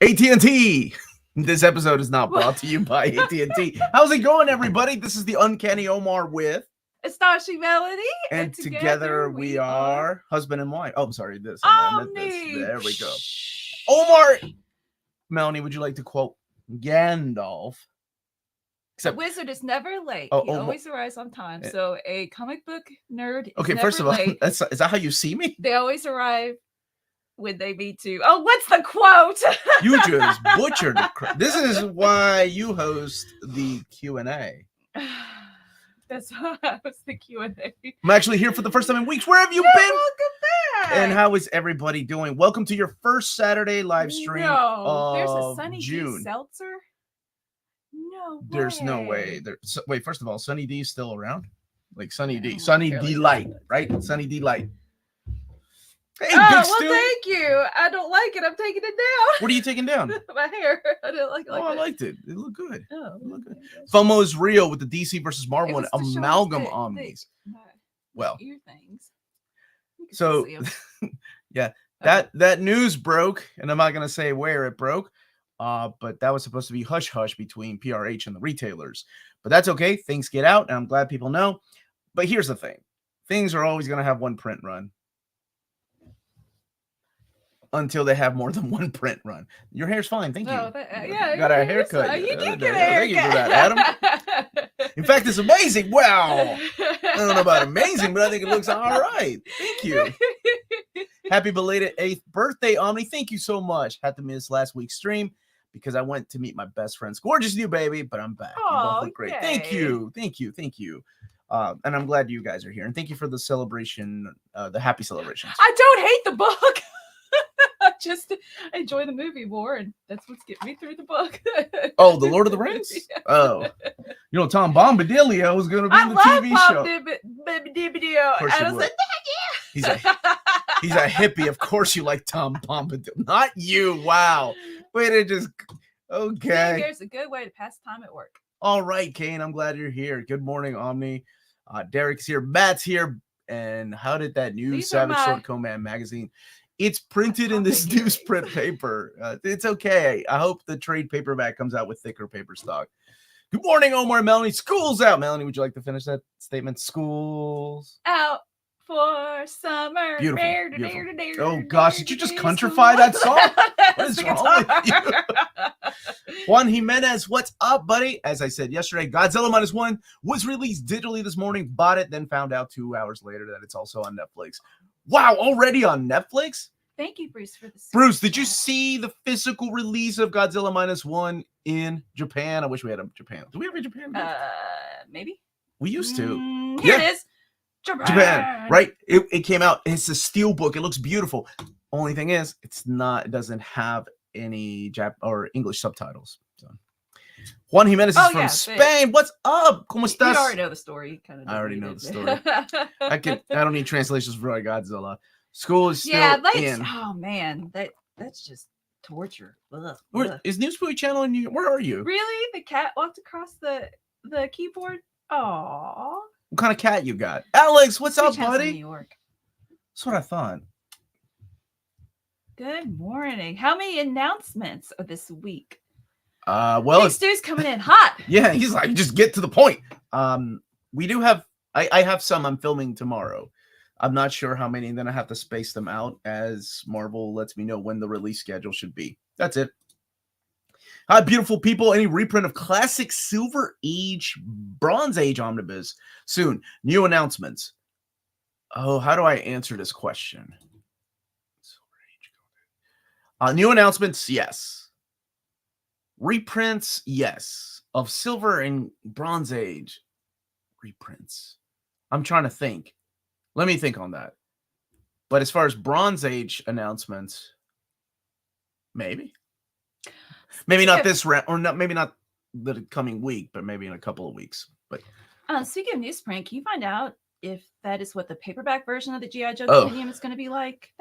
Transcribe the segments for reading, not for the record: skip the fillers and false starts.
AT&T. This episode is not brought to you by AT&T. How's it going, everybody? This is the Uncanny Omar with Astonishing Melanie. and together we are husband and wife. Oh, I'm sorry. This. There we go. Omar. Melanie, would you like to quote Gandalf? Except, the wizard is never late. He always arrives on time. So a comic book nerd is okay, never first of all, late. is that how you see me? They always arrive when they need to. Oh, what's the quote? You just butchered the crap. This is why you host the Q&A. That's why I was the Q&A. I'm actually here for the first time in weeks. Where have you been? Welcome back. And how is everybody doing? Welcome to your first Saturday live stream there's a Sunny June. D seltzer? No way. There's no way. Wait, first of all, Sunny D is still around? Like Sunny D. Oh, Sunny D Light, right? Sunny D Light. Hey, oh, Big well, Stu. thank you. I don't like it. I'm taking it down. What are you taking down? My hair. I didn't like it. I liked it. It looked good. Oh, it looked good. FOMO is real with the DC versus Marvel and the amalgam omnis. Well, ear things. So yeah, that news broke, and I'm not gonna say where it broke, but that was supposed to be hush hush between PRH and the retailers. But that's okay. Things get out, and I'm glad people know. But here's the thing: things are always gonna have one print run until they have more than one print run. Your hair's fine, thank you. Yeah, got a haircut. You did get a haircut. Thank you for that, Adam. In fact, it's amazing. Wow. I don't know about amazing, but I think it looks all right. Thank you. Happy belated 8th birthday, Omni. Thank you so much. Had to miss last week's stream because I went to meet my best friend's gorgeous new baby, but I'm back. You both look great. Thank you. Thank you. Thank you. And I'm glad you guys are here. And thank you for the celebration, the happy celebrations. I don't hate the book. I just enjoy the movie more, and that's what's getting me through the book. Oh, The Lord of the Rings? Yeah. Oh. You know, Tom Bombadillo is going to be in the TV show. Bombadillo. And I was like, yeah. He's a hippie. Of course you like Tom Bombadillo. Not you. Wow. Wait, it just... Okay. There's a good way to pass time at work. All right, Kane. I'm glad you're here. Good morning, Omni. Derek's here. Matt's here. And how did that new Savage Sword Command magazine... It's printed in this newsprint paper. It's okay. I hope the trade paperback comes out with thicker paper stock. Good morning, Omar and Melanie. School's out. Melanie, would you like to finish that statement? School's out for summer. Beautiful. Beautiful. Oh, gosh. Did you just countrify that song? What is wrong with you? Juan Jimenez, what's up, buddy? As I said yesterday, Godzilla -1 was released digitally this morning. Bought it, then found out 2 hours later that it's also on Netflix. Wow, already on Netflix? Thank you, Bruce, for this. Bruce, did you see the physical release of Godzilla -1 in Japan? I wish we had a Japan. Do we have a Japan? Maybe. We used to. Here it is. Japan. Right? It came out. It's a steel book. It looks beautiful. Only thing is, it doesn't have any or English subtitles. So. Juan Jimenez is from Spain. What's up? ¿Cómo estás? You already know the story. I already know the story. I don't need translations for Godzilla. School is still in. Oh man, that's just torture. Ugh. Is Newspooey Channel in you? Where are you? Really? The cat walked across the keyboard. Aww. What kind of cat you got? Alex, what's up, buddy? New York. That's what I thought. Good morning. How many announcements are this week? Well, Stu's coming in hot. Yeah, he's like, just get to the point. We do have. I have some I'm filming tomorrow. I'm not sure how many, and then I have to space them out as Marvel lets me know when the release schedule should be. That's it. Hi, beautiful people. Any reprint of classic Silver Age, Bronze Age Omnibus soon. New announcements. Oh, how do I answer this question? New announcements, yes. Reprints, yes. Of Silver and Bronze Age reprints. I'm trying to think. Let me think on that. But as far as Bronze Age announcements, maybe not this round, or not. Maybe not the coming week, but maybe in a couple of weeks. But speaking of newsprint, can you find out if that is what the paperback version of the G.I. Joe Tynion is going to be like?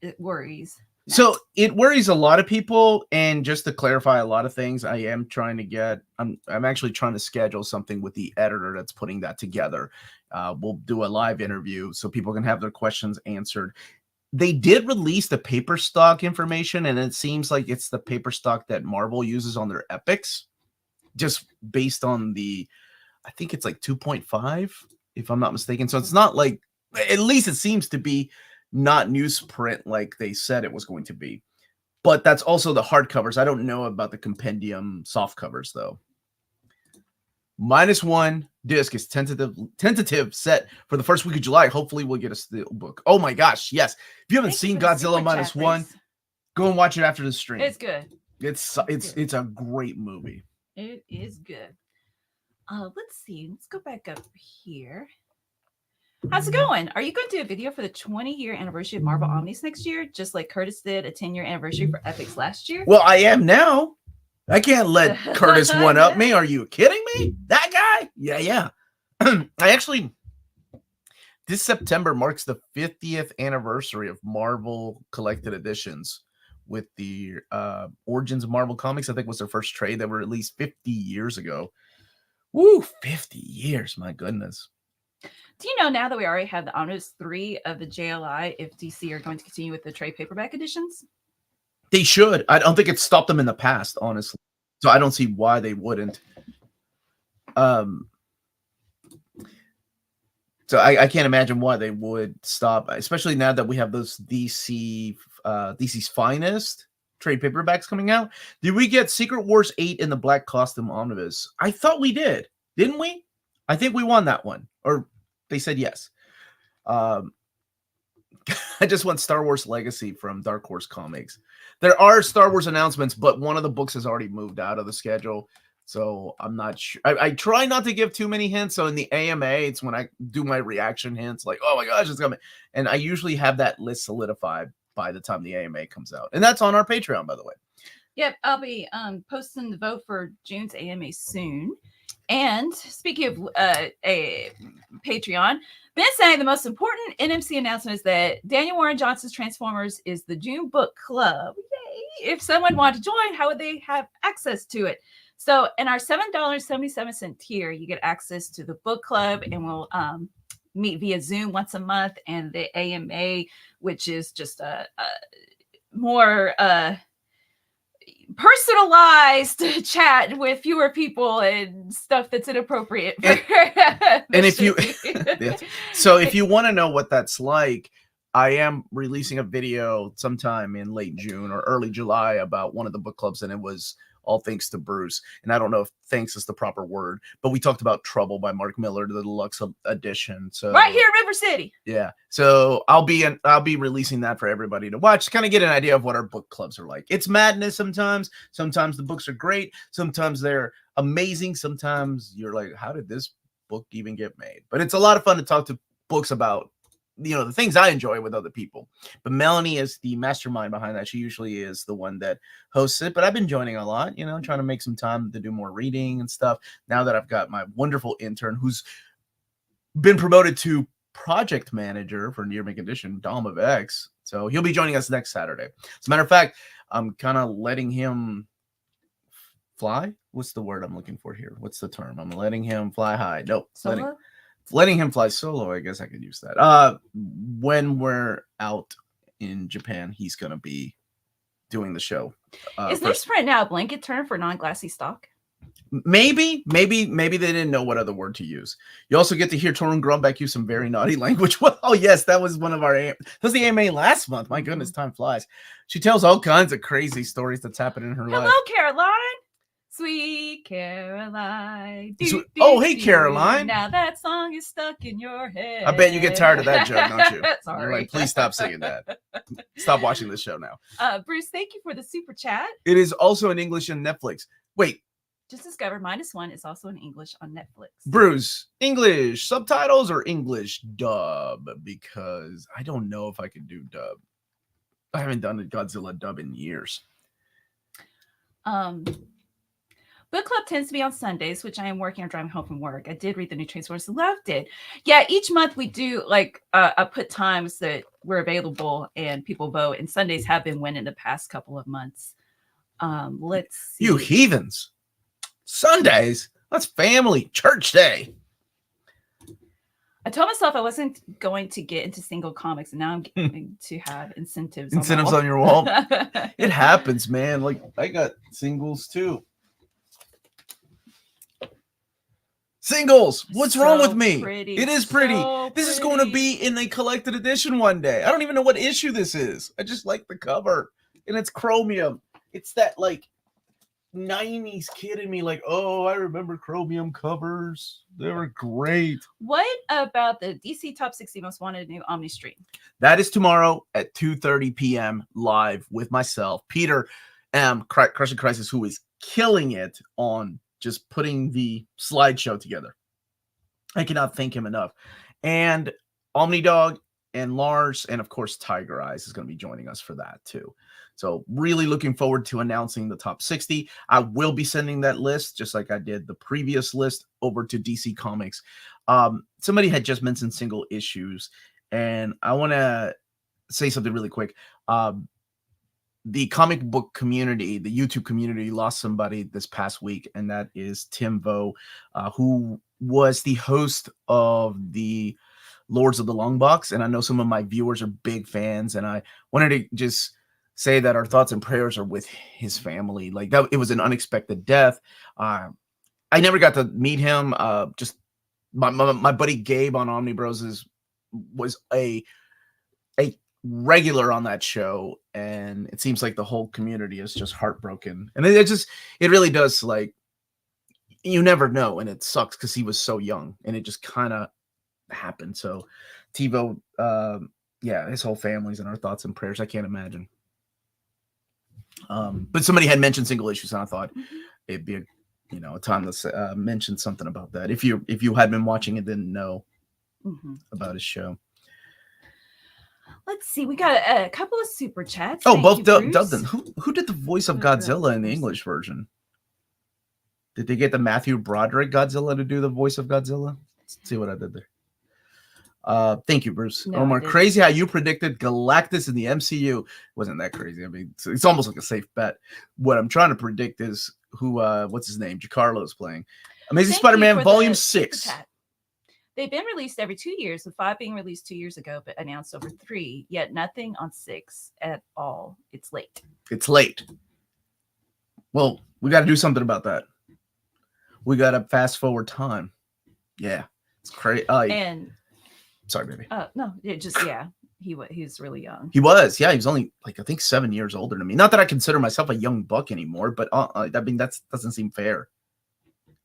It worries. So it worries a lot of people, and just to clarify a lot of things, I am trying to get. I'm actually trying to schedule something with the editor that's putting that together. We'll do a live interview so people can have their questions answered. they did release the paper stock information, and it seems like it's the paper stock that Marvel uses on their epics, just based on I think it's like 2.5, if I'm not mistaken. So it's not like, at least it seems to be not newsprint like they said it was going to be. But that's also the hardcovers. I don't know about the compendium soft covers, though. -1 disc is tentative set for the first week of July. Hopefully we'll get a steel book. Oh my gosh, yes. If you haven't seen Godzilla -1, go and watch it after the stream. It's good. It's a great movie. It is good. Let's see. Let's go back up here. How's it going? Are you going to do a video for the 20-year anniversary of Marvel Omnis next year, just like Curtis did a 10-year anniversary for Epics last year? Well, I am now. I can't let Curtis one up me. Are you kidding me? That guy? Yeah. I actually, this September marks the 50th anniversary of Marvel Collected Editions with the Origins of Marvel Comics. I think was their first trade that were released 50 years ago. Woo, 50 years. My goodness. Do you know now that we already have the Omnibus 3 of the JLI, if DC are going to continue with the trade paperback editions? They should. I don't think it's stopped them in the past, honestly. So I don't see why they wouldn't. So I can't imagine why they would stop, especially now that we have those DC's Finest trade paperbacks coming out. Did we get Secret Wars 8 in the Black Costume Omnibus? I thought we did. Didn't we? I think we won that one. Or they said yes. I just want Star Wars Legacy from Dark Horse Comics. There are Star Wars announcements, but one of the books has already moved out of the schedule. So I'm not sure. I try not to give too many hints. So in the AMA, it's when I do my reaction hints, like, oh my gosh, it's coming. And I usually have that list solidified by the time the AMA comes out. And that's on our Patreon, by the way. Yep, I'll be posting the vote for June's AMA soon. And speaking of a Patreon, been saying the most important NMC announcement is that Daniel Warren Johnson's Transformers is the June book club. Yay! If someone wanted to join, how would they have access to it? So in our $7.77 tier, you get access to the book club, and we'll meet via Zoom once a month, and the AMA, which is just a more personalized chat with fewer people and stuff that's inappropriate. And if you, so if you want to know what that's like, I am releasing a video sometime in late June or early July about one of the book clubs, and it was all thanks to Bruce. And I don't know if thanks is the proper word, but we talked about Trouble by Mark Miller, the deluxe edition. So right here in River City. Yeah. So I'll be releasing that for everybody to watch, to kind of get an idea of what our book clubs are like. It's madness sometimes. Sometimes the books are great. Sometimes they're amazing. Sometimes you're like, how did this book even get made? But it's a lot of fun to talk to books about, you know, the things I enjoy with other people. But Melanie is the mastermind behind that. She usually is the one that hosts it, but I've been joining a lot, you know, trying to make some time to do more reading and stuff. Now that I've got my wonderful intern who's been promoted to project manager for Near Mint Condition, Dom of X. So he'll be joining us next Saturday. As a matter of fact, I'm kind of letting him fly. What's the word I'm looking for here? What's the term? I'm letting him fly high. Nope. Letting him fly solo. I guess I could use that. When we're out in Japan, he's going to be doing the show. Is newsprint now a blanket term for non-glassy stock? Maybe they didn't know what other word to use. You also get to hear Torun Grumbeck use some very naughty language. Well, oh yes, that was one of our, that was the AMA last month. My goodness, time flies. She tells all kinds of crazy stories that's happened in her life. Hello, Caroline. Sweet Caroline. Hey, Caroline. Now that song is stuck in your head. I bet you get tired of that joke, don't you? Sorry. You're like, please stop singing that. Stop watching this show now. Bruce, thank you for the super chat. It is also in English on Netflix. Wait. Just discovered -1 is also in English on Netflix. Bruce, English subtitles or English dub? Because I don't know if I can do dub. I haven't done a Godzilla dub in years. Book club tends to be on Sundays, which I am working on driving home from work. I did read the new Transformers and loved it. Yeah, each month we do like I put times that we're available and people vote, and Sundays have been winning the past couple of months. Let's see. You heathens. Sundays? That's family church day. I told myself I wasn't going to get into single comics, and now I'm going to have incentives. Incentives on your wall. It happens, man. Like I got singles too. Singles. What's wrong with me? Pretty. It is pretty. So this is going to be in a collected edition one day. I don't even know what issue this is. I just like the cover, and it's chromium. It's that like 90s kid in me, like, oh, I remember chromium covers. They were great. What about the DC Top 60 Most Wanted new Omni stream? That is tomorrow at 2:30 p.m. live with myself, Peter M. Crushing Crisis, who is killing it on just putting the slideshow together. I cannot thank him enough. And Omni Dog and Lars, and of course Tiger Eyes is going to be joining us for that too. So really looking forward to announcing the top 60. I will be sending that list, just like I did the previous list, over to DC Comics. Somebody had just mentioned single issues, and I want to say something really quick. The comic book community, the YouTube community, lost somebody this past week, and that is Tim Vo, who was the host of the Lords of the Long Box. And I know some of my viewers are big fans, and I wanted to just say that our thoughts and prayers are with his family. Like that, it was an unexpected death. I never got to meet him. Just my buddy Gabe on Omnibros was a regular on that show, and it seems like the whole community is just heartbroken. And it really does, like, you never know, and it sucks because he was so young, and it just kind of happened. So TiVo, yeah, his whole family's in our thoughts and prayers. I can't imagine. But somebody had mentioned single issues, and I thought it'd be a time to mention something about that. If you had been watching and didn't know about his show. Let's see. We got a couple of super chats. Oh, both Dubden. Who did the voice of Godzilla in the English version? Did they get the Matthew Broderick Godzilla to do the voice of Godzilla? Let's see what I did there. Thank you, Bruce. No, Omar, crazy how you predicted Galactus in the MCU. Wasn't that crazy? I mean, it's almost like a safe bet. What I'm trying to predict is who, what's his name? Giancarlo is playing. Amazing Spider-Man Volume 6. They've been released every 2 years, with 5 being released 2 years ago, but announced over 3, yet nothing on 6 at all. It's late. It's late. Well, we got to do something about that. We got to fast forward time. Yeah. It's crazy. And sorry, baby. No, it just, yeah. He was really young. He was, yeah. He was only, like, I think 7 years older than me. Not that I consider myself a young buck anymore, but I mean, that doesn't seem fair.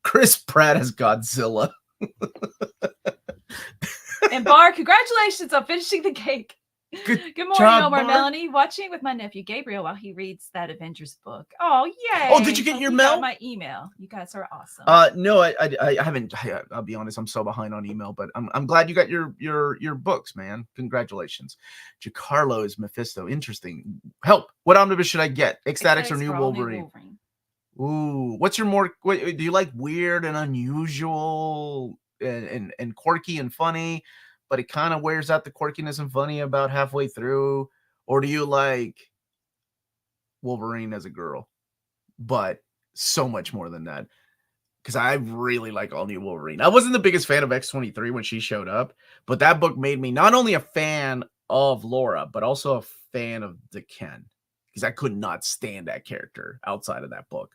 Chris Pratt as Godzilla. And Bar, congratulations on finishing the cake. Good morning, job, Omar. Bar. Melanie, watching with my nephew Gabriel while he reads that Avengers book. Oh, yay. Oh, did you get your mail? My email. You guys are awesome. No, I haven't. I'll be honest, I'm so behind on email, but I'm glad you got your books, man. Congratulations. Giancarlo is Mephisto. Interesting. Help. What omnibus should I get? Ecstatics or New Wolverine? Ooh, what's your more? Do you like weird and unusual and quirky and funny, but it kind of wears out the quirkiness and funny about halfway through? Or do you like Wolverine as a girl, but so much more than that? Because I really like All New Wolverine. I wasn't the biggest fan of X-23 when she showed up, but that book made me not only a fan of Laura, but also a fan of the Ken, because I could not stand that character outside of that book.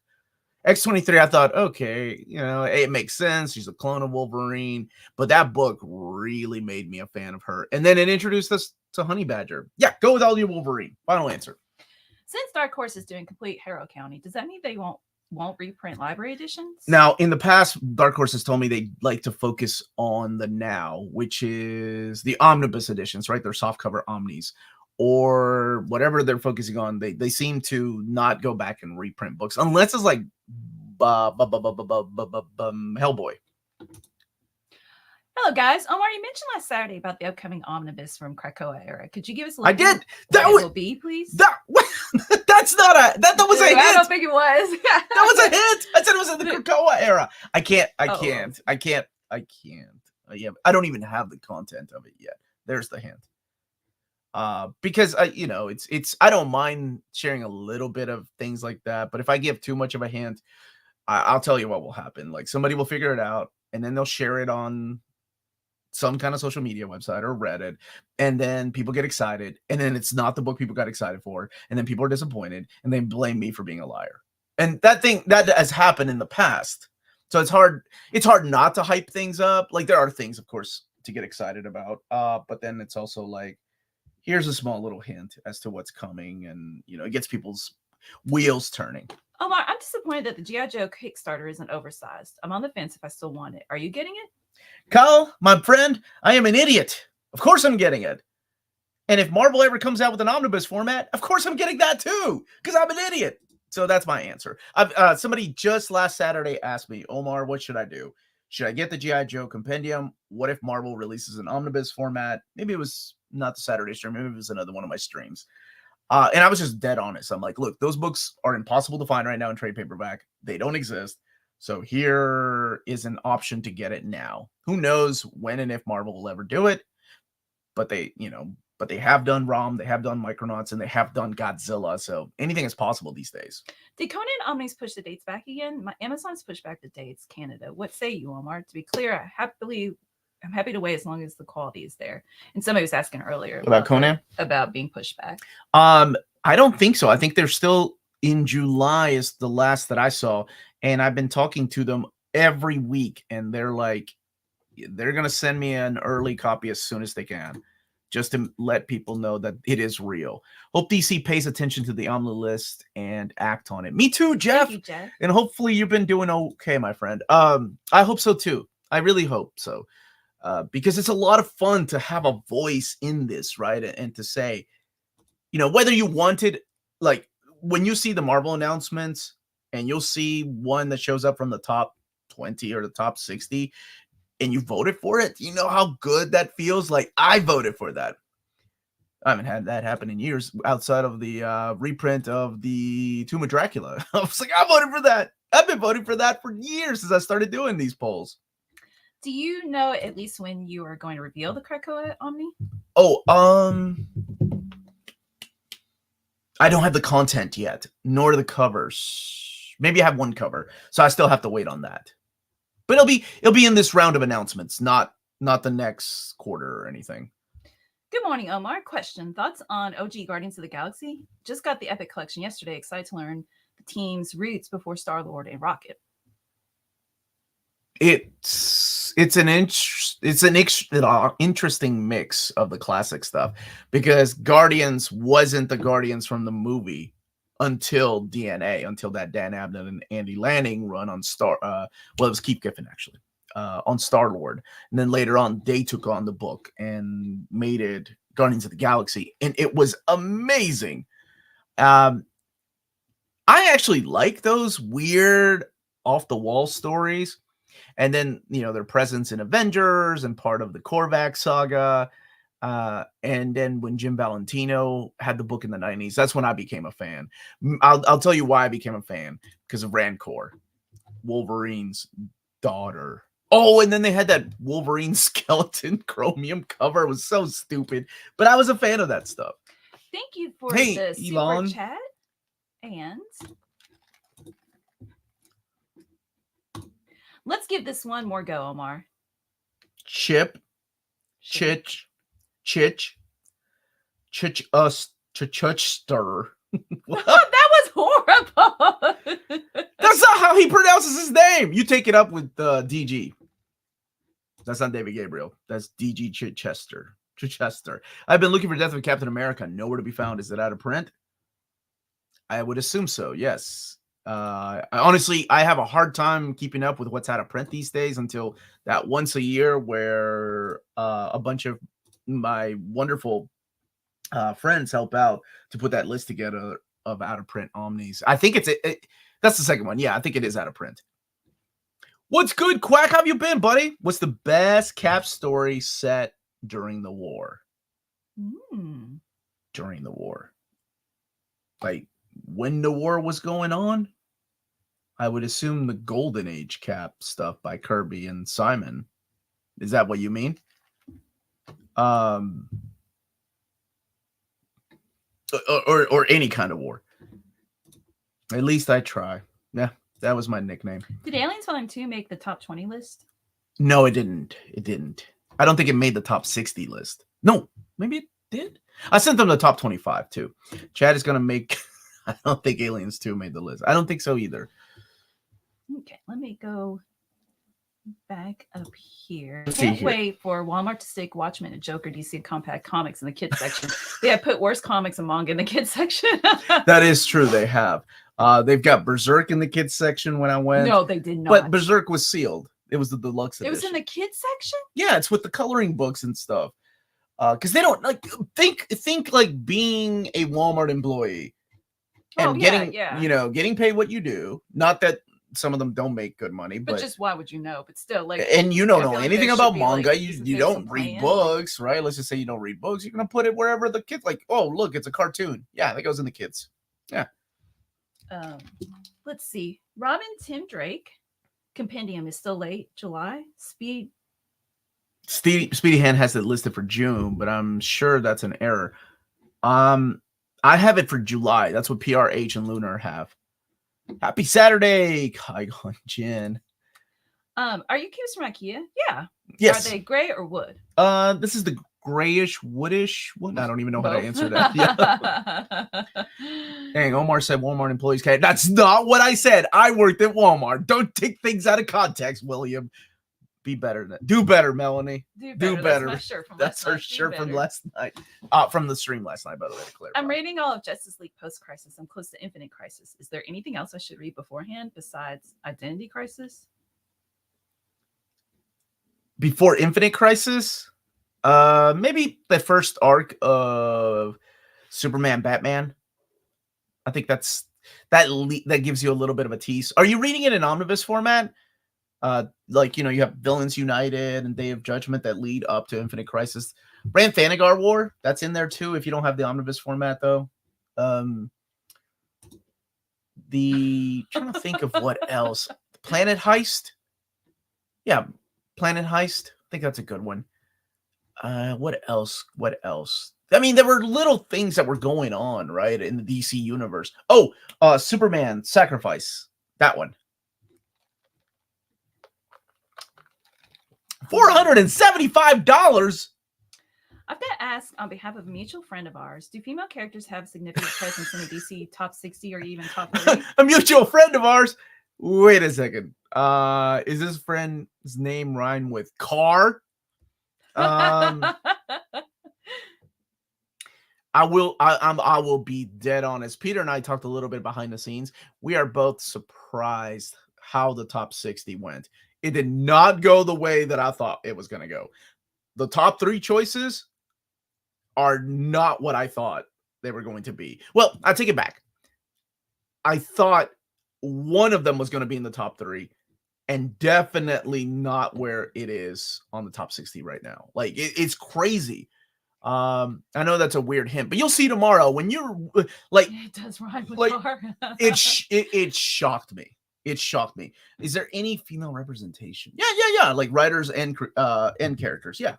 X-23, I thought, okay, it makes sense. She's a clone of Wolverine. But that book really made me a fan of her. And then it introduced us to Honey Badger. Yeah, go with All New Wolverine. Final answer. Since Dark Horse is doing complete Harrow County, does that mean they won't reprint library editions? Now, in the past, Dark Horse has told me they like to focus on the now, which is the Omnibus Editions, right? They're softcover omnis. Or whatever they're focusing on, they seem to not go back and reprint books unless it's like Hellboy. Hello, guys. Omar, you mentioned last Saturday about the upcoming omnibus from Krakoa era. Could you give us a little? I did. That will be, please. That's not a. That was a hint. I don't think it was. That was a hint. I said it was in the Krakoa era. I can't. Yeah, I don't even have the content of it yet. There's the hint. Because it's I don't mind sharing a little bit of things like that, but if I give too much of a hint, I'll tell you what will happen. Like somebody will figure it out, and then they'll share it on some kind of social media website or Reddit, and then people get excited, and then it's not the book people got excited for, and then people are disappointed, and they blame me for being a liar. And that has happened in the past. So it's hard not to hype things up. Like, there are things, of course, to get excited about. But then it's also like, here's a small little hint as to what's coming, and it gets people's wheels turning. Omar, I'm disappointed that the G.I. Joe Kickstarter isn't oversized. I'm on the fence if I still want it. Are you getting it? Kyle, my friend, I am an idiot. Of course I'm getting it. And if Marvel ever comes out with an omnibus format, of course I'm getting that too, because I'm an idiot. So that's my answer. Somebody just last Saturday asked me, Omar, what should I do? Should I get the G.I. Joe compendium? What if Marvel releases an omnibus format? Maybe it was not the Saturday stream. Maybe it was another one of my streams. And I was just dead honest. I'm like, look, those books are impossible to find right now in trade paperback. They don't exist. So here is an option to get it now. Who knows when and if Marvel will ever do it? But they have done ROM, they have done Micronauts, and they have done Godzilla. So anything is possible these days. Did Conan Omnis push the dates back again? My Amazon's pushed back the dates. Canada. What say you, Omar? To be clear, I'm happy to wait as long as the quality is there. And somebody was asking earlier about Conan, about being pushed back. I don't think so. I think they're still in July is the last that I saw, and I've been talking to them every week, and they're like, they're gonna send me an early copy as soon as they can, just to let people know that it is real. Hope DC pays attention to the Omni list and act on it. Me too, Jeff. Thank you, Jeff. And hopefully you've been doing okay, my friend. I hope so too. I really hope so. Because it's a lot of fun to have a voice in this, right? And to say, whether you wanted, like, when you see the Marvel announcements and you'll see one that shows up from the top 20 or the top 60 and you voted for it, you know how good that feels? Like, I voted for that. I haven't had that happen in years outside of the reprint of the Tomb of Dracula. I was like, I voted for that. I've been voting for that for years since I started doing these polls. Do you know at least when you are going to reveal the Krakoa Omni? Oh, I don't have the content yet, nor the covers. Maybe I have one cover, so I still have to wait on that. But it'll be in this round of announcements, not the next quarter or anything. Good morning, Omar. Question: thoughts on OG Guardians of the Galaxy? Just got the Epic Collection yesterday. Excited to learn the team's roots before Star-Lord and Rocket. It's an interesting mix of the classic stuff, because Guardians wasn't the Guardians from the movie until DNA, until that Dan Abnett and Andy Lanning run on it was Keith Giffen actually, on Star-Lord, and then later on they took on the book and made it Guardians of the Galaxy, and it was amazing. I actually like those weird off the wall stories. And then, their presence in Avengers and part of the Korvac saga. And then when Jim Valentino had the book in the 90s, that's when I became a fan. I'll tell you why I became a fan, because of Rancor, Wolverine's daughter. Oh, and then they had that Wolverine skeleton chromium cover. It was so stupid, but I was a fan of that stuff. Thank you for the super chat. And let's give this one more go, Omar. Chitch, stir. That was horrible. That's not how he pronounces his name. You take it up with DG. That's not David Gabriel. That's DG Chichester. I've been looking for Death of Captain America. Nowhere to be found. Is it out of print? I would assume so, yes. Honestly, I have a hard time keeping up with what's out of print these days until that once a year where a bunch of my wonderful friends help out to put that list together of out of print Omnis. I think that's the second one. Yeah, I think it is out of print. What's good, Quack? How have you been, buddy? What's the best Cap story set during the war? During the war. Like, when the war was going on? I would assume the Golden Age Cap stuff by Kirby and Simon. Is that what you mean? Or any kind of war. At least I try. Yeah, that was my nickname. Did Aliens Volume 2 make the top 20 list? No, it didn't. It didn't. I don't think it made the top 60 list. No, maybe it did. I sent them the top 25 too. Chad is gonna make. I don't think Aliens 2 made the list. I don't think so either. Okay, let me go back up here. Let's see Can't here. wait for Walmart to stick Watchmen and Joker DC and Compact Comics in the kids section. They have put worse comics and manga in the kids section. That is true. They have. They've got Berserk in the kids section when I went. No, they did not. But Berserk was sealed. It was the deluxe edition. It was in the kids section? Yeah, it's with the coloring books and stuff. Because they don't like think like being a Walmart employee and getting paid what you do. Not that some of them don't make good money, but just why would you know? But still, like, and you don't know anything about manga. Like, you don't read books, right? Let's just say you don't read books. You're gonna put it wherever the kids like. Oh, look, it's a cartoon. Yeah, that goes in the kids. Yeah. Let's see. Robin Tim Drake compendium is still late. July. Speedy Hand has it listed for June, but I'm sure that's an error. I have it for July. That's what PRH and Lunar have. Happy Saturday, Kaigon Jin. Are you cubes from IKEA? Yeah. Yes. Are they gray or wood? This is the grayish, woodish one. I don't even know how to answer that. Yeah. Dang, Omar said Walmart employees can't. That's not what I said. I worked at Walmart. Don't take things out of context, William. Be better than do better, Melanie. Do better. That's her shirt from last night. From the stream last night, by the way. To clarify. I'm reading all of Justice League post-crisis. I'm close to Infinite Crisis. Is there anything else I should read beforehand besides Identity Crisis? Before Infinite Crisis? Maybe the first arc of Superman Batman. I think that gives you a little bit of a tease. Are you reading it in omnibus format? Like, you have Villains United and Day of Judgment that lead up to Infinite Crisis. Brand Thanagar War, that's in there too if you don't have the omnibus format though. Trying to think of what else. Planet Heist. Yeah, Planet Heist. I think that's a good one. What else? I mean, there were little things that were going on, right, in the DC universe. Oh, Superman Sacrifice. That one. $475. I've got to ask on behalf of a mutual friend of ours, do female characters have significant presence in the DC top 60 or even top 30? A mutual friend of ours. Wait a second. Is this friend's name rhyme with car? I will be dead honest. Peter and I talked a little bit behind the scenes. We are both surprised how the top 60 went. It did not go the way that I thought it was going to go. The top 3 choices are not what I thought they were going to be. Well, I take it back. I thought one of them was going to be in the top 3 and definitely not where it is on the top 60 right now. Like, it's crazy. I know that's a weird hint, but you'll see tomorrow when you're like, it does rhyme with like, car. it shocked me. It shocked me. Is there any female representation? Yeah. Like writers and characters. Yeah.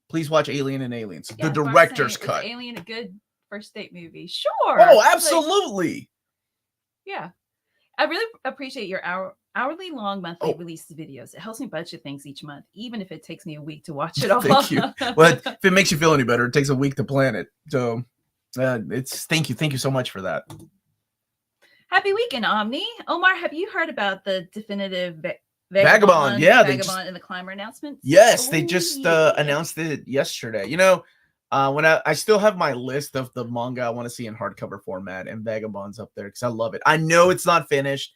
Please watch Alien and Aliens. Yeah, the director's cut. Is Alien a good first date movie? Sure. Oh, absolutely. Yeah. I really appreciate your hourly long monthly release videos. It helps me budget things each month, even if it takes me a week to watch it all. Thank you. Well, if it makes you feel any better, it takes a week to plan it. So thank you so much for that. Happy weekend, Omni. Omar, have you heard about the definitive Vagabond? Yeah, Vagabond and the Climber announcement? Yes, they just announced it yesterday. When I still have my list of the manga I want to see in hardcover format, and Vagabond's up there because I love it. I know it's not finished.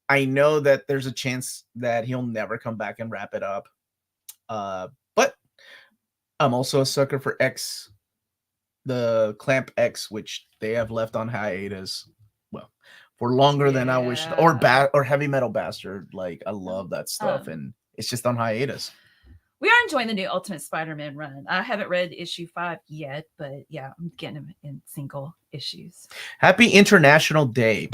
I know that there's a chance that he'll never come back and wrap it up. But I'm also a sucker for X, the Clamp X, which they have left on hiatus. Well, for longer than I wish, or Heavy Metal Bastard. Like, I love that stuff, and it's just on hiatus. We are enjoying the new Ultimate Spider-Man run. I haven't read issue 5 yet, but yeah, I'm getting them in single issues. Happy International Day.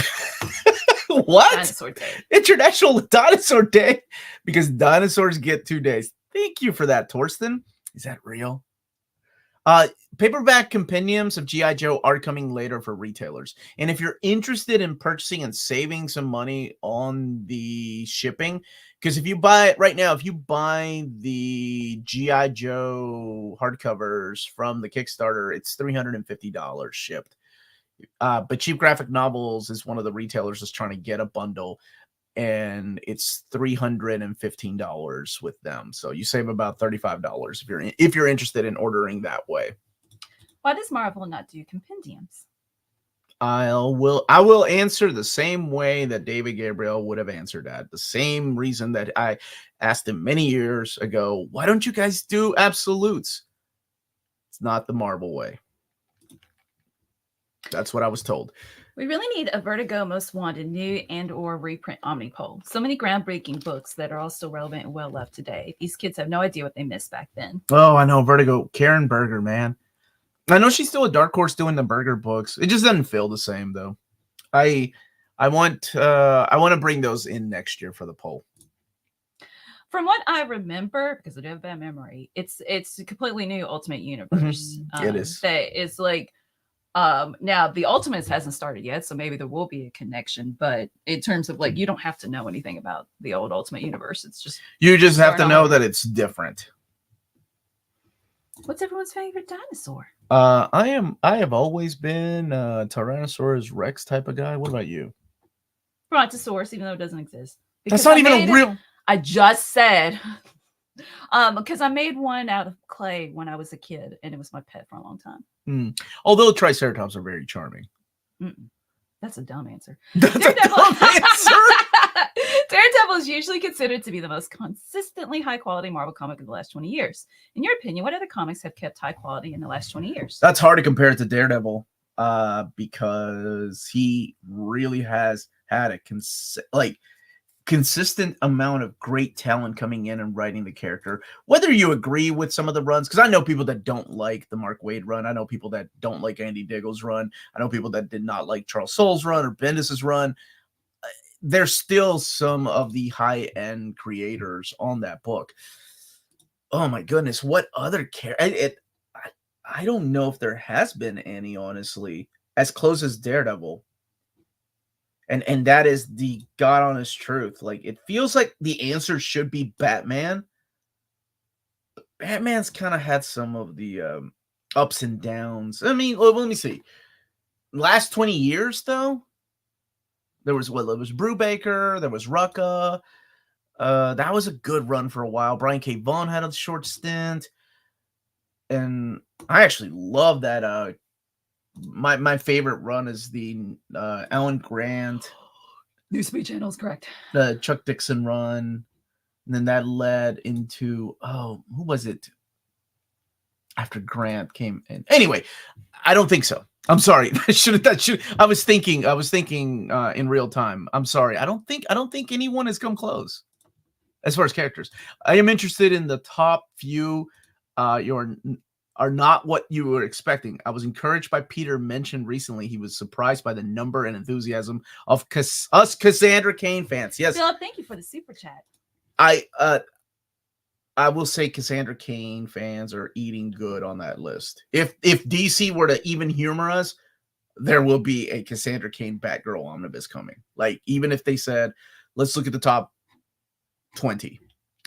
What? Dinosaur Day. International Dinosaur Day, because dinosaurs get 2 days. Thank you for that, Torsten. Is that real? Paperback compendiums of G.I. Joe are coming later for retailers. And if you're interested in purchasing and saving some money on the shipping, because if you buy it right now, if you buy the G.I. Joe hardcovers from the Kickstarter, it's $350 shipped. But Cheap Graphic Novels is one of the retailers that's trying to get a bundle, and it's $315 with them. So you save about $35 if you're interested in ordering that way. Why does Marvel not do compendiums? I will answer the same way that David Gabriel would have answered that. The same reason that I asked him many years ago, why don't you guys do absolutes? It's not the Marvel way. That's what I was told. We really need a Vertigo Most Wanted new and or reprint Omnipole. So many groundbreaking books that are all still relevant and well loved today. These kids have no idea what they missed back then. Oh, I know. Vertigo. Karen Berger, man. I know she's still a dark horse doing the Berger books. It just doesn't feel the same, though. I want to bring those in next year for the poll. From what I remember, because I do have a bad memory, it's a completely new Ultimate Universe. It is. That is like, now the Ultimates hasn't started yet, so maybe there will be a connection. But in terms of like, you don't have to know anything about the old Ultimate Universe. It's just you just have to know that it's different. What's everyone's favorite dinosaur? I have always been a Tyrannosaurus Rex type of guy. What about you? Brontosaurus, even though it doesn't exist. That's not even a real. I just said, because I made one out of clay when I was a kid, and it was my pet for a long time. Although Triceratops are very charming. That's a dumb answer. That's a dumb answer. Daredevil is usually considered to be the most consistently high quality Marvel comic in the last 20 years. In your opinion, what other comics have kept high quality in the last 20 years? That's hard to compare it to Daredevil because he really has had a consistent amount of great talent coming in and writing the character. Whether you agree with some of the runs, because I know people that don't like the Mark Waid run. I know people that don't like Andy Diggle's run. I know people that did not like Charles Soule's run or Bendis's run. There's still some of the high-end creators on that book. Oh my goodness, what other character? I don't know if there has been any, honestly, as close as Daredevil. And that is the God honest truth. Like, it feels like the answer should be Batman. But Batman's kind of had some of the ups and downs. I mean, let me see. Last 20 years, though, there was Brubaker, there was Rucka. That was a good run for a while. Brian K. Vaughan had a short stint. And I actually love that. My favorite run is the Alan Grant. New Speed Channel is correct. The Chuck Dixon run. And then that led into, who was it? After Grant came in. Anyway, I don't think so. I'm sorry. I was thinking in real time. I'm sorry. I don't think anyone has come close as far as characters. I am interested in the top few. Are not what you were expecting. I was encouraged by Peter mentioned recently. He was surprised by the number and enthusiasm of us Cassandra Cain fans. Yes, Philip, thank you for the super chat. I will say Cassandra Cain fans are eating good on that list. If DC were to even humor us, there will be a Cassandra Cain Batgirl omnibus coming. Like, even if they said, let's look at the top 20.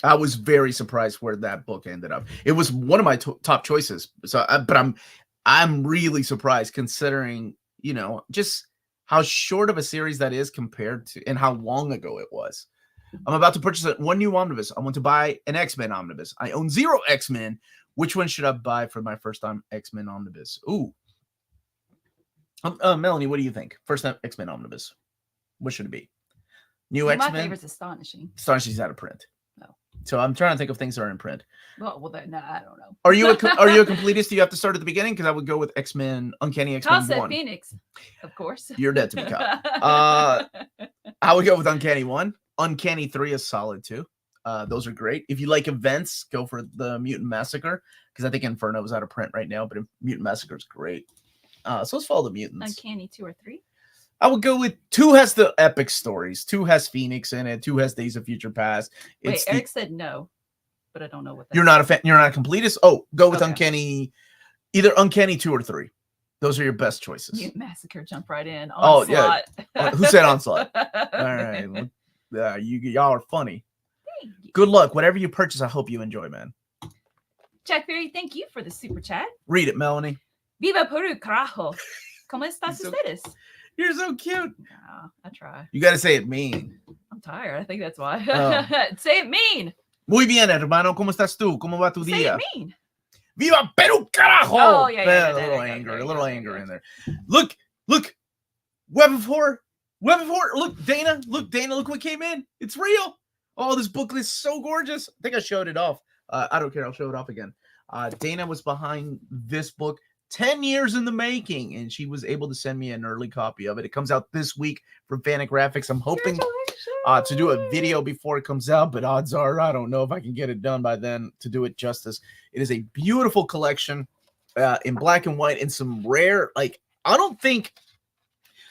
I was very surprised where that book ended up. It was one of my top choices. But I'm really surprised considering, just how short of a series that is compared to and how long ago it was. I'm about to purchase one new omnibus. I want to buy an X-Men omnibus. I own 0 X-Men. Which one should I buy for my first time X-Men omnibus? Ooh. Melanie, what do you think? First time X-Men omnibus. What should it be? New X-Men? My favorite's Astonishing. Astonishing's out of print. No. So I'm trying to think of things that are in print. Well, then, no, I don't know. Are you a completist? Do you have to start at the beginning? Because I would go with X-Men, Uncanny X-Men 1. Kyle said Phoenix, of course. You're dead to me, Kyle. I would go with Uncanny 1. Uncanny 3 is solid too. Those are great. If you like events, go for the Mutant Massacre, because I think Inferno is out of print right now, but Mutant Massacre is great. So let's follow the mutants. Uncanny 2 or 3? I would go with 2 has the epic stories. 2 has Phoenix in it. 2 has Days of Future Past. Wait, Eric said no, but I don't know what that You're is. not a fan. You're not a completist. Oh, go with Uncanny. Either Uncanny 2 or 3. Those are your best choices. You massacre, jump right in. Oh, Onslaught. yeah. Who said Onslaught? All right. Y'all are funny. Good luck. Whatever you purchase, I hope you enjoy, man. Jack Berry, thank you for the super chat. Read it, Melanie. Viva Peru, carajo. ¿Cómo estás ustedes? You're so cute. Oh, I try. You got to say it mean. I'm tired. I think that's why. Oh. Say it mean. Muy bien, hermano. ¿Cómo estás tú? ¿Cómo va tu Say día? it mean. Viva Peru, carajo! Oh, yeah. A little anger in there. Look. Web of Horror. Look, Dana, look what came in. It's real. Oh, this booklet is so gorgeous. I think I showed it off. I don't care. I'll show it off again. Dana was behind this book 10 years in the making, and she was able to send me an early copy of it. It comes out this week from Fantagraphics. I'm hoping to do a video before it comes out, but odds are I don't know if I can get it done by then to do it justice. It is a beautiful collection in black and white and some rare, like, I don't think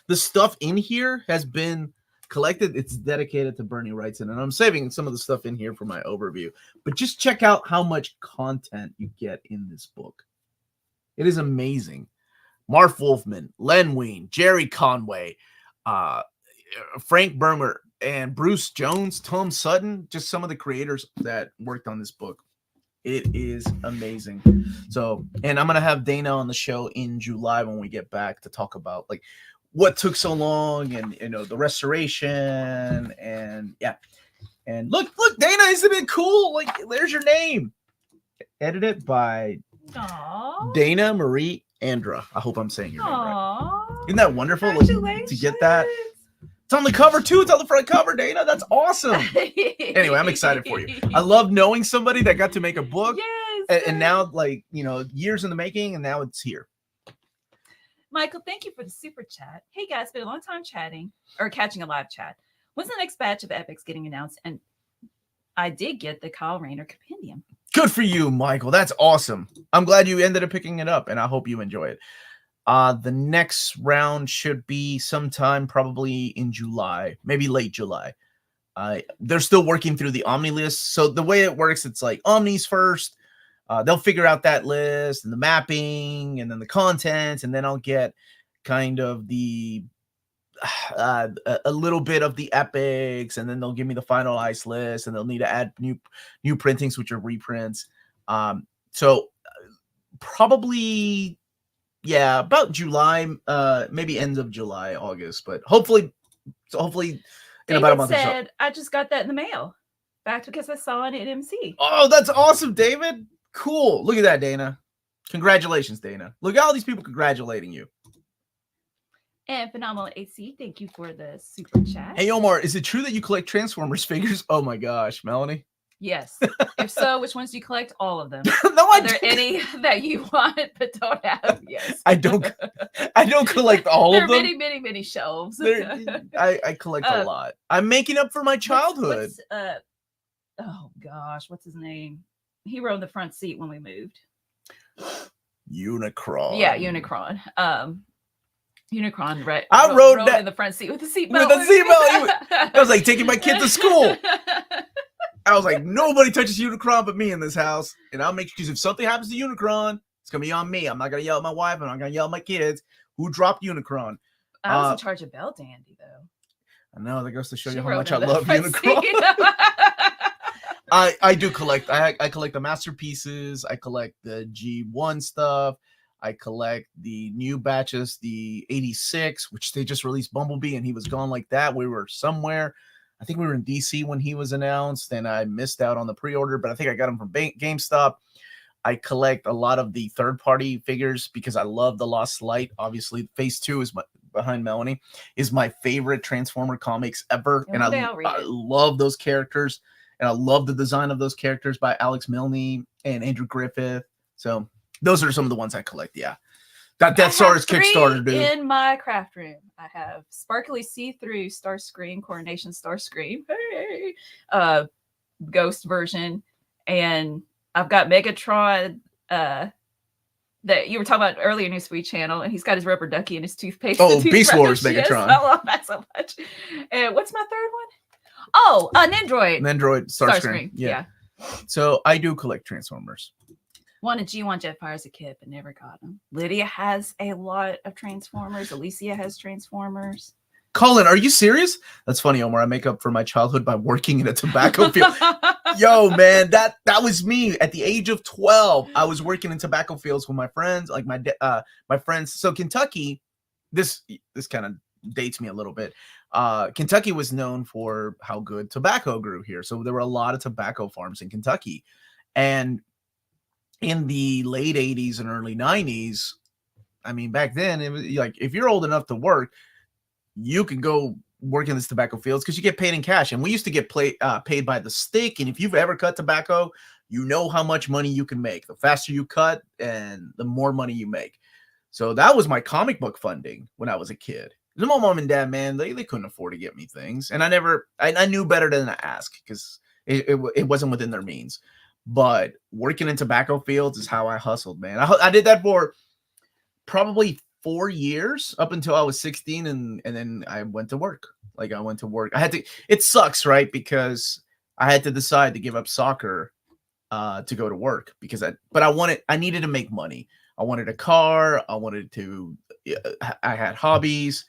the stuff in here has been collected. It's dedicated to Bernie Wrightson, and I'm saving some of the stuff in here for my overview. But just check out how much content you get in this book. It is amazing. Marv Wolfman, Len Wein, Jerry Conway, Frank Bermer, and Bruce Jones, Tom Sutton, just some of the creators that worked on this book. It is amazing. So, and I'm going to have Dana on the show in July when we get back to talk about like what took so long and, you know, the restoration and yeah. And look, Dana, isn't it cool? Like, there's your name. Edited by Dana Marie Andra. I hope I'm saying your name right. Isn't that wonderful? Like, to get that. It's on the cover too. It's on the front cover, Dana. That's awesome. Anyway, I'm excited for you. I love knowing somebody that got to make a book. Yes. And now, like, you know, years in the making, and now it's here. Michael, thank you for the super chat. Hey guys, been a long time chatting or catching a live chat. When's the next batch of epics getting announced? And I did get the Kyle Rayner compendium. Good for you, Michael. That's awesome. I'm glad you ended up picking it up, and I hope you enjoy it. The next round should be sometime probably in July, maybe late July. They're still working through the Omni list. So the way it works, it's like Omnis first. They'll figure out that list and the mapping and then the content. And then I'll get kind of the a little bit of the epics. And then they'll give me the finalized list. And they'll need to add new printings, which are reprints. So probably... yeah, about July, maybe end of July, August, but hopefully in about a month or so. I just got that in the mail. Back because I saw it at MC. Oh, that's awesome, David. Cool. Look at that, Dana. Congratulations, Dana. Look at all these people congratulating you. And Phenomenal AC, thank you for the super chat. Hey, Omar, is it true that you collect Transformers figures? Oh my gosh, Melanie. Yes. If so, which ones do you collect? All of them. No, Are there any that you want but don't have? Yes. I don't collect all of them. There are many shelves. I collect a lot. I'm making up for my childhood. Oh gosh, what's his name? He rode the front seat when we moved. Unicron. Yeah, Unicron. Unicron, right? I rode that in the front seat with the seatbelt. With the seatbelt. I was like taking my kid to school. I was like, nobody touches Unicron but me in this house. And I'll make sure, because if something happens to Unicron, it's going to be on me. I'm not going to yell at my wife. I'm not going to yell at my kids who dropped Unicron. I was in charge of Belle Dandy, though. I know. That goes to show you how much I love Unicron. I do collect. I collect the masterpieces. I collect the G1 stuff. I collect the new batches, the 86, which they just released Bumblebee, and he was gone like that. We were somewhere. I think we were in DC when he was announced, and I missed out on the pre-order, but I think I got him from GameStop. I collect a lot of the third-party figures because I love the Lost Light. Obviously, Phase 2 is behind Melanie, is my favorite Transformer comics ever, and I love those characters, and I love the design of those characters by Alex Milne and Andrew Griffith. So those are some of the ones I collect, yeah. Got Death Star's Kickstarter, dude. In my craft room, I have sparkly see-through Starscream, Coronation Starscream, hey, ghost version, and I've got Megatron that you were talking about earlier in your Sweet Channel, and he's got his rubber ducky and his toothpaste. Oh, Beast Wars Megatron. Yes, I love that so much. And what's my third one? Oh, an Android. Starscream. Yeah. So I do collect Transformers. Wanted G1 Jetfire as a kid, but never got them. Lydia has a lot of Transformers. Alicia has Transformers. Colin, are you serious? That's funny, Omar. I make up for my childhood by working in a tobacco field. Yo, man, that was me at the age of 12. I was working in tobacco fields with my friends, like my friends. So Kentucky, this kind of dates me a little bit. Kentucky was known for how good tobacco grew here. So there were a lot of tobacco farms in Kentucky. And in the late 80s and early 90s, I mean, back then, it was like, if you're old enough to work, you can go work in this tobacco fields because you get paid in cash. And we used to get paid by the stick. And if you've ever cut tobacco, you know how much money you can make. The faster you cut and the more money you make. So that was my comic book funding when I was a kid. My mom and dad, man, they couldn't afford to get me things. And I knew better than to ask because it wasn't within their means. But working in tobacco fields is how I hustled, man. I did that for probably 4 years up until I was 16, and then I went to work. Like I went to work. It sucks, right? Because I had to decide to give up soccer to go to work because I needed to make money. I wanted a car. I had hobbies,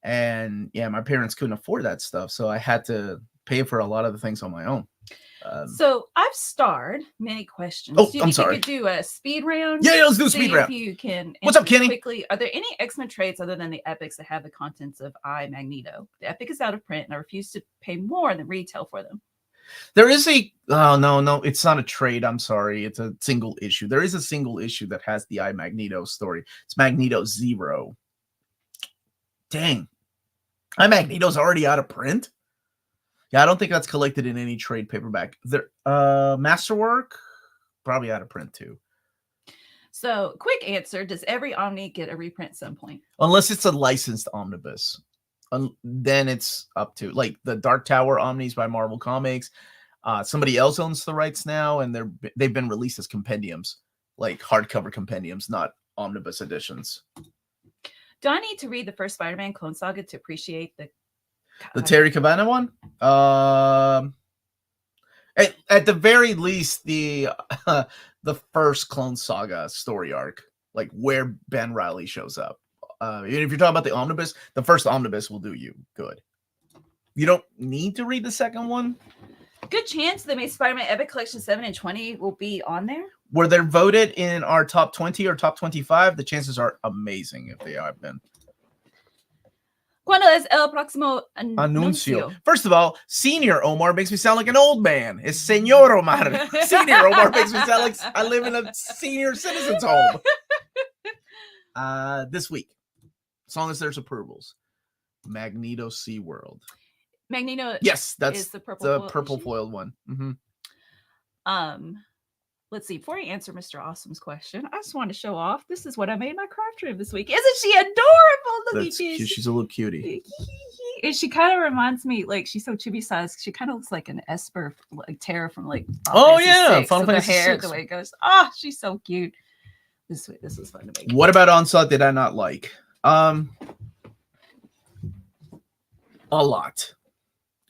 and yeah, my parents couldn't afford that stuff. So I had to pay for a lot of the things on my own. So I've starred many questions. Oh, Do you I'm think sorry. we could do a speed round? Yeah, let's do a See speed if round. you can What's up, answer Kenny? quickly. Are there any X-Men traits other than the epics that have the contents of I, Magneto? The epic is out of print, and I refuse to pay more than retail for them. There is no, it's not a trade. I'm sorry. It's a single issue. There is a single issue that has the I Magneto story. It's Magneto Zero. Dang. I Magneto's already out of print? Yeah, I don't think that's collected in any trade paperback. Masterwork, probably out of print too. So, quick answer: does every Omni get a reprint at some point? Unless it's a licensed omnibus. Then it's up to like the Dark Tower Omnis by Marvel Comics. Somebody else owns the rights now, and they've been released as compendiums, like hardcover compendiums, not omnibus editions. Do I need to read the first Spider-Man Clone Saga to appreciate the Terry Cabana one? At the very least, the first Clone Saga story arc, like where Ben Reilly shows up. If you're talking about the omnibus, the first omnibus will do you good. You don't need to read the second one. Good chance that maybe Spider-Man Epic Collection 7 and 20 will be on there. Where they're voted in our top 20 or top 25, the chances are amazing if they have been. ¿Cuándo es el próximo Anuncio? First of all, Senior Omar makes me sound like an old man. It's Señor Omar. Senior Omar makes me sound like I live in a senior citizen's home. This week, as long as there's approvals. Magneto SeaWorld. Magneto. Yes, that's is the purple foiled one. Mm-hmm. Let's see. Before I answer Mr. Awesome's question, I just wanted to show off. This is what I made my craft room this week. Isn't she adorable? Look That's at this. cute. She's a little cutie. And she kind of reminds me, like, she's so chibi sized. She kind of looks like an Esper, like Terra from like Final Fantasy VI. The way it goes. Oh, she's so cute. This was fun to make. What about Onslaught did I not like? A lot.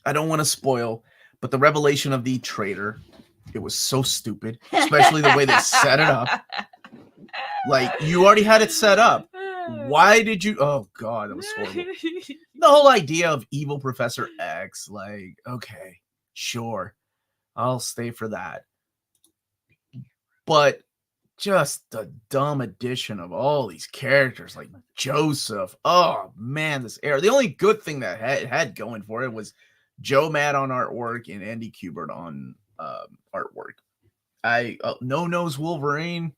I don't want to spoil, but the revelation of the traitor, it was so stupid, especially the way they set it up. Like, you already had it set up. Why did you? Oh, God, that was horrible. The whole idea of evil Professor X, like, okay, sure, I'll stay for that. But just the dumb addition of all these characters, like Joseph. Oh, man, this era. The only good thing that had going for it was Joe Matt on artwork and Andy Kubert on artwork. No Nose Wolverine.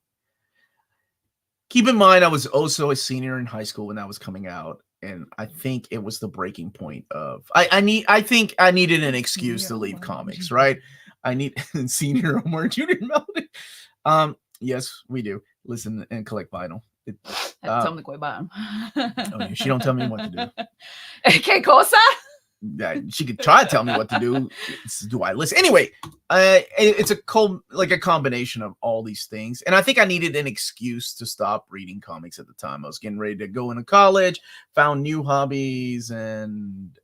Keep in mind, I was also a senior in high school when that was coming out, and I think it was the breaking point of I think I needed an excuse to leave comics, right? I need senior Omar Junior Melody. Yes, we do. Listen and collect vinyl. Tell me to go buy them. Oh, yeah, she don't tell me what to do. ¿Qué cosa? She could try to tell me what to do. Do I listen? Anyway, it's a combination of all these things. And I think I needed an excuse to stop reading comics at the time. I was getting ready to go into college, found new hobbies, and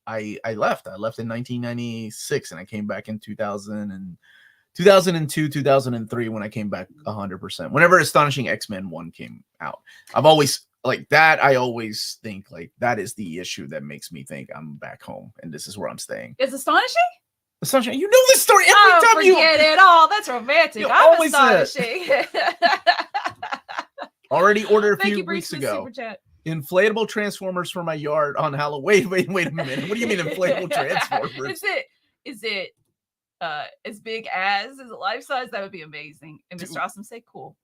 I left. I left in 1996, and I came back in 2000 and 2002, 2003 when I came back 100%. Whenever Astonishing X-Men 1 came out, I've always like that. I always think like that is the issue that makes me think I'm back home and this is where I'm staying. It's Astonishing? Astonishing, you know this story every time you forget it all. That's romantic. You I'm always Astonishing. already ordered a Thank few you, Bruce, weeks for the ago. super chat. Inflatable Transformers for my yard on Halloween. Wait a minute. What do you mean inflatable Transformers? Is it as big as? Is it life size? That would be amazing. And Mr. Awesome say cool.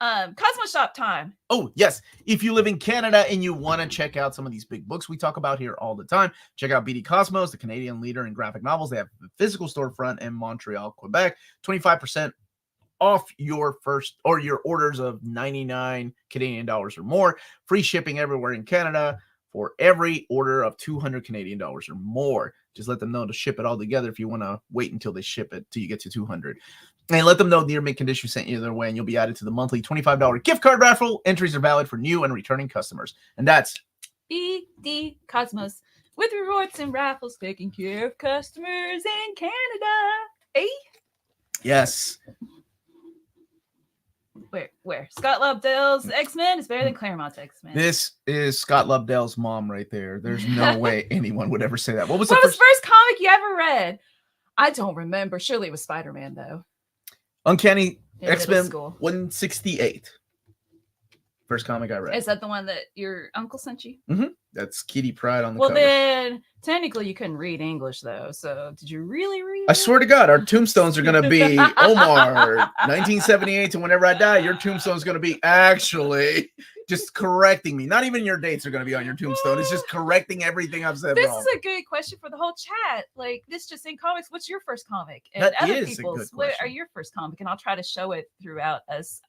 Cosmo Shop time. Oh, yes. If you live in Canada and you want to check out some of these big books we talk about here all the time, check out BD Cosmos, the Canadian leader in graphic novels. They have a physical storefront in Montreal, Quebec. 25% off your first or your orders of 99 Canadian dollars or more. Free shipping everywhere in Canada for every order of 200 Canadian dollars or more. Just let them know to ship it all together if you want to wait until they ship it till you get to 200. And let them know Near Mint Condition sent you their way, and you'll be added to the monthly $25 gift card raffle. Entries are valid for new and returning customers. And that's BD Cosmos with rewards and raffles taking care of customers in Canada. Hey? yes. Where? Scott Lobdell's X-Men is better than Claremont's X-Men. This is Scott Lobdell's mom right there. There's no way anyone would ever say that. What was What the was first comic you ever read? I don't remember. Surely it was Spider-Man, though. Uncanny In X-Men middle school. 168. First comic I read. Is that the one that your uncle sent you? That's Kitty Pryde on the Well, cover. then, technically you couldn't read English, though. So did you really read I it? swear to God, our tombstones are going to be Omar, 1978 to whenever I die. Your tombstone is going to be actually just correcting me. Not even your dates are going to be on your tombstone. It's just correcting everything I've said This wrong. is a good question for the whole chat. Like, this just in comics. What's your first comic? And That other is a people's, good what are question. your first comic? And I'll try to show it throughout us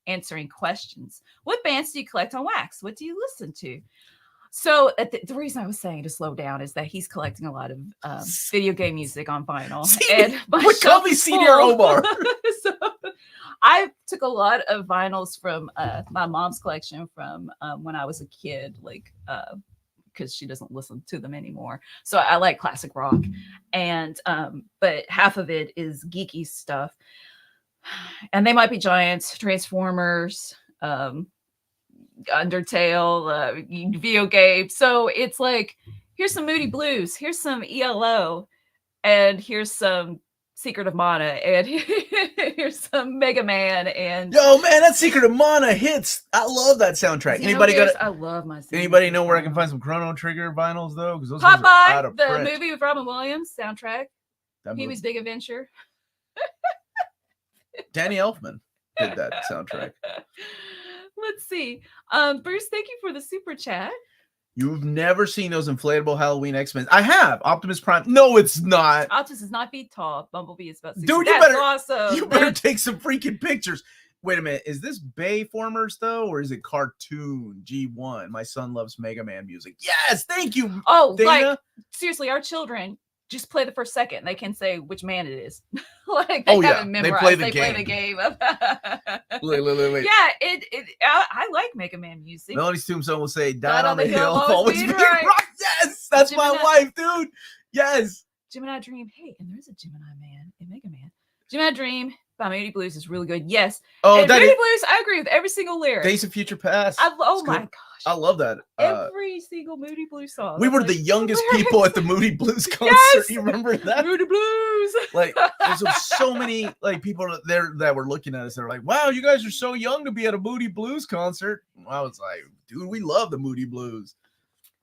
answering questions. What bands do you collect on wax? What do you listen to? So the reason I was saying to slow down is that he's collecting a lot of video game music on vinyl. And my What shelf copy is CD full. Omar? So I took a lot of vinyls from my mom's collection from when I was a kid, like because she doesn't listen to them anymore. So I like classic rock, and but half of it is geeky stuff, and they might be Giants, Transformers, Undertale, video game. So it's like, here's some Moody Blues, here's some ELO, and here's some Secret of Mana, and here's some Mega Man. And Yo, man, that Secret of Mana hits. I love that soundtrack. Anybody got? I love my. Anybody know where I can find some Chrono Trigger vinyls though? Because those Popeye, ones are out of the print. movie with Robin Williams soundtrack. That Pee movie. Wee's Big Adventure. Danny Elfman did that soundtrack. Let's see. Bruce, thank you for the super chat. You've never seen those inflatable Halloween X-Men? I have. Optimus Prime. No, it's not. Optimus is not feet tall. Bumblebee is about 6 Dude, feet. you That's better- awesome. You better take some freaking pictures. Wait a minute. Is this Bayformers though, or is it cartoon G1? My son loves Mega Man music. Yes, thank you. Oh, Dana. like seriously, our children just play the first second. They can say which man it is. Like they Oh, yeah. haven't They memorized. play They the play the game. Wait. Yeah, I like Mega Man music. Melody's tombstone will say, "Died on the hill, always being being right." right." Yes, that's my Gemini- wife, dude. Yes. Gemini Dream. Hey, and there is a Gemini Man in Mega Man. Gemini Dream by Moody Blues is really good. Yes. Oh, And that Moody is Blues, I agree with every single lyric. Days of Future Past. Oh It's my good. gosh. I love that. Every single Moody Blues song. We I'm were like, the youngest lyrics. people at the Moody Blues concert. Yes! You remember that? Moody Blues. Like, there's so many like people there that were looking at us. They're like, "Wow, you guys are so young to be at a Moody Blues concert." I was like, "Dude, we love the Moody Blues."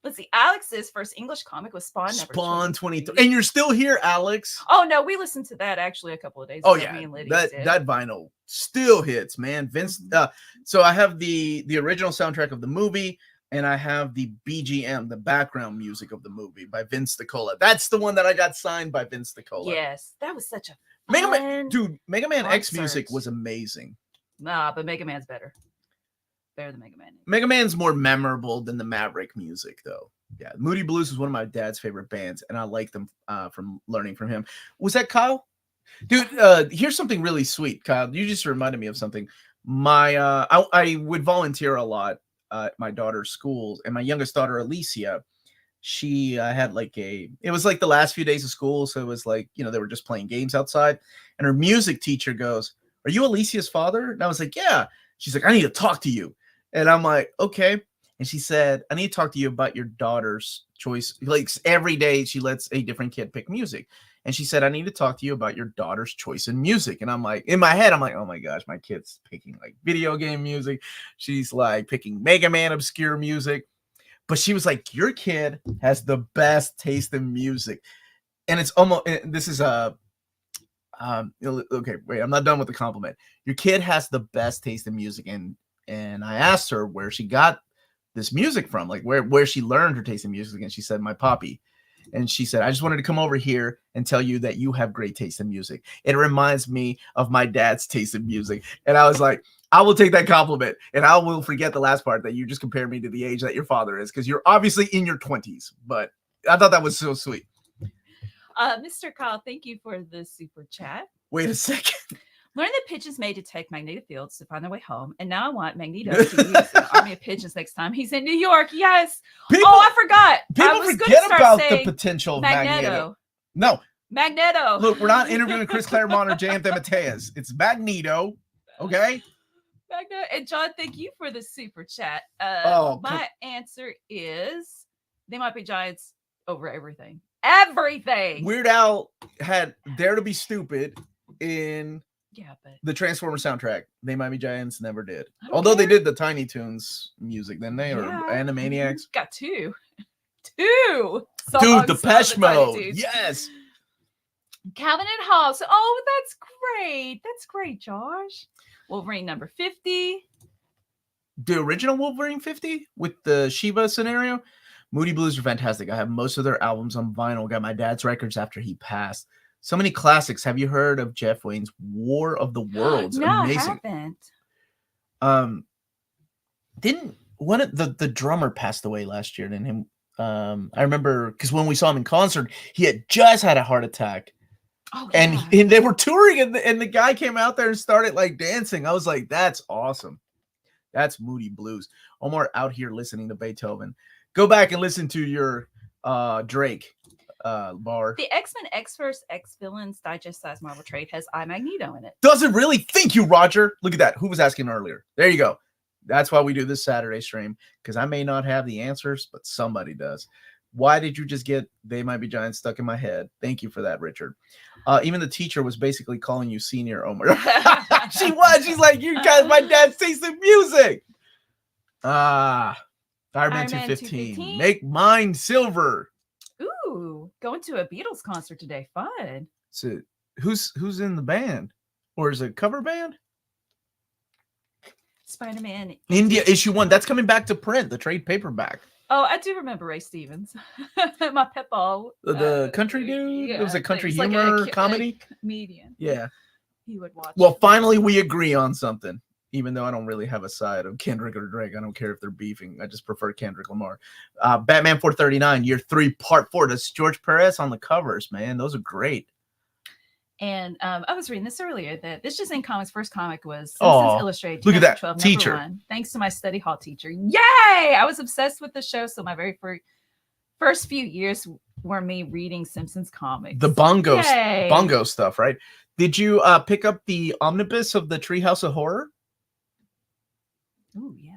Let's see. Alex's first English comic was Spawn. Number Spawn 23. 23, and you're still here, Alex. Oh no, we listened to that actually a couple of days Oh ago. yeah, Me and Lydia that did. that vinyl still hits, man. Vince. So I have the original soundtrack of the movie, and I have the BGM, the background music of the movie by Vince DiCola. That's the one that I got signed by Vince DiCola. Yes, that was such a Mega Man, fun- dude. Mega Man X concert. music was amazing. Nah, but Mega Man's better. Better than Mega Man. Mega Man's more memorable than the Maverick music, though. Yeah, Moody Blues is one of my dad's favorite bands, and I like them from learning from him. Was that Kyle? Dude, here's something really sweet, Kyle. You just reminded me of something. I would volunteer a lot at my daughter's schools, and my youngest daughter, Alicia, she had it was like the last few days of school, so it was like, they were just playing games outside, and her music teacher goes, "Are you Alicia's father?" And I was like, "Yeah." She's like, "I need to talk to you." And I'm like, "Okay." And she said, "I need to talk to you about your daughter's choice." Like every day she lets a different kid pick music. And she said, "I need to talk to you about your daughter's choice in music." And I'm like, in my head, I'm like, oh my gosh, my kid's picking like video game music. She's like picking Mega Man obscure music. But she was like, "Your kid has the best taste in music." And it's almost, this is okay, wait, I'm not done with the compliment. Your kid has the best taste in music. And I asked her where she got this music from, like where she learned her taste in music. And she said, "My poppy." And she said, "I just wanted to come over here and tell you that you have great taste in music. It reminds me of my dad's taste in music." And I was like, I will take that compliment, and I will forget the last part that you just compared me to the age that your father is, because you're obviously in your 20s. But I thought that was so sweet. Mr. Kyle, thank you for the super chat. Wait a second. Learn that pigeons may detect magnetic fields to find their way home, and now I want Magneto to use an army of pigeons next time he's in New York. Yes. I forgot. People forget about the potential of Magneto. No. Magneto. Look, we're not interviewing Chris Claremont or J.M. Mateus. It's Magneto. Okay. Magneto. And John, thank you for the super chat. My answer is they might be giants over everything. Everything. Weird Al had Dare to Be Stupid in the Transformers soundtrack. They Might Be Giants never did. Although they did the Tiny Toons music, didn't they? Or Animaniacs? Got two. Dude, Depeche Mode. Yes. Calvin and Hobbes. Oh, that's great. That's great, Josh. Wolverine number 50. The original Wolverine 50 with the Shiva scenario. Moody Blues are fantastic. I have most of their albums on vinyl. Got my dad's records after he passed. So many classics. Have you heard of Jeff Wayne's War of the Worlds? No, amazing. I haven't. Didn't one of the drummer passed away last year? Didn't him? I remember because when we saw him in concert, he had just had a heart attack. Oh, yeah. And they were touring, and the guy came out there and started like dancing. I was like, that's awesome. That's Moody Blues. Omar out here listening to Beethoven. Go back and listen to your Drake bar. The X-Men X-Verse X-Villains Digest Size Marvel Trade has iMagneto in it. Does it really? Thank you, Roger. Look at that. Who was asking earlier? There you go. That's why we do this Saturday stream, because I may not have the answers, but somebody does. Why did you just get They Might Be Giants stuck in my head? Thank you for that, Richard. Even the teacher was basically calling you senior, Omar. She was. She's like, you guys, my dad's taste in music. Iron Man 215. Make mine silver. Ooh, going to a Beatles concert today. Fun. So who's in the band? Or is it a cover band? Spider-Man. India issue 1. That's coming back to print, the trade paperback. Oh, I do remember Ray Stevens. My pet ball. The country dude? Yeah, it was a country humor comedy? Comedian. Yeah. He would watch. Well, finally we agree on something. Even though I don't really have a side of Kendrick or Drake. I don't care if they're beefing. I just prefer Kendrick Lamar. Batman 439, Year 3, Part 4. That's George Perez on the covers, man. Those are great. And I was reading this earlier that This Just Ain't Comics' first comic was Simpsons Illustrated. Look at that. Teacher. 1, thanks to my study hall teacher. Yay! I was obsessed with the show. So my very first few years were me reading Simpsons comics. The bongo stuff, right? Did you pick up the omnibus of the Treehouse of Horror? Oh, yeah.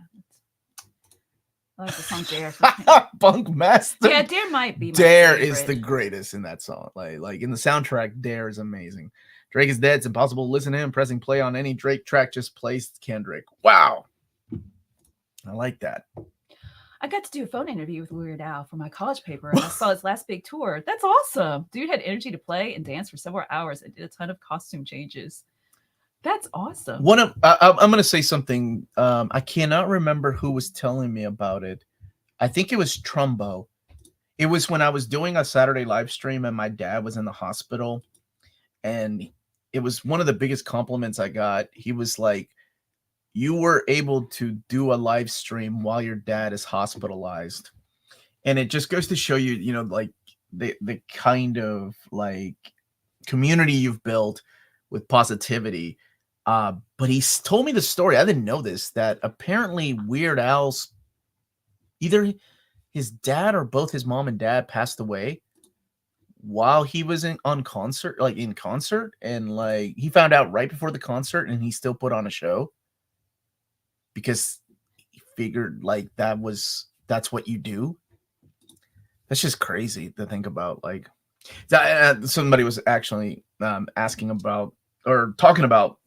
I like the song Dare. Bunk Master. Yeah, Dare might be my Dare favorite. is the greatest in that song. Like in the soundtrack, Dare is amazing. Drake is dead. It's impossible to listen to him. Pressing play on any Drake track just plays Kendrick. Wow. I like that. I got to do a phone interview with Weird Al for my college paper, and I saw his last big tour. That's awesome. Dude had energy to play and dance for several hours and did a ton of costume changes. That's awesome. I'm going to say something. I cannot remember who was telling me about it. I think it was Trumbo. It was when I was doing a Saturday live stream and my dad was in the hospital. And it was one of the biggest compliments I got. He was like, you were able to do a live stream while your dad is hospitalized. And it just goes to show you, you know, like the kind of like community you've built with positivity. But he told me the story. I didn't know this, that apparently Weird Al's either his dad or both his mom and dad passed away while he was in concert, and like he found out right before the concert, and he still put on a show because he figured like that's what you do. That's just crazy to think about. Like somebody was actually asking about or talking about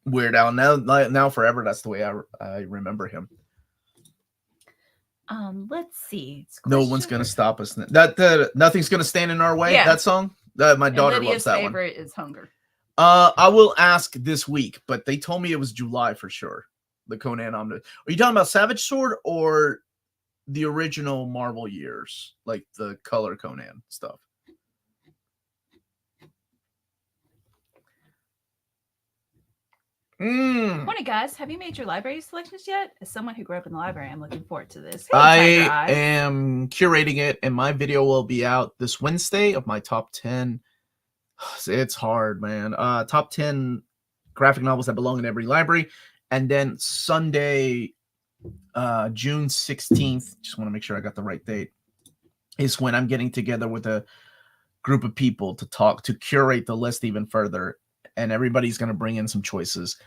Weird Al. Now forever. That's the way I remember him. Let's see. No one's gonna stop us. Nothing's gonna stand in our way. Yeah. That song. My daughter Lydia's loves that one. favorite is Hunger. I will ask this week, but they told me it was July for sure. The Conan Omnibus. Are you talking about Savage Sword or the original Marvel years, like the color Conan stuff? Morning, guys. Have you made your library selections yet? As someone who grew up in the library, I'm looking forward to this. Hey, I am curating it, and my video will be out this Wednesday of my top 10. It's hard, man. Top 10 graphic novels that belong in every library. And then Sunday, June 16th, just want to make sure I got the right date, is when I'm getting together with a group of people to curate the list even further. And everybody's going to bring in some choices.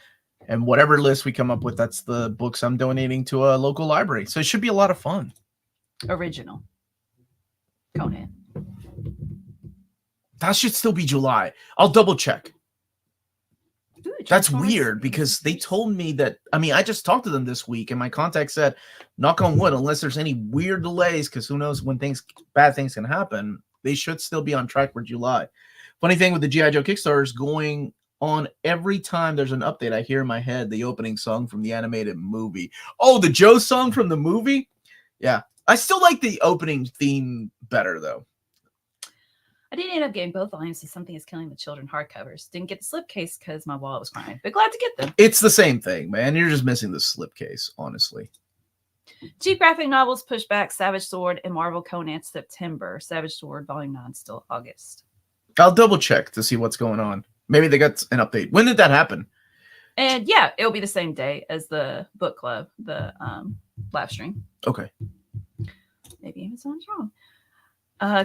And whatever list we come up with, that's the books I'm donating to a local library. So it should be a lot of fun. Original Conan. That should still be July. I'll double check. Ooh, that's weird because they told me that, I just talked to them this week and my contact said, knock on wood, unless there's any weird delays, because who knows when bad things can happen, they should still be on track for July. Funny thing with the G.I. Joe Kickstarter is going on every time there's an update, I hear in my head the opening song from the animated movie. Oh, the Joe song from the movie? Yeah. I still like the opening theme better, though. I didn't end up getting both volumes of Something is Killing the Children hardcovers. Didn't get the slipcase because my wallet was crying, but glad to get them. It's the same thing, man. You're just missing the slipcase, honestly. Cheap graphic novels push back Savage Sword and Marvel Conan September. Savage Sword Volume 9 still August. I'll double check to see what's going on. Maybe they got an update. When did that happen? And yeah, it'll be the same day as the book club, the live stream. Okay. Maybe Amazon's wrong.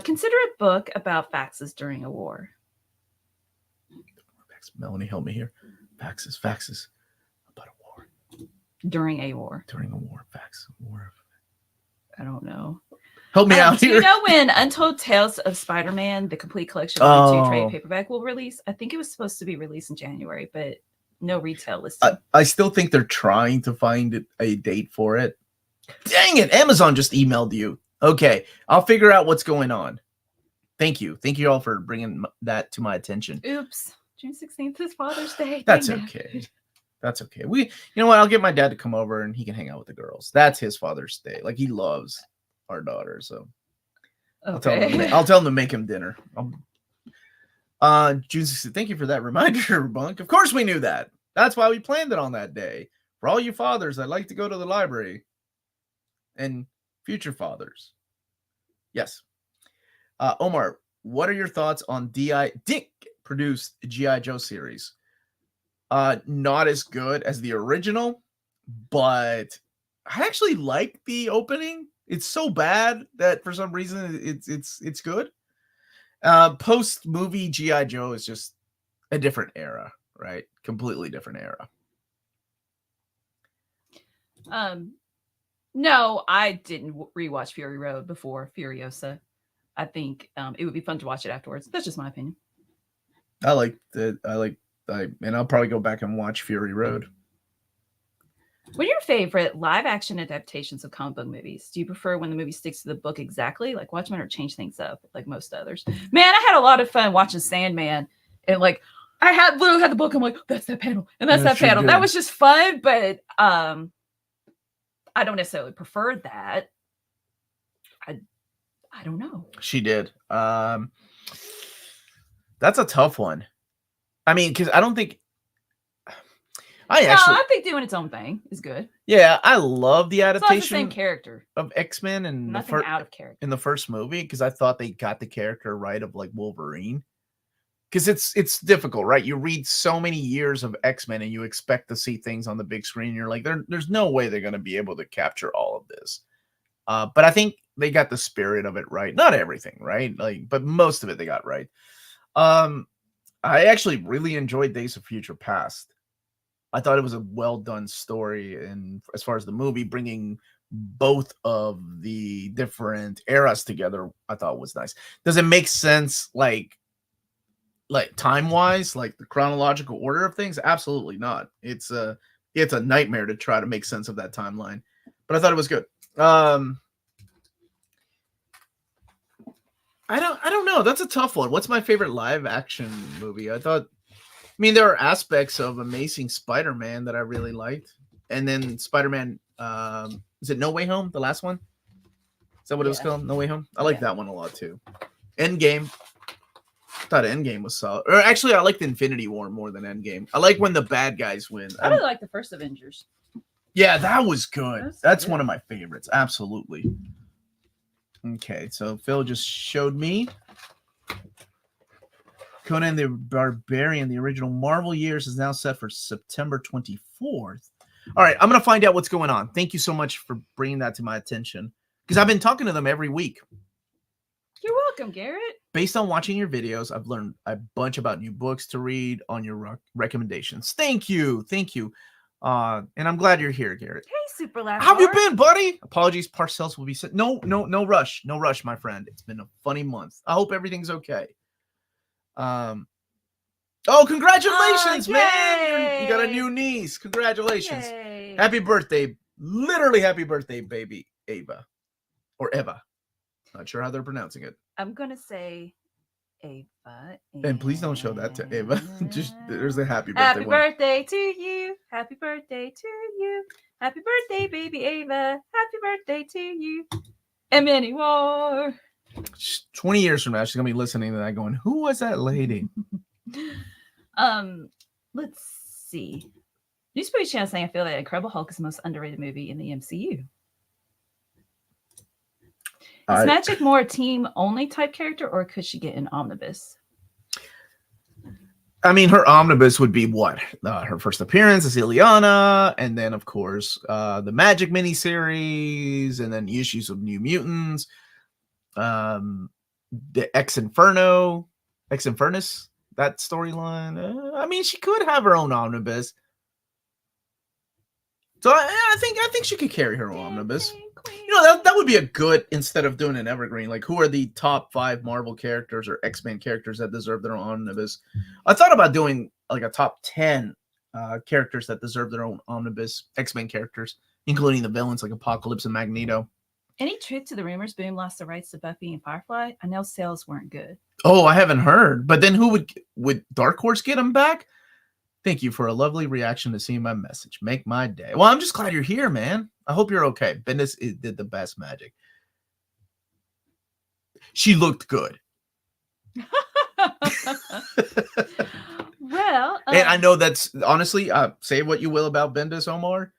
Consider a book about faxes during a war. Melanie, help me here. Faxes. About a war. During a war. During a war. Fax. War. I don't know. Help me out do here. You know when Untold Tales of Spider-Man, the complete collection of the 2-trade paperback will release? I think it was supposed to be released in January, but no retail listing. I still think they're trying to find a date for it. Dang it. Amazon just emailed you. Okay. I'll figure out what's going on. Thank you. Thank you all for bringing that to my attention. Oops. June 16th is Father's Day. That's okay. That's okay. You know what? I'll get my dad to come over and he can hang out with the girls. That's his Father's Day. Like, he loves our daughter, so okay. I'll tell him to make him dinner. June 16th. Thank you for that reminder, Bunk. Of course we knew that. That's why we planned it on that day. For all you fathers, I'd like to go to the library. And future fathers. Yes. Omar, what are your thoughts on Dick produced G.I. Joe series? Not as good as the original, but I actually like the opening. It's so bad that for some reason it's good. Post movie G.I. Joe is just a different era, right? Completely different era. No, I didn't rewatch Fury Road before Furiosa. I think it would be fun to watch it afterwards. That's just my opinion. And I'll probably go back and watch Fury Road. What are your favorite live action adaptations of comic book movies? Do you prefer when the movie sticks to the book exactly, like Watchmen, or change things up like most others? Man, I had a lot of fun watching Sandman, and like I literally had the book. I'm like, that's that panel, and that's that panel. Good. That was just fun, but I don't necessarily prefer that. I don't know. She did. That's a tough one. I mean, because I don't think I think doing its own thing is good. Yeah, I love the adaptation. It's not the same character of X-Men and nothing out of character in the first movie, because I thought they got the character right of like Wolverine. Because it's difficult, right? You read so many years of X-Men and you expect to see things on the big screen. You're like, there's no way they're going to be able to capture all of this. But I think they got the spirit of it right. Not everything, right? Like, but most of it they got right. I actually really enjoyed Days of Future Past. I thought it was a well done story, and as far as the movie bringing both of the different eras together, I thought was nice. Does it make sense, like time wise, like the chronological order of things? Absolutely not. It's a nightmare to try to make sense of that timeline. But I thought it was good. I don't know. That's a tough one. What's my favorite live action movie? There are aspects of Amazing Spider-Man that I really liked. And then Spider-Man, is it No Way Home? The last one? Is that what it was called? No Way Home? I like that one a lot too. Endgame. I thought Endgame was solid. Or actually, I liked Infinity War more than Endgame. I like when the bad guys win. I really like the first Avengers. Yeah, that was good. That's one of my favorites. Absolutely. Okay, so Phil just showed me Conan the Barbarian, the original Marvel years, is now set for September 24th. All right, I'm going to find out what's going on. Thank you so much for bringing that to my attention, because I've been talking to them every week. You're welcome, Garrett. Based on watching your videos, I've learned a bunch about new books to read on your recommendations. Thank you. And I'm glad you're here, Garrett. Hey, Super Loud. How have you been, buddy? Apologies, parcels will be sent. No rush, my friend. It's been a funny month. I hope everything's okay. Oh, congratulations, man! You got a new niece. Congratulations. Yay. Happy birthday. Literally happy birthday, baby Ava. Or Eva. Not sure how they're pronouncing it. I'm going to say Ava. And please don't show that to Ava. Just there's a happy birthday. Happy birthday to you. Happy birthday to you. Happy birthday, baby Ava. Happy birthday to you. And many more. 20 years from now, she's gonna be listening to that going, who was that lady? Let's see. Newspaper Channel saying I feel that Incredible Hulk is the most underrated movie in the MCU. Is Magic more a team only type character, or could she get an omnibus? I mean, her omnibus would be what? Her first appearance as Ileana, and then of course the Magic miniseries, and then issues of New Mutants. The Ex Infernus, that storyline. I mean, she could have her own omnibus. So I think she could carry her own omnibus. You know, that would be a good, instead of doing an evergreen, like who are the top 5 Marvel characters or X-Men characters that deserve their own omnibus? I thought about doing like a top 10 characters that deserve their own omnibus, X-Men characters, including the villains like Apocalypse and Magneto. Any truth to the rumors Boom lost the rights to Buffy and Firefly? I know sales weren't good. Oh, I haven't heard. But then who would Dark Horse get them back? Thank you for a lovely reaction to seeing my message. Make my day. Well, I'm just glad you're here, man. I hope you're okay. Bendis did the best magic. She looked good. Well, and I know that's honestly, say what you will about Bendis, Omar.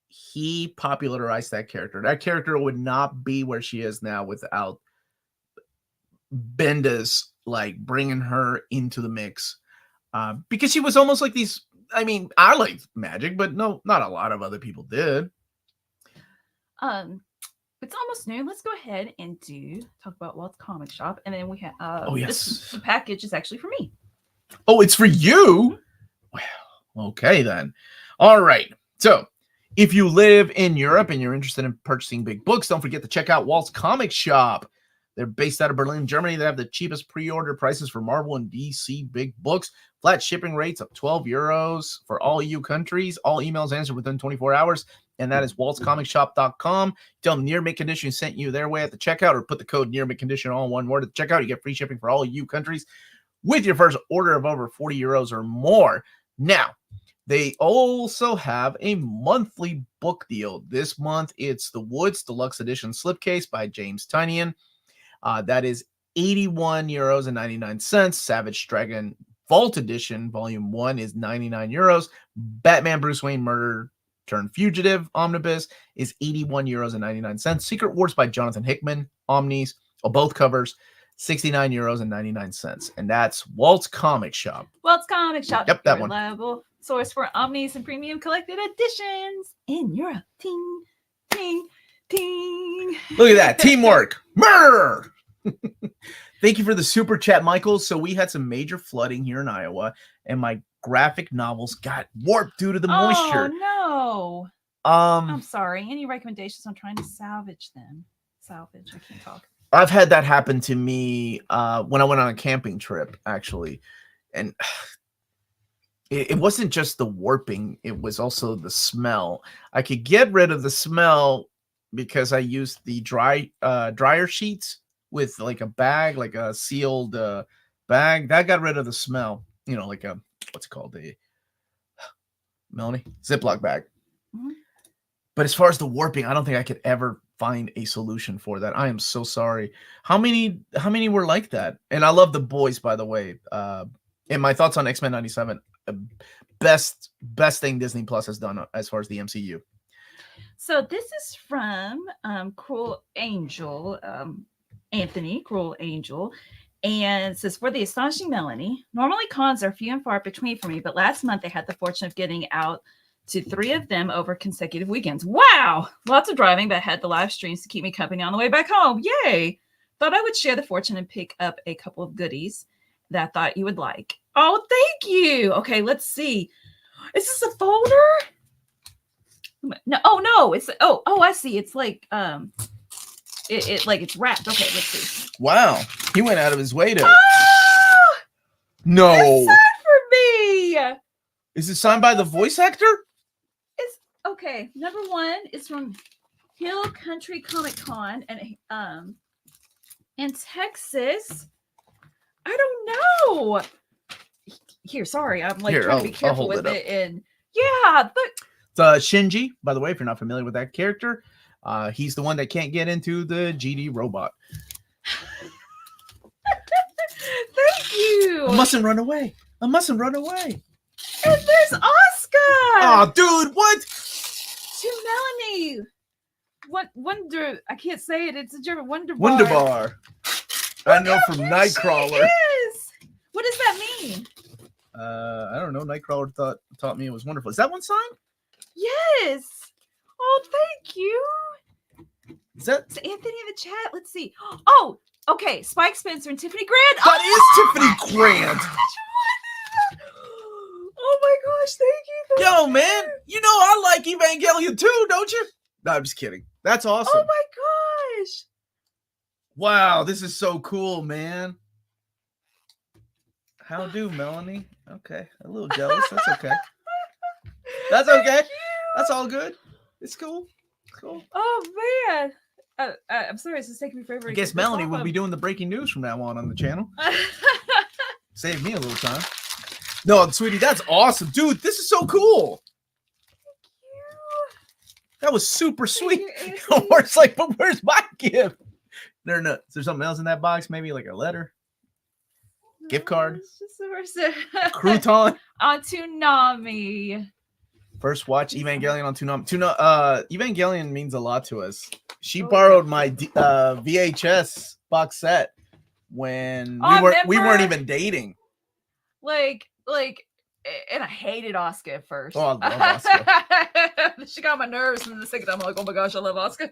He popularized that character. That character would not be where she is now without Bendis like bringing her into the mix. Because she was almost like these. I mean, I liked Magic, but no, not a lot of other people did. It's almost noon. Let's go ahead and talk about Walt's Comic Shop, and then we have. Oh yes, the package is actually for me. Oh, it's for you. Well, okay then. All right. So, if you live in Europe and you're interested in purchasing big books, don't forget to check out Walt's Comic Shop. They're based out of Berlin, Germany. They have the cheapest pre-order prices for Marvel and DC big books. Flat shipping rates of 12 euros for all EU countries. All emails answered within 24 hours. And that is waltzcomicshop.com. Tell them Near Mint Condition sent you their way at the checkout, or put the code Near Mint Condition all in one word at the checkout. You get free shipping for all EU countries with your first order of over 40 euros or more. Now, they also have a monthly book deal. This month, it's the Woods Deluxe Edition Slipcase by James Tynion. That is 81 euros and 99 cents. Savage Dragon Vault Edition Volume 1 is 99 euros. Batman Bruce Wayne Murder Turned Fugitive Omnibus is 81 euros and 99 cents. Secret Wars by Jonathan Hickman Omnis, both covers, 69 euros and 99 cents. And that's Walt's Comic Shop. Walt's Comic Shop. Yep, that one. Reliable source for Omnis and premium collected editions in Europe. Ting, ting. Ting. Look at that. Teamwork. Murder. Thank you for the super chat, Michael. So we had some major flooding here in Iowa, and my graphic novels got warped due to the moisture. Oh, no. I'm sorry. Any recommendations on trying to salvage them? Salvage. I can't talk. I've had that happen to me when I went on a camping trip, actually. And it wasn't just the warping. It was also the smell. I could get rid of the smell because I used the dryer sheets with like a bag, like a sealed bag. That got rid of the smell. You know, like a, what's it called? Melanie? Ziploc bag. Mm-hmm. But as far as the warping, I don't think I could ever find a solution for that. I am so sorry. How many were like that? And I love the boys, by the way. And my thoughts on X-Men 97, best thing Disney Plus has done as far as the MCU. So this is from Cruel Angel, Anthony, Cruel Angel. And it says, for the astonishing Melanie, normally cons are few and far between for me, but last month I had the fortune of getting out to 3 of them over consecutive weekends. Wow! Lots of driving, but I had the live streams to keep me company on the way back home. Yay! Thought I would share the fortune and pick up a couple of goodies that I thought you would like. Oh, thank you! Okay, let's see. Is this a folder? No, it's I see. It's like it like it's wrapped. Okay, let's see. Wow, he went out of his way to. Oh! No. It's signed for me. Is it signed by the voice actor? It's okay. Number 1 is from Hill Country Comic Con and in Texas. I don't know. Here, sorry, I'm like trying to be careful with it. And yeah, but it's Shinji, by the way, if you're not familiar with that character, he's the one that can't get into the GD robot. Thank you. I mustn't run away. And there's Oscar. Oh, dude, what? To Melanie. Wonder? I can't say it. It's a German Wunderbar. Wunderbar. I know from Nightcrawler. What does that mean? I don't know. Nightcrawler taught me it was wonderful. Is that one signed? Yes. Oh, thank you. Is that it's Anthony in the chat? Let's see. Oh, okay. Spike Spencer and Tiffany Grant. That is Tiffany Grant. Oh my gosh, thank you. Yo, man, you know I like Evangelion too, don't you? No, I'm just kidding. That's awesome. Oh my gosh. Wow, this is so cool, man. How do, Melanie? Okay, a little jealous. That's okay. That's okay. That's all good. It's cool. Cool. Oh man. I'm sorry, this is taking me forever. I guess Melanie will be doing the breaking news from now on the channel. Save me a little time. No, sweetie, that's awesome. Dude, this is so cool. Thank you. That was super sweet. Omar's like, but where's my gift? Is there something else in that box? Maybe like a letter? No, gift card? It's just Crouton? On Toonami. First watch Evangelion on Toonami. Evangelion means a lot to us. She borrowed my VHS box set when we weren't even dating. Like, and I hated Oscar at first. Oh, I love Oscar. She got my nerves, and the second time I'm like, oh my gosh, I love Oscar.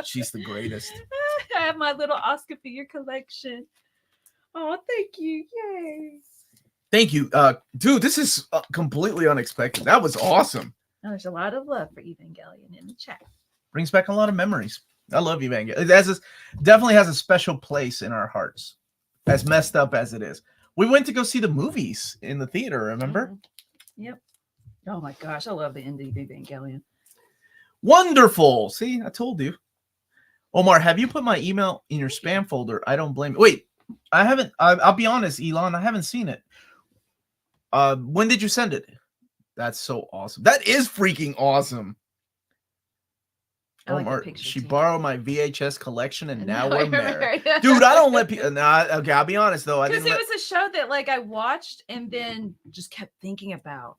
She's the greatest. I have my little Oscar figure collection. Oh, thank you. Yay. Thank you. Dude, this is completely unexpected. That was awesome. Oh, there's a lot of love for Evangelion in the chat. Brings back a lot of memories. I love Evangelion. It definitely has a special place in our hearts, as messed up as it is. We went to go see the movies in the theater, remember? Yep. Oh my gosh, I love the indie Evangelion. Wonderful. See, I told you. Omar, have you put my email in your spam folder? I don't blame you. Wait, I haven't. I'll be honest, Elon, I haven't seen it. When did you send it? That's so awesome. That is freaking awesome. Omar, she borrowed my VHS collection, and now we're married. Dude, I don't let people. Okay, I'll be honest though. Because it was a show that like I watched and then just kept thinking about.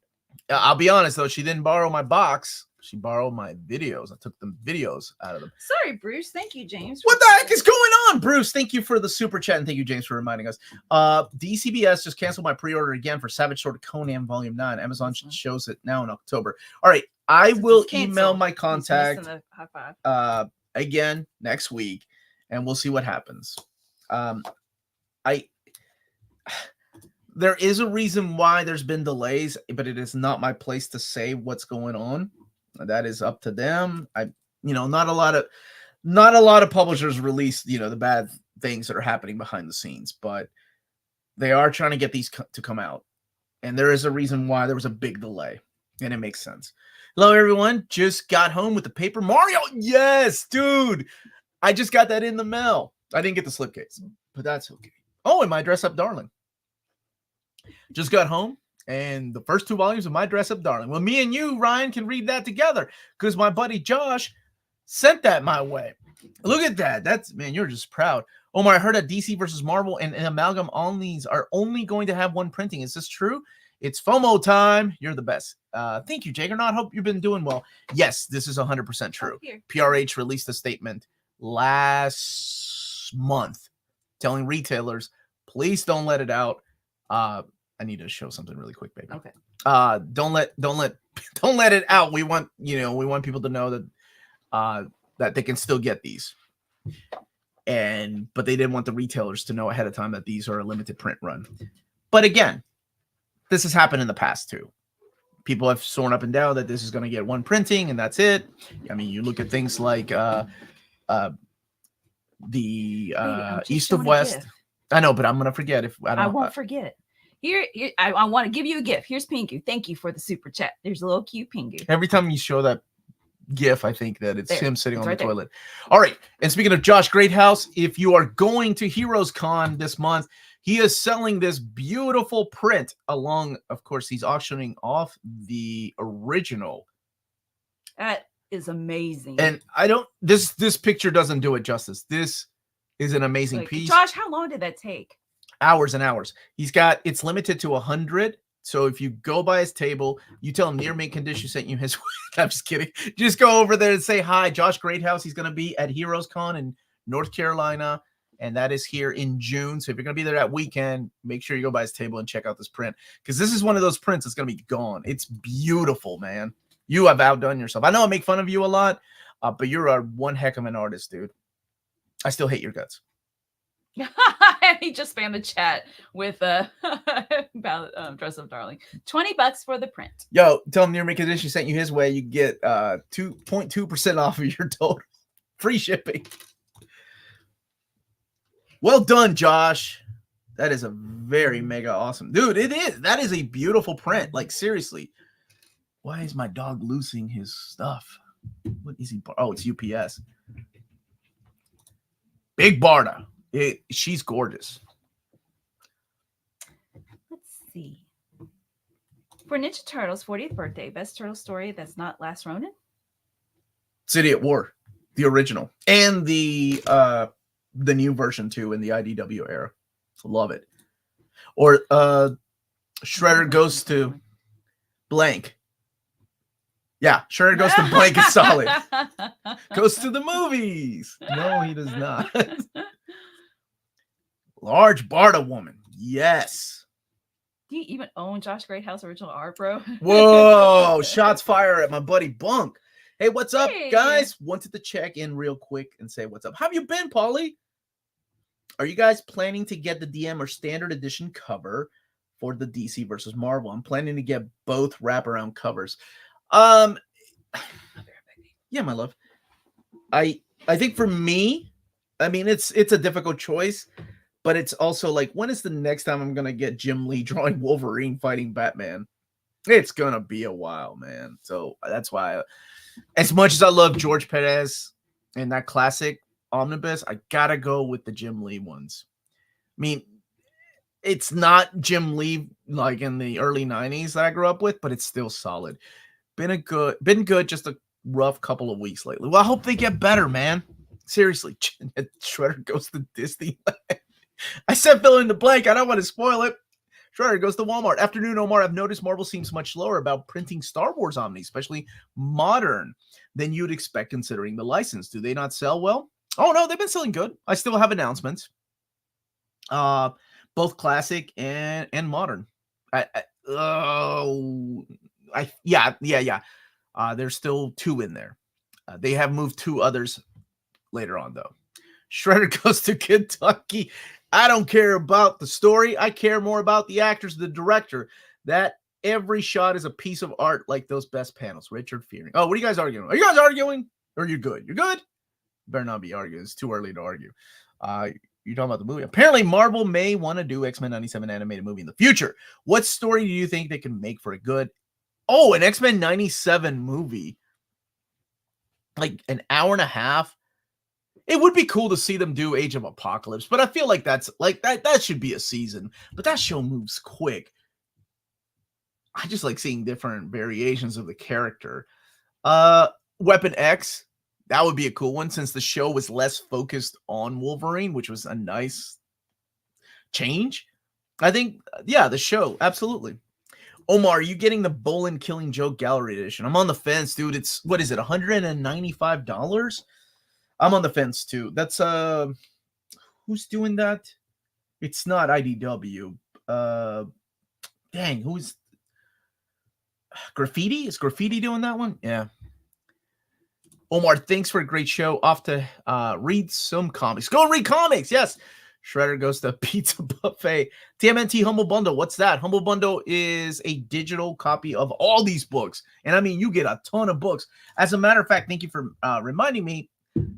I'll be honest though. She didn't borrow my box. She borrowed my videos. I took the videos out of them. Sorry, Bruce. Thank you, James. What the heck is going on, Bruce? Thank you for the super chat, and thank you, James, for reminding us. DCBS just canceled my pre-order again for Savage Sword Conan Volume 9. Amazon shows it now in October. All right, I will email my contact again next week, and we'll see what happens. There is a reason why there's been delays, but it is not my place to say what's going on. That is up to them. Not a lot of publishers release, the bad things that are happening behind the scenes, but they are trying to get these to come out. And there is a reason why there was a big delay, and it makes sense. Hello, everyone. Just got home with the Paper Mario. Yes, dude. I just got that in the mail. I didn't get the slipcase, but that's okay. Oh, and my Dress Up Darling. Just got home, and the first 2 volumes of My Dress Up Darling. Well, me and you, Ryan, can read that together because my buddy Josh sent that my way. Look at that. Man, you're just proud. Omar, I heard that DC versus Marvel and Amalgam Omnis are only going to have 1 printing. Is this true? It's FOMO time. You're the best. Thank you, Jaggernaut. Hope you've been doing well. Yes, this is 100% true. PRH released a statement last month telling retailers, please don't let it out. I need to show something really quick, baby. Okay. Don't let it out. We want people to know that that they can still get these. But they didn't want the retailers to know ahead of time that these are a limited print run. But again, this has happened in the past too. People have sworn up and down that this is going to get 1 printing and that's it. I mean, you look at things like the East of West. I know, but I'm going to forget if I don't. I won't forget. Here, I want to give you a gift. Here's Pingu. Thank you for the super chat. There's a little cute Pingu. Every time you show that GIF, I think that it's him sitting on the toilet. All right. And speaking of Josh Greathouse, if you are going to Heroes Con this month, he is selling this beautiful print along. Of course, he's auctioning off the original. That is amazing. And this picture doesn't do it justice. This is an amazing piece. Josh, how long did that take? Hours and hours. It's limited to 100. So if you go by his table, you tell him Near Mint Condition sent you his. I'm just kidding. Just go over there and say hi. Josh Greathouse. He's going to be at Heroes Con in North Carolina, and that is here in June. So if you're going to be there that weekend, make sure you go by his table and check out this print, because this is one of those prints that's going to be gone. It's beautiful, man. You have outdone yourself. I know I make fun of you a lot, but you're one heck of an artist, dude. I still hate your guts. He just spammed the chat with about Dress Up Darling. $20 for the print. Yo, tell him Near Mint Condition sent you his way. You get 2.2% off of your total. Free shipping. Well done, Josh. That is a very mega awesome. Dude, it is. That is a beautiful print. Like, seriously. Why is my dog losing his stuff? What is he? Oh, it's UPS. Big Barda. She's gorgeous. Let's see. For Ninja Turtles' 40th birthday, best turtle story that's not Last Ronin? City at War, the original, and the new version too in the IDW era. Love it. Or Shredder Goes to Blank. Yeah, Shredder Goes to Blank is solid. Goes to the movies. No, he does not. Large Barda Woman. Yes. Do you even own Josh Greathouse original art, bro? Whoa, shots fired at my buddy Bunk. Hey, what's up, guys? Wanted to check in real quick and say what's up. How have you been, Paulie? Are you guys planning to get the DM or standard edition cover for the DC versus Marvel? I'm planning to get both wraparound covers. Yeah, my love. I think for me, I mean, it's a difficult choice. But it's also like, when is the next time I'm going to get Jim Lee drawing Wolverine fighting Batman? It's going to be a while, man. So that's why, as much as I love George Perez and that classic Omnibus, I got to go with the Jim Lee ones. I mean, it's not Jim Lee like in the early 90s that I grew up with, but it's still solid. Been good, just a rough couple of weeks lately. Well, I hope they get better, man. Seriously, Shredder Goes to Disneyland. I said fill in the blank. I don't want to spoil it. Shredder Goes to Walmart. Afternoon, Omar. I've noticed Marvel seems much slower about printing Star Wars Omni, especially modern, than you'd expect considering the license. Do they not sell well? Oh, no, they've been selling good. I still have announcements. Both classic and modern. Yeah. There's still 2 in there. They have moved 2 others later on, though. Shredder goes to Kentucky. I don't care about the story. I care more about the actors, the director. That every shot is a piece of art like those best panels. Richard Fearing. Oh, what are you guys arguing? Are you guys arguing? Or are you good? You're good? Better not be arguing. It's too early to argue. You're talking about the movie. Apparently, Marvel may want to do X-Men 97 animated movie in the future. What story do you think they can make for a good... Oh, an X-Men 97 movie. Like an hour and a half. It would be cool to see them do Age of Apocalypse, but I feel like that should be a season. But that show moves quick. I just like seeing different variations of the character. Weapon X, that would be a cool one since the show was less focused on Wolverine, which was a nice change. I think, yeah, the show, absolutely. Omar, are you getting the Bolin Killing Joke Gallery Edition? I'm on the fence, dude. It's, what is it, $195? I'm on the fence too. That's who's doing that? It's not IDW. Dang, who's Graffiti? Is Graffiti doing that one? Yeah. Omar, thanks for a great show. Off to read some comics. Go and read comics. Yes. Shredder goes to Pizza Buffet. TMNT Humble Bundle. What's that? Humble Bundle is a digital copy of all these books. And I mean, you get a ton of books. As a matter of fact, thank you for reminding me.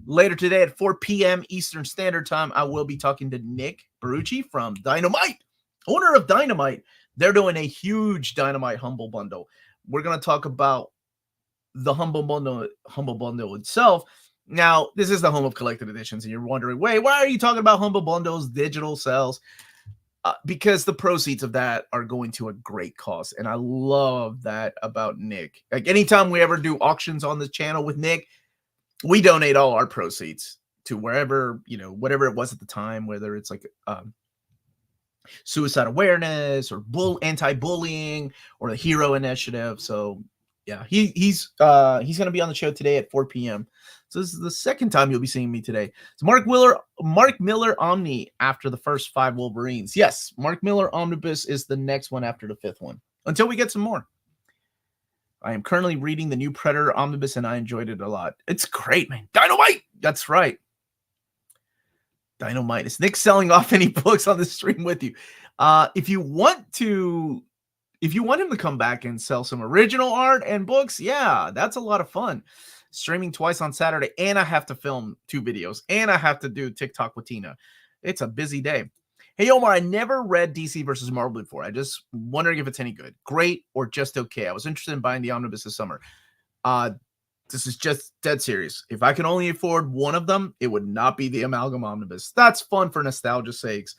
Later today at 4 p.m. Eastern Standard Time, I will be talking to Nick Barucci from Dynamite, owner of Dynamite. They're doing a huge Dynamite Humble Bundle. We're going to talk about the Humble Bundle itself. Now, this is the home of collected editions, and you're wondering, wait, why are you talking about Humble Bundles, digital sales? Because the proceeds of that are going to a great cause, and I love that about Nick. Like, anytime we ever do auctions on the channel with Nick, we donate all our proceeds to wherever, whatever it was at the time, whether it's like suicide awareness or anti-bullying or the Hero Initiative. So yeah, he's going to be on the show today at 4 p.m. So this is the second time you'll be seeing me today. So Mark Miller Omni after the first 5 Wolverines. Yes, Mark Miller Omnibus is the next one after the 5th one until we get some more. I am currently reading the new Predator Omnibus, and I enjoyed it a lot. It's great, man. Dynamite! That's right. Dynamite. Is Nick selling off any books on the stream with you? If you want him to come back and sell some original art and books, yeah, that's a lot of fun. Streaming twice on Saturday, and I have to film 2 videos, and I have to do TikTok with Tina. It's a busy day. Hey, Omar, I never read DC versus Marvel before. I just wondering if it's any good, great, or just okay. I was interested in buying the Omnibus this summer. This is just dead serious. If I could only afford one of them, it would not be the Amalgam Omnibus. That's fun for nostalgia's sakes,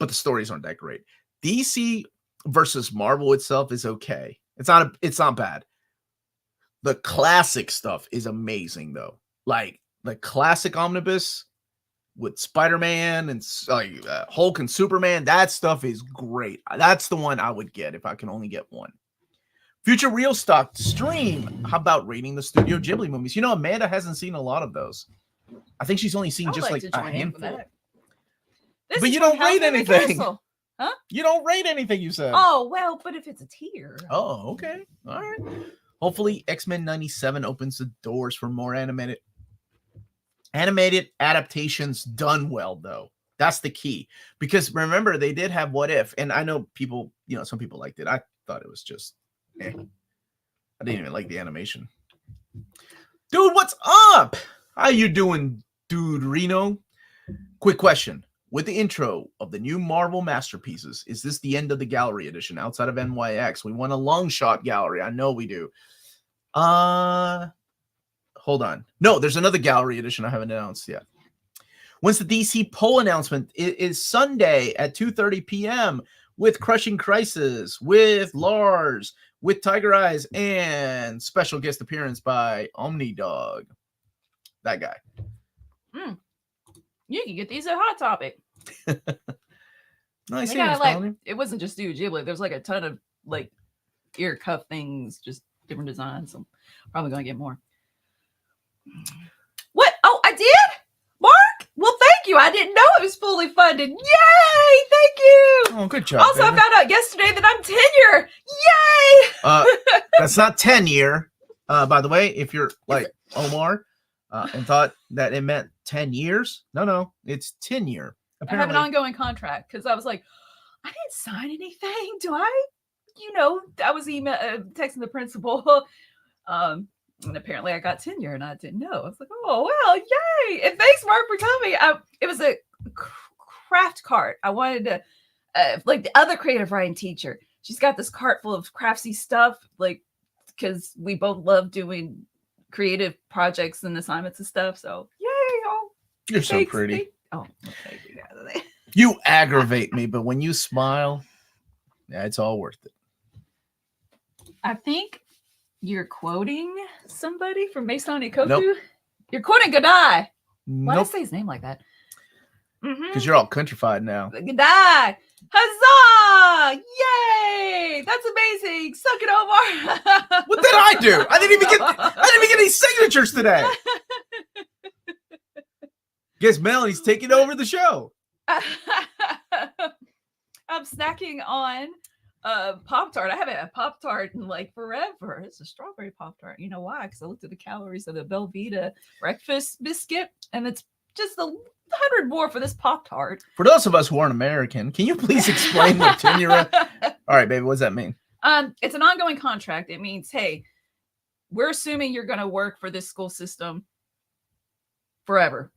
but the stories aren't that great. DC versus Marvel itself is okay. It's not bad. The classic stuff is amazing, though. Like the classic Omnibus with Spider-Man and Hulk and Superman, that stuff is great. That's the one I would get if I can only get one. Future Real Stock stream. How about rating the Studio Ghibli movies? Amanda hasn't seen a lot of those. I think she's only seen just like a handful. But you don't rate anything. Huh? You don't rate anything, you said. Oh, well, but if it's a tier. Oh, okay. All right. Hopefully X-Men 97 opens the doors for more animated adaptations done well, though. That's the key. Because remember, they did have What If, and I know people, some people liked it. I thought it was just, I didn't even like the animation. Dude, what's up? How you doing, dude Reno? Quick question. With the intro of the new Marvel masterpieces, is this the end of the gallery edition outside of NYX? We want a long shot gallery. I know we do. Hold on. No, there's another gallery edition I haven't announced yet. When's the DC poll announcement? It is Sunday at 2:30 p.m. with Crushing Crisis, with Lars, with Tiger Eyes, and special guest appearance by Omnidog. That guy. You can get these at Hot Topic. Nice. It wasn't just Studio Ghibli. There's like a ton of ear cuff things, just different designs. So I'm probably gonna get more. What? Oh, I did? Mark? Well, thank you. I didn't know it was fully funded. Yay! Thank you. Oh, good job. Also, baby. I found out yesterday that I'm tenure. Yay! That's not tenure. By the way, if you're like Omar, and thought that it meant 10 years. No, it's tenure. I have an ongoing contract because I was like, I didn't sign anything. Do I? I was texting the principal. And apparently I got tenure and I didn't know. I was like, oh, well, yay. And thanks, Mark, for telling me. It was a craft cart. I wanted to, like the other creative writing teacher. She's got this cart full of craftsy stuff, like, because we both love doing creative projects and assignments and stuff. So, yay. Oh, you're so pretty. Thank you. You aggravate me, but when you smile, yeah, it's all worth it. I think you're quoting somebody from Mason Ikoku. Nope. You're quoting Godai. Why did I Nope. say his name like that? Because you're all countrified now. Godai. Huzzah! Yay! That's amazing. Suck it, Omar. What did I do? I didn't even get any signatures today. Guess Melanie's taking over the show. I'm snacking on Pop-Tart. I haven't had Pop-Tart in like forever. It's a strawberry Pop-Tart. You know why? Because I looked at the calories of the Belvita breakfast biscuit, and it's just 100 more for this Pop-Tart. For those of us who aren't American, can you please explain what tenure? All right, baby, what does that mean? It's an ongoing contract. It means, hey, we're assuming you're going to work for this school system forever.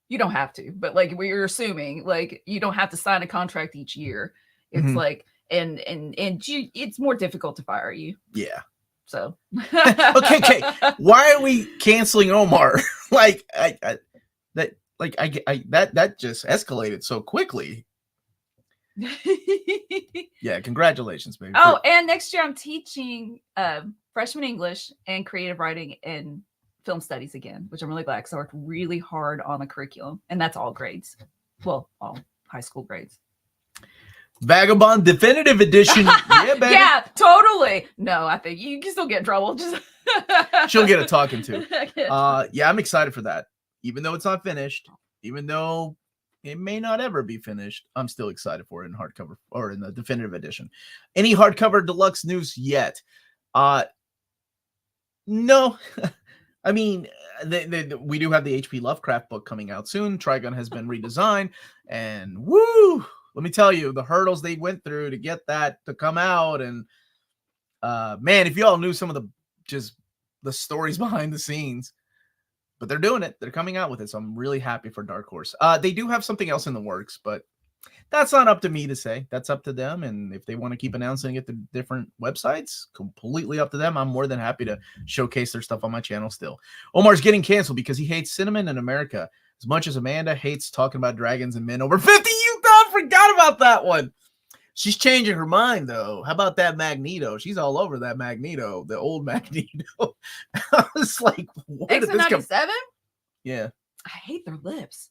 You don't have to, but like we're assuming, like you don't have to sign a contract each year. It's like, and it's more difficult to fire you. Yeah. So okay. Why are we canceling Omar? That just escalated so quickly. Yeah, congratulations, baby. Oh, and next year I'm teaching freshman English and creative writing and film studies again, which I'm really glad because I worked really hard on the curriculum, and that's all grades. Well, all high school grades. Vagabond Definitive Edition. Yeah, baby. Yeah, totally. No, I think you can still get in trouble. Just she'll get a talking to. Yeah, I'm excited for that. Even though it's not finished, even though it may not ever be finished, I'm still excited for it in hardcover or in the definitive edition. Any hardcover deluxe news yet? No. I mean, we do have the H.P. Lovecraft book coming out soon. Trigon has been redesigned, and woo! Let me tell you, the hurdles they went through to get that to come out, and man, if you all knew some of the stories behind the scenes, but they're doing it. They're coming out with it, so I'm really happy for Dark Horse. They do have something else in the works, but that's not up to me to say. That's up to them, and if they want to keep announcing it to different websites, completely up to them. I'm more than happy to showcase their stuff on my channel still. Omar's getting canceled because he hates cinnamon in America as much as Amanda hates talking about dragons and men over 50. You forgot about that one. She's changing her mind, though. How about that Magneto? She's all over that Magneto, the old Magneto. I was like, what did this come? Yeah. I hate their lips.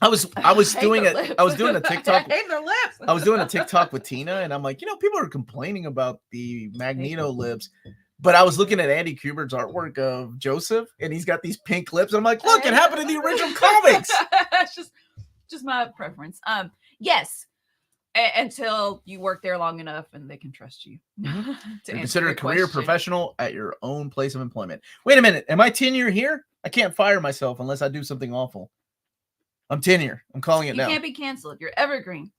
I was doing a TikTok. I hate their lips. I was doing a TikTok with Tina, and I'm like, people are complaining about the Magneto lips, but I was looking at Andy Kubert's artwork of Joseph, and he's got these pink lips. And I'm like, look, it happened in the original comics. It's just my preference. Yes, until you work there long enough and they can trust you. To consider a career professional at your own place of employment. Wait a minute, am I tenure here? I can't fire myself unless I do something awful. I'm tenure. I'm calling it now. You can't be canceled. You're evergreen.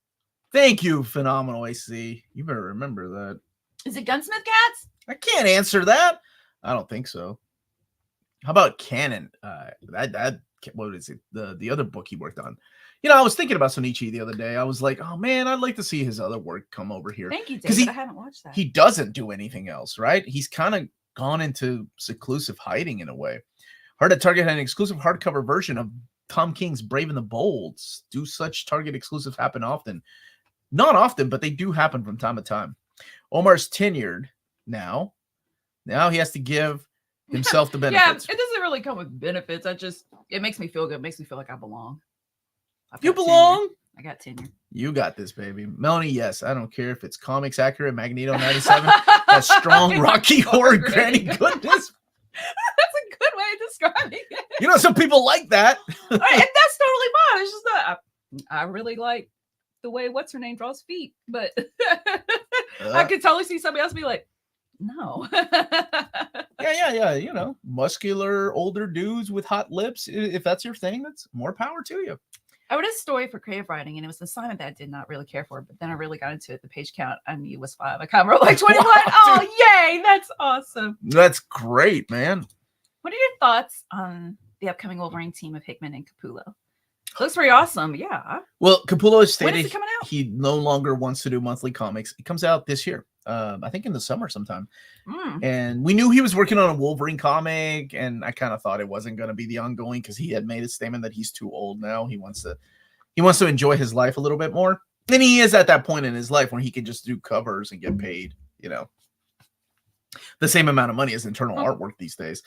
Thank you, Phenomenal AC. You better remember that. Is it Gunsmith Cats? I can't answer that. I don't think so. How about Canon? What is it? The other book he worked on. I was thinking about Sonichi the other day. I was like, oh man, I'd like to see his other work come over here. Thank you, David. I haven't watched that. He doesn't do anything else, right? He's kind of gone into seclusive hiding in a way. Heard at Target had an exclusive hardcover version of Tom King's Brave and the Bold. Do such Target exclusives happen often? Not often, but they do happen from time to time. Omar's tenured now. Now he has to give himself the benefits. Yeah, it doesn't really come with benefits. It makes me feel good. It makes me feel like I belong. You belong? Tenure. I got tenure. You got this, baby. Melanie, yes. I don't care if it's comics accurate, Magneto 97, that strong, rocky horror granny goodness. That's a good way of describing it. Some people like that. And that's totally mine. It's just that I really like the way what's her name draws feet, but I could totally see somebody else be like, No. Yeah. You know, muscular older dudes with hot lips. If that's your thing, that's more power to you. I wrote a story for creative writing, and it was an assignment that I did not really care for, but then I really got into it. The page count I knew was 5. I kind of wrote like 21. Wow, oh, yay. That's awesome. That's great, man. What are your thoughts on the upcoming Wolverine team of Hickman and Capullo? Looks pretty awesome. Yeah. Well, Capullo has When is stated it coming out? he no longer wants to do monthly comics. It comes out this year. I think in the summer sometime. And we knew he was working on a Wolverine comic, and I kind of thought it wasn't going to be the ongoing because he had made a statement that he's too old now. He wants to enjoy his life a little bit more. And he is at that point in his life where he can just do covers and get paid, you know, the same amount of money as internal artwork these days.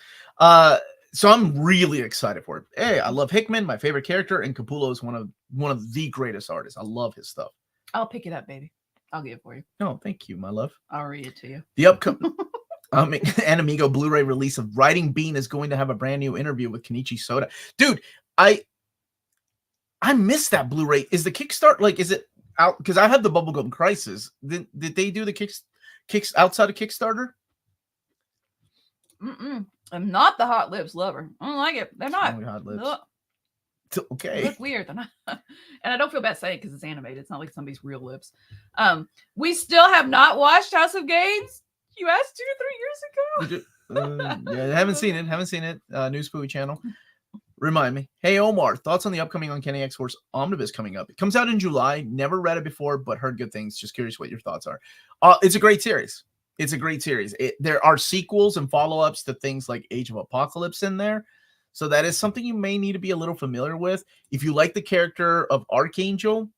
So I'm really excited for it. Hey, I love Hickman, my favorite character, and Capullo is one of the greatest artists. I love his stuff. I'll pick it up, baby. I'll get it for you. Oh, thank you, my love. I'll read it to you. The upcoming Animigo Blu-ray release of Writing Bean is going to have a brand new interview with Kenichi Soda. Dude, I missed that Blu-ray. Is the Kickstart, like, is it out? Because I had the Bubblegum Crisis. Did they do the kicks outside of Kickstarter? I'm not the hot lips lover. I don't like it. They're not. Only hot lips. Look, Okay. they look weird. They're not. And I don't feel bad saying it because it's animated. It's not like somebody's real lips. We still have not watched House of Games. You asked 2 or 3 years ago. Yeah, I haven't seen it. New Spooky channel. Remind me. Hey, Omar, thoughts on the upcoming Uncanny X-Force Omnibus coming up? It comes out in July. Never read it before, but heard good things. Just curious what your thoughts are. It's a great series. There are sequels and follow-ups to things like Age of Apocalypse in there. So that is something you may need to be a little familiar with. If you like the character of Archangel,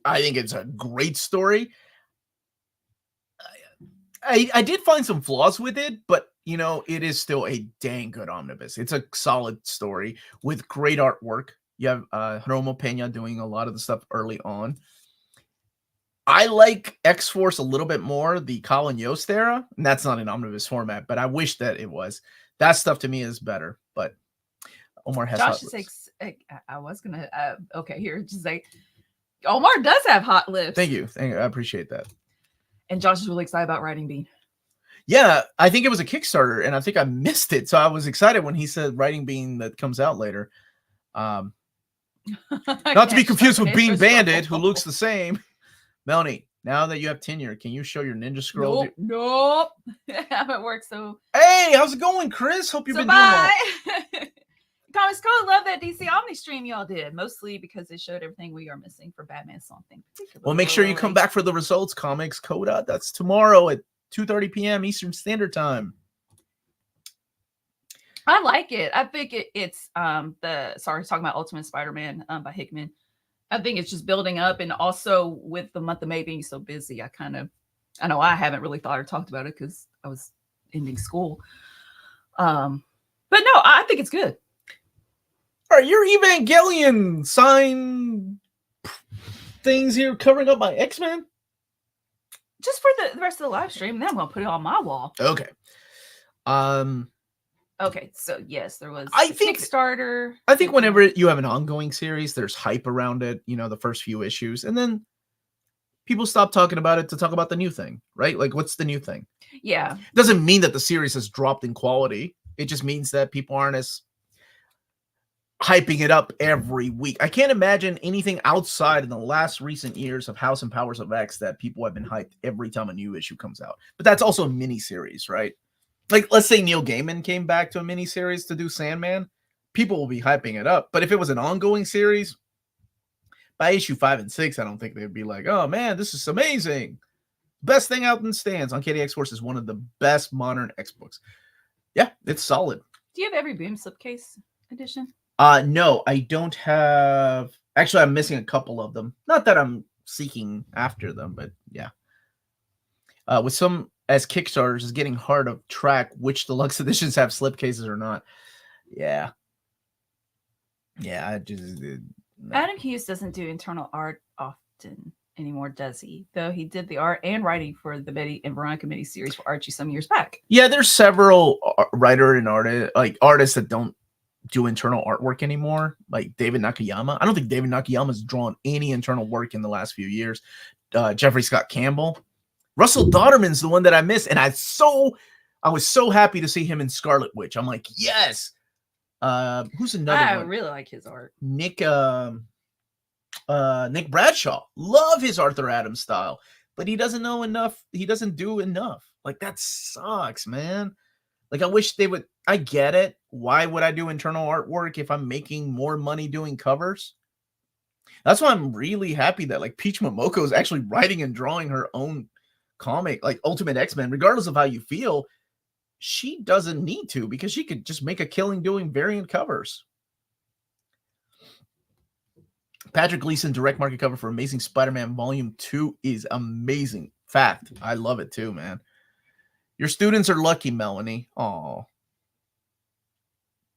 I think it's a great story. I did find some flaws with it, but, you know, it is still a dang good omnibus. It's a solid story with great artwork. You have Jeromo Pena doing a lot of the stuff early on. I like X-Force a little bit more, the Colin Yost era, and that's not an omnibus format, but I wish that it was. That stuff to me is better, but Omar has Josh is I was going to, okay, here, just say, Omar does have hot lips. Thank you. I appreciate that. And Josh is really excited about Writing Bean. Yeah, I think it was a Kickstarter, and I think I missed it. So I was excited when he said Writing Bean that comes out later. Not to be confused with Bean Bandit, who looks the same. Melanie, now that you have tenure, can you show your ninja scroll? Nope. How it works. So hey, how's it going, Chris? Hope you've been doing well. Comics Code, love that DC Omni stream y'all did, mostly because it showed everything we are missing for Batman something. Well, make sure you come back for the results, Comics Coda. That's tomorrow at 2:30 p.m. Eastern Standard Time. I like it. I think it's talking about Ultimate Spider-Man by Hickman. I think it's just building up, and also with the month of May being so busy, I know I haven't really thought or talked about it because I was ending school. But no, I think it's good. All right, your Evangelion sign things here covering up my X-Men? Just for the rest of the live stream, then I'm going to put it on my wall. Okay. Okay, so yes, there was Kickstarter. I think whenever you have an ongoing series, there's hype around it, you know, the first few issues, and then people stop talking about it to talk about the new thing, right? Like, what's the new thing? Yeah. Doesn't mean that the series has dropped in quality. It just means that people aren't as hyping it up every week. I can't imagine anything outside in the last recent years of House and Powers of X that people have been hyped every time a new issue comes out. But that's also a mini-series, right? Like, let's say Neil Gaiman came back to a mini-series to do Sandman. People will be hyping it up. But if it was an ongoing series, by issue 5 and 6, I don't think they'd be like, oh, man, this is amazing. Best thing out in stands. Uncanny X-Force is one of the best modern X-books. Yeah, it's solid. Do you have every Boom Slipcase edition? No, I don't have. Actually, I'm missing a couple of them. Not that I'm seeking after them, but yeah. With some as Kickstarters, it's getting hard to track which deluxe editions have slipcases or not. Yeah. I just. No. Adam Hughes doesn't do internal art often anymore, does he? Though he did the art and writing for the Betty and Veronica miniseries for Archie some years back. Yeah, there's several writer and artists that don't do internal artwork anymore, like David Nakayama. I don't think David Nakayama's drawn any internal work in the last few years. Jeffrey Scott Campbell, Russell Dodderman's the one that I missed, and I was so happy to see him in Scarlet Witch. I'm like, yes. Who's another one? really like his art. Nick Bradshaw. Love his Arthur Adams style, but he doesn't know enough. He doesn't do enough. Like, that sucks, man. Like, I wish they would. I get it. Why would I do internal artwork if I'm making more money doing covers? That's why I'm really happy that like Peach Momoko is actually writing and drawing her own comic, like Ultimate X-Men. Regardless of how you feel, she doesn't need to, because she could just make a killing doing variant covers. Patrick Gleason direct market cover for Amazing Spider-Man Volume 2 is amazing. Fact. I love it too, man. Your students are lucky, Melanie. Aw.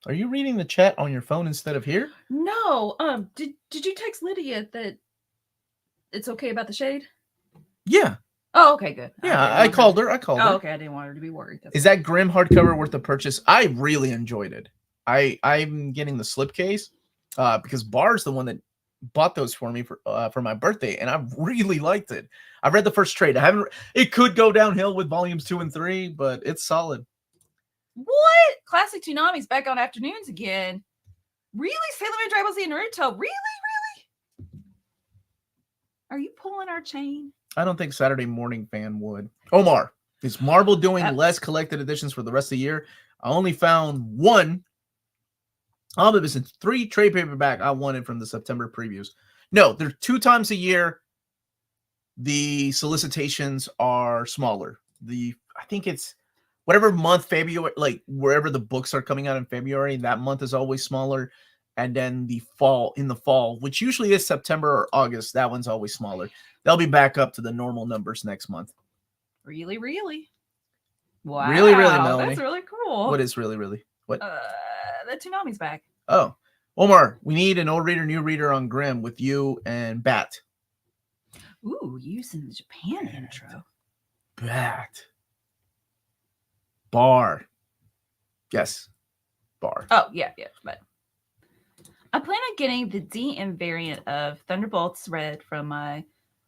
Are you reading the chat on your phone instead of here? No. Did you text Lydia that it's okay about the shade? Yeah. Oh, okay, good. Yeah, I called her. Oh, okay. I didn't want her to be worried. Is that Grimm hardcover worth the purchase? I really enjoyed it. I'm getting the slipcase because Bar's the one that bought those for me for my birthday, and I really liked it. I read the first trade. It could go downhill with volumes 2 and 3, but it's solid. What? Classic Toonami's back on afternoons again. Really? Sailor Moon, Dragon Ball Z, and Naruto? Really? Are you pulling our chain? I don't think Saturday Morning Fan would. Omar, is Marvel doing less collected editions for the rest of the year? I only found one Omnibus and 3 trade paperback I wanted from the September previews. No, they're 2 times a year. The solicitations are smaller. I think it's whatever month, February, like wherever the books are coming out in February, that month is always smaller. And then in the fall, which usually is September or August, that one's always smaller. They'll be back up to the normal numbers next month. Really? Wow. Really, Melanie. That's really cool. What is really? What? The Toonami's back. Oh. Omar, we need an old reader, new reader on Grimm with you and Bat. Ooh, using the Japan intro. Bat. Bar. Yes. Bar. Oh, yeah, but I plan on getting the DM variant of Thunderbolts Red from my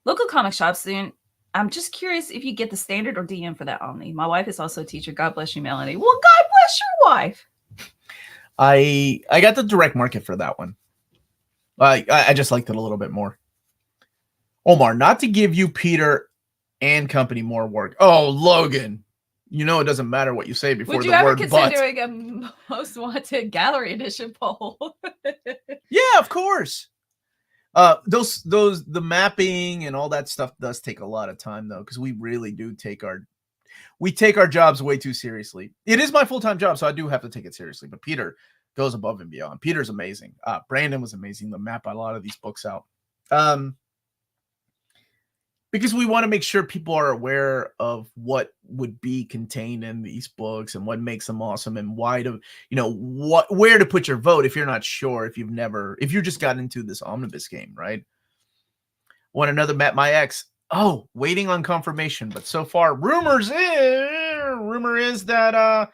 local comic shop soon. I'm just curious if you get the standard or DM for that Omni. My wife is also a teacher. God bless you, Melanie. Well, God bless your wife. I got the direct market for that one. I just liked it a little bit more. Omar, not to give you, Peter, and company more work. Oh, Logan. You know it doesn't matter what you say before the word but. Would you ever consider doing a most wanted gallery edition poll? Yeah, of course. The mapping and all that stuff does take a lot of time though, because we really do take our jobs way too seriously. It is my full-time job, so I do have to take it seriously. But Peter goes above and beyond. Peter's amazing. Brandon was amazing to map a lot of these books out. Because we want to make sure people are aware of what would be contained in these books and what makes them awesome and why to, where to put your vote if you're not sure, if you just got into this omnibus game, right? Want another Met My Ex? Oh, waiting on confirmation, but so far, rumor is that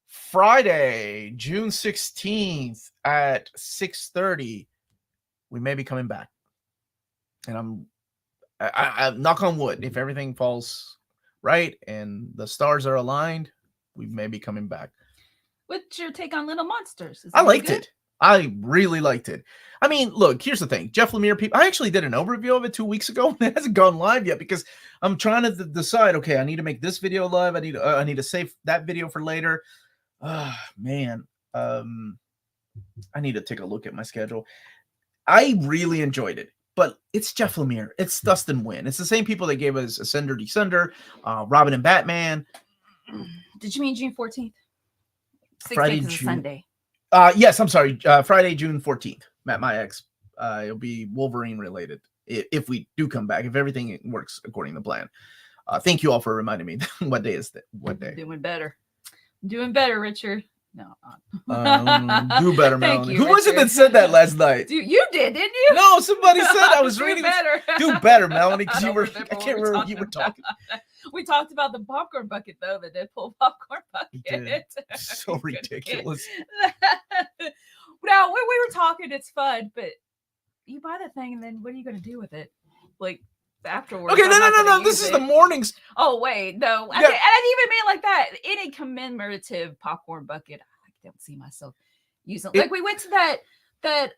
Friday, June 16th at 6:30, we may be coming back. And I'm knock on wood, if everything falls right and the stars are aligned, we may be coming back. What's your take on Little Monsters? I liked it. I really liked it. I mean, look, here's the thing. Jeff Lemire, I actually did an overview of it 2 weeks ago. It hasn't gone live yet because I'm trying to decide, okay, I need to make this video live. I need to save that video for later. Man. I need to take a look at my schedule. I really enjoyed it. But it's Jeff Lemire. It's Dustin Wynn. It's the same people that gave us Ascender, Descender, Robin and Batman. Did you mean June 14th? 16th Friday, is Sunday. Yes, I'm sorry. Friday, June 14th. Matt My Ex. It'll be Wolverine related if we do come back, if everything works according to plan. Thank you all for reminding me. What day is that? What day? Doing better, Richard. No. Do better, Melanie. You, Who was it that said that last night? You did, didn't you? No, somebody said I was reading. Better. Do better, Melanie, because I can't remember what you were talking. We talked about the popcorn bucket, though, the Deadpool popcorn bucket. So ridiculous. Now, we were talking, it's fun, but you buy the thing, and then what are you going to do with it? Like, afterwards. Okay, I'm no. not gonna This use is it. the mornings. Oh wait, no, I Yeah. didn't even mean like that. Any commemorative popcorn bucket, I don't see myself using. Like we went to that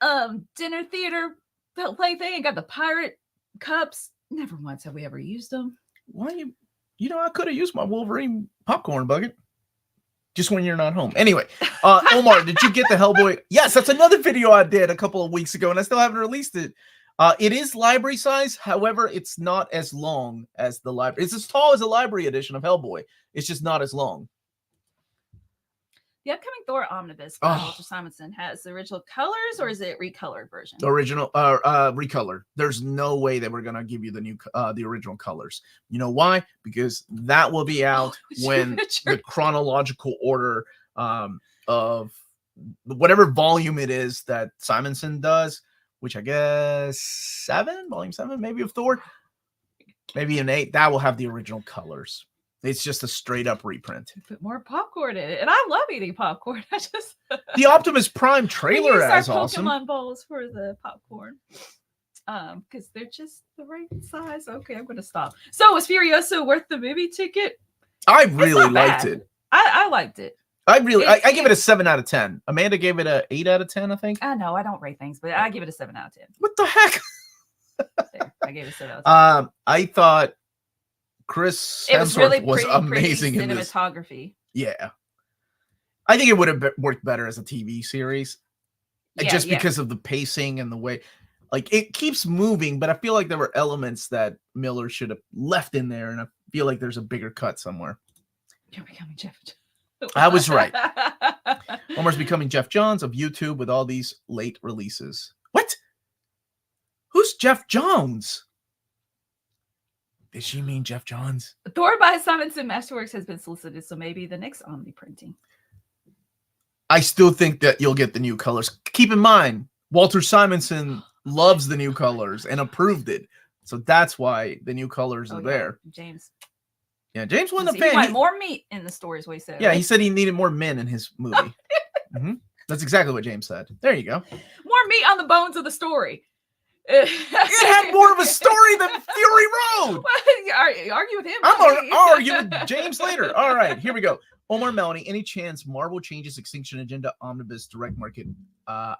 dinner theater play thing and got the pirate cups. Never once have we ever used them. Why you know, I could have used my Wolverine popcorn bucket. Just when you're not home. Anyway, Omar, did you get the Hellboy? Yes, that's another video I did a couple of weeks ago, and I still haven't released it. It is library size. However, it's not as long as the library. It's as tall as a library edition of Hellboy. It's just not as long. The upcoming Thor Omnibus by Walter Simonson has the original colors, or is it recolored version? The original, recolored. There's no way that we're gonna give you the new, the original colors. You know why? Because that will be out when the chronological order of whatever volume it is that Simonson does, which I guess volume 7, maybe of Thor, maybe an 8. That will have the original colors. It's just a straight up reprint. Put more popcorn in it, and I love eating popcorn. I just the Optimus Prime trailer is awesome. Pokemon bowls for the popcorn, because they're just the right size. Okay, I'm gonna stop. So was Furiosa worth the movie ticket? I really liked it. I liked it. I give it a 7 out of 10. Amanda gave it a 8 out of 10, I think. I know I don't rate things, but I give it a 7 out of 10. What the heck? There, I gave it a 7 out of 10. I thought Chris Hemsworth was amazing in this. Cinematography. Yeah. I think it would have worked better as a TV series. Just because of the pacing and the way, like, it keeps moving, but I feel like there were elements that Miller should have left in there, and I feel like there's a bigger cut somewhere. You're becoming Jeff. I was right. Omar's becoming Jeff Johns of YouTube with all these late releases. What? Who's Jeff Johns? Did she mean Jeff Johns? Thor by Simonson Masterworks has been solicited, so maybe the next Omni printing. I still think that you'll get the new colors. Keep in mind, Walter Simonson loves the new colors and approved it. So that's why the new colors are there. James. Yeah, James wasn't a fan. He wanted more meat in the story, is what he said. Yeah, he said he needed more men in his movie. That's exactly what James said. There you go. More meat on the bones of the story. It had more of a story than Fury Road. Argue with him. I'm arguing with James later. All right, here we go. Omar, Melanie, any chance Marvel changes Extinction Agenda Omnibus direct market? To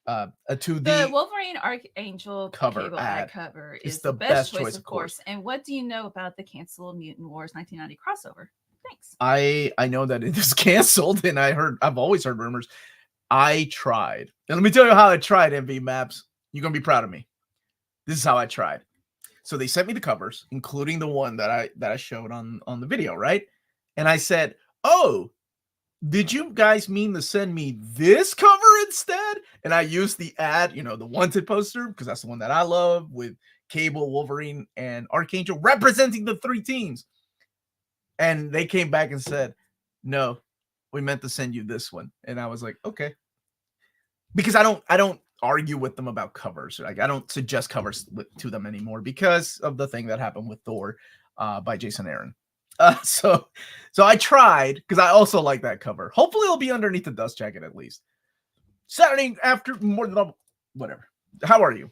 the Wolverine Archangel cover cover is the best choice, of course. And what do you know about the canceled Mutant Wars 1990 crossover? Thanks. I know that it is canceled, and I've always heard rumors. I tried. And let me tell you how I tried, MV Maps. You're going to be proud of me. This is how I tried. So they sent me the covers, including the one that I showed on the video, right? And I said, "Oh, did you guys mean to send me this cover instead?" And I used the ad, the Wanted poster, because that's the one that I love, with Cable, Wolverine, and Archangel representing the 3 teams. And they came back and said, "No, we meant to send you this one." And I was like, okay. Because I don't argue with them about covers. Like, I don't suggest covers to them anymore because of the thing that happened with Thor by Jason Aaron. So I tried, because I also like that cover. Hopefully it'll be underneath the dust jacket at least. Saturday after more than whatever. How are you?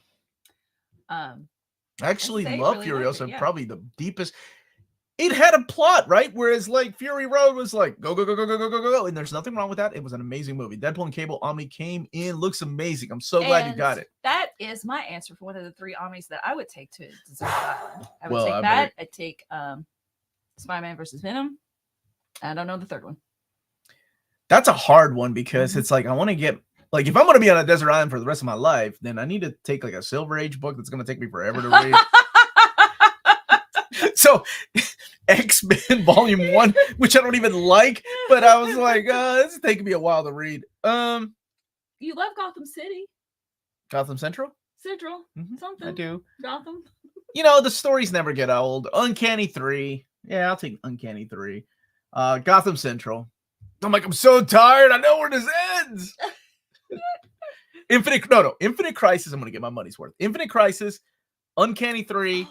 I actually love really Furiosa. Probably the deepest. It had a plot, right? Whereas like Fury Road was like go, go, go, go, go, go, go, go. And there's nothing wrong with that. It was an amazing movie. Deadpool and Cable Omni came in. Looks amazing. I'm so glad you got it. That is my answer for one of the 3 Omnis that I would take to Desert Island. I would take that. I'd take Spider-Man versus Venom. I don't know the third one. That's a hard one, because it's like I want to get, like, if I'm going to be on a desert island for the rest of my life, then I need to take like a Silver Age book that's going to take me forever to read. So X-Men Volume 1, which I don't even like, but I was like, this is taking me a while to read. You love Gotham City. Gotham Central? Something. I do. Gotham. The stories never get old. Uncanny 3. Yeah, I'll take Uncanny 3. Gotham Central. I'm like, I'm so tired. I know where this ends. Infinite Crisis. I'm going to get my money's worth. Infinite Crisis, Uncanny 3,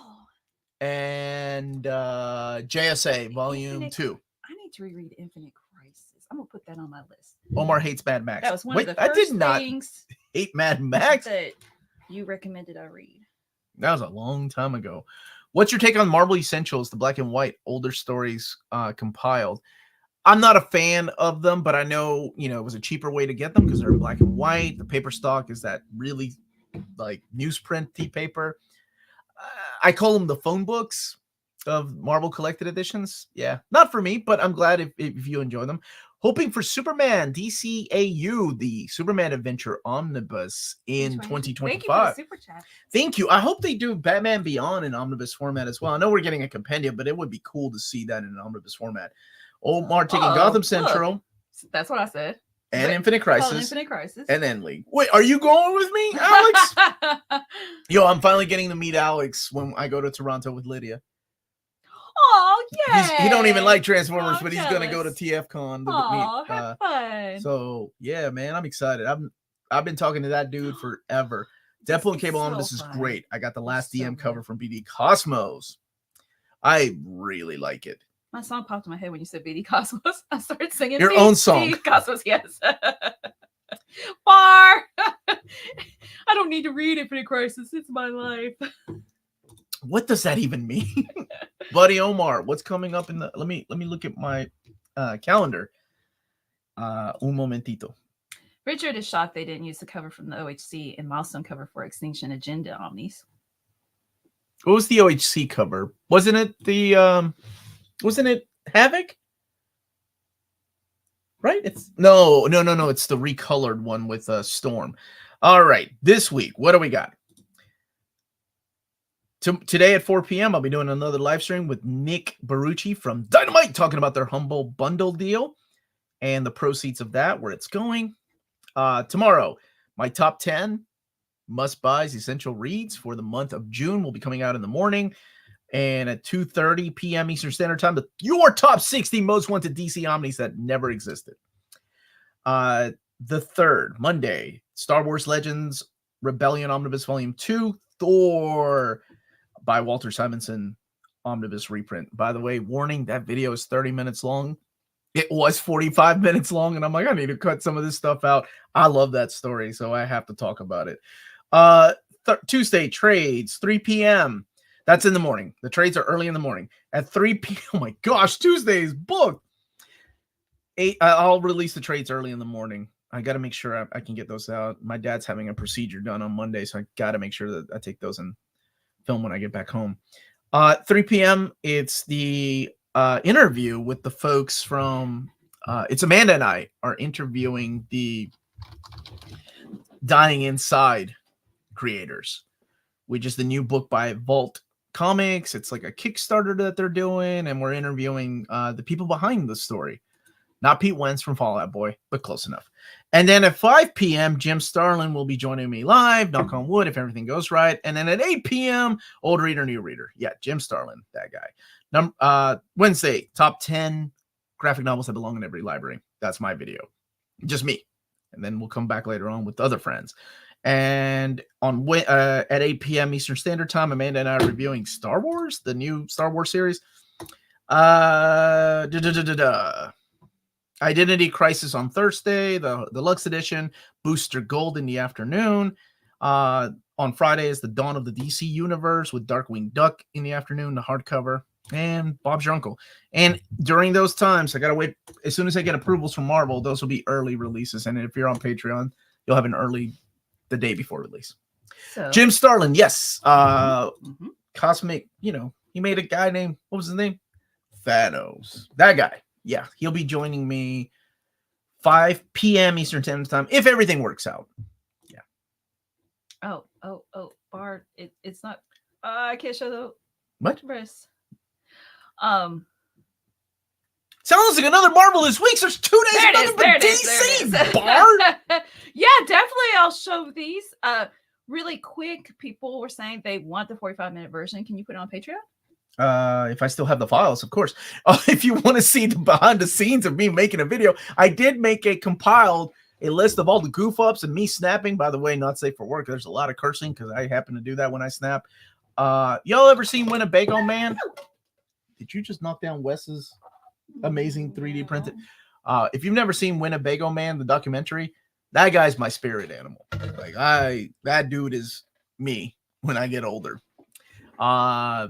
and JSA Volume 2. I need to reread Infinite Crisis. I'm going to put that on my list. Omar hates Mad Max. That was one of the first things hate Mad Max that you recommended I read. That was a long time ago. What's your take on Marvel Essentials, the black and white older stories compiled? I'm not a fan of them, but I know, it was a cheaper way to get them because they're in black and white. The paper stock is that really like newsprint-y paper. I call them the phone books of Marvel collected editions. Yeah, not for me, but I'm glad if you enjoy them. Hoping for Superman DCAU, the Superman Adventure Omnibus in 2025. Thank you for the super chat. Thank you. I hope they do Batman Beyond in omnibus format as well. I know we're getting a compendium, but it would be cool to see that in an omnibus format. Omar taking Gotham Central. Look. That's what I said. And Infinite Crisis. Infinite Crisis. And then League. Wait, are you going with me, Alex? Yo, I'm finally getting to meet Alex when I go to Toronto with Lydia. Oh, yeah. He don't even like Transformers, but he's gonna go to TFCon. Have fun. So yeah, man, I'm excited. I've been talking to that dude forever. Deadpool and Cable Omnibus is great. I got the last DM cover from BD Cosmos. I really like it. My song popped in my head when you said BD Cosmos. I started singing your own song. BD Cosmos, yes. Bar. I don't need to read Infinite Crisis. It's my life. What does that even mean? Buddy Omar, what's coming up in the let me look at my calendar. Un momentito. Richard is shocked they didn't use the cover from the OHC and milestone cover for Extinction Agenda Omnis. What was the OHC cover? Wasn't it Havoc? Right? It's no. It's the recolored one with Storm. All right, this week, what do we got? Today at 4 p.m., I'll be doing another live stream with Nick Barucci from Dynamite, talking about their Humble Bundle deal and the proceeds of that, where it's going. Tomorrow, my top 10 must-buys, essential reads for the month of June will be coming out in the morning. And at 2:30 p.m. Eastern Standard Time, your top 60 most wanted DC Omnis that never existed. The 3rd, Monday, Star Wars Legends Rebellion Omnibus Volume 2, Thor by Walter Simonson Omnibus reprint. By the way, warning, that video is 30 minutes long. It was 45 minutes long, and I'm like, I need to cut some of this stuff out. I love that story, so I have to talk about it. Tuesday, trades, 3 p.m. That's in the morning. The trades are early in the morning. At 3 p.m., oh my gosh, Tuesday is booked. I'll release the trades early in the morning. I got to make sure I can get those out. My dad's having a procedure done on Monday, so I got to make sure that I take those and film when I get back home. 3 p.m., it's the interview with the folks from it's Amanda and I are interviewing the Dying Inside creators, which is the new book by Walt Comics. It's like a Kickstarter that they're doing, and we're interviewing the people behind the story. Not Pete Wentz from Fall Out Boy, but close enough. And then at 5 p.m., Jim Starlin will be joining me live, knock on wood, if everything goes right. And then at 8 p.m., old reader, new reader. Yeah, Jim Starlin, that guy. Wednesday, top 10 graphic novels that belong in every library. That's my video. Just me. And then we'll come back later on with other friends. And on at 8 p.m. Eastern Standard Time, Amanda and I are reviewing Star Wars, the new Star Wars series. Identity Crisis on Thursday, the Deluxe Edition, Booster Gold in the afternoon. On Friday is the Dawn of the DC Universe with Darkwing Duck in the afternoon, the hardcover, and Bob's Your Uncle. And during those times, I got to wait. As soon as I get approvals from Marvel, those will be early releases. And if you're on Patreon, you'll have an early the day before release. So, Jim Starlin, yes. Cosmic, he made a guy named, what was his name? Thanos. That guy. Yeah, he'll be joining me 5 p.m. Eastern Standard Time if everything works out. Yeah. Oh, Bart, it's not. I can't show the breasts. Sounds like another Marvelous Weeks. There's 2 days of nothing but DC, Bart. Yeah, definitely. I'll show these. Really quick. People were saying they want the 45-minute version. Can you put it on Patreon? If I still have the files, of course. If you want to see the behind the scenes of me making a video, I did make a list of all the goof ups and me snapping. By the way, not safe for work. There's a lot of cursing because I happen to do that when I snap. Y'all ever seen Winnebago Man? Did you just knock down Wes's amazing 3D printed? If you've never seen Winnebago Man, the documentary, that guy's my spirit animal. Like that dude is me. when I get older. Yeah.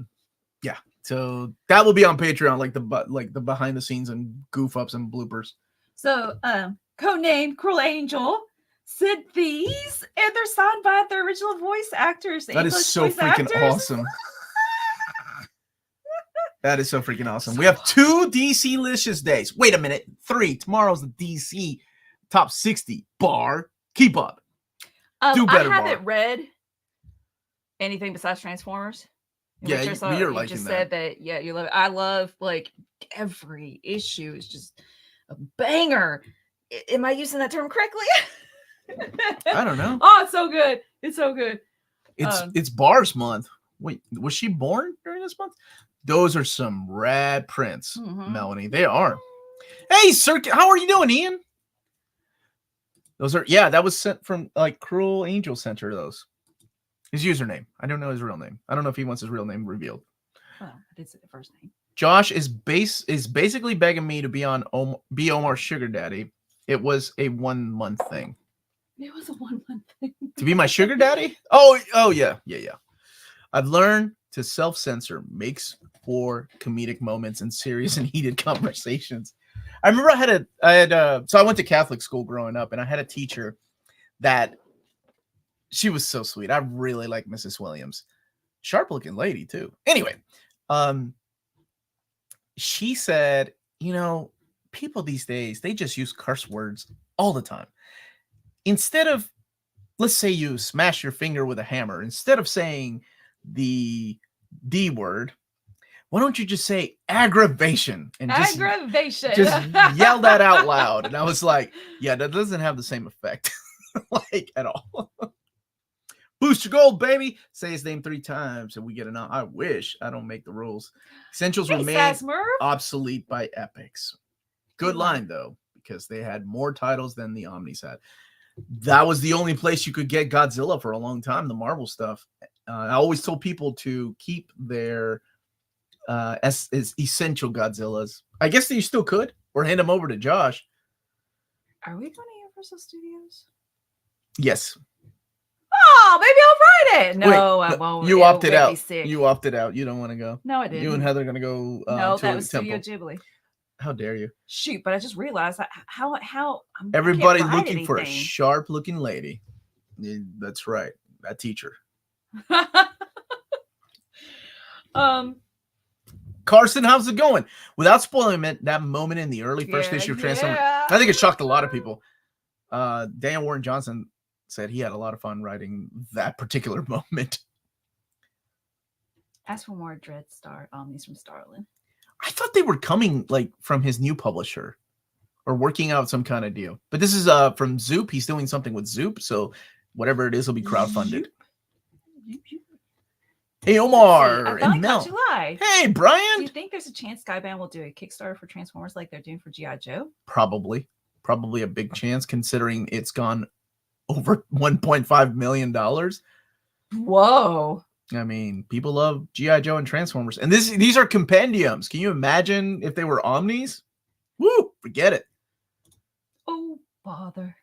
So that will be on Patreon, like the behind the scenes and goof ups and bloopers. So, codenamed Cruel Angel said these, and they're signed by the original voice actors. That is so freaking awesome. That is so freaking awesome. We have 2 DC-licious days. Wait a minute. 3. Tomorrow's the DC Top 60. Bar. Keep up. Do better, I haven't read anything besides Transformers. Yeah, you're liking just that. Said that. Yeah, you love it. I love, like, every issue is just a banger. Am I using that term correctly? I don't know. Oh, it's so good. It's so good. It's Bars month. Wait, was she born during this month? Those are some rad prints, Melanie. They are. Hey, Circuit, how are you doing, Ian? Those are, yeah, that was sent from, like, Cruel Angel Center, those. His username. I don't know his real name. I don't know if he wants his real name revealed. Oh, I did say the first name. Josh is basically begging me to be on be Omar's sugar daddy. It was a 1 month thing. It was a 1 month thing. To be my sugar daddy? Oh yeah. I've learned to self-censor makes for comedic moments and serious and heated conversations. I remember so I went to Catholic school growing up, and I had a teacher that she was so sweet. I really like Mrs. Williams. Sharp looking lady too. Anyway, she said, people these days, they just use curse words all the time. Instead of, let's say you smash your finger with a hammer, instead of saying the D word, why don't you just say aggravation and just yell that out loud? And I was like, yeah, that doesn't have the same effect, like, at all. Booster Gold, baby. Say his name 3 times and we get an I wish. I don't make the rules. Essentials remain obsolete by Epics. Good line, though, because they had more titles than the Omnis had. That was the only place you could get Godzilla for a long time, the Marvel stuff. I always told people to keep their essential Godzillas. I guess you still could, or hand them over to Josh. Are we going to Universal Studios? Yes. Oh, maybe I'll write it. No, I won't. You opted out. You opted out. You don't want to go. No, I didn't. You and Heather are going to go. No, to that was Temple. Studio Ghibli. How dare you? Shoot, but I just realized how everybody looking for a sharp looking lady. That's right. That teacher. Carson, how's it going? Without spoiling it, that moment in the early first issue of Transformers, I think it shocked a lot of people. Daniel Warren Johnson said he had a lot of fun writing that particular moment. Ask for more Dreadstar Omnis from Starlin. I thought they were coming, like, from his new publisher or working out some kind of deal. But this is from Zoop. He's doing something with Zoop, so whatever it is will be crowdfunded. Hey, Omar and Mel. Hey, Brian. Do you think there's a chance Skybound will do a Kickstarter for Transformers like they're doing for G.I. Joe? Probably a big chance, considering it's gone over $1.5 million. Whoa. I mean, people love G.I. Joe and Transformers. And these are compendiums. Can you imagine if they were Omnis? Woo, forget it. Oh, bother.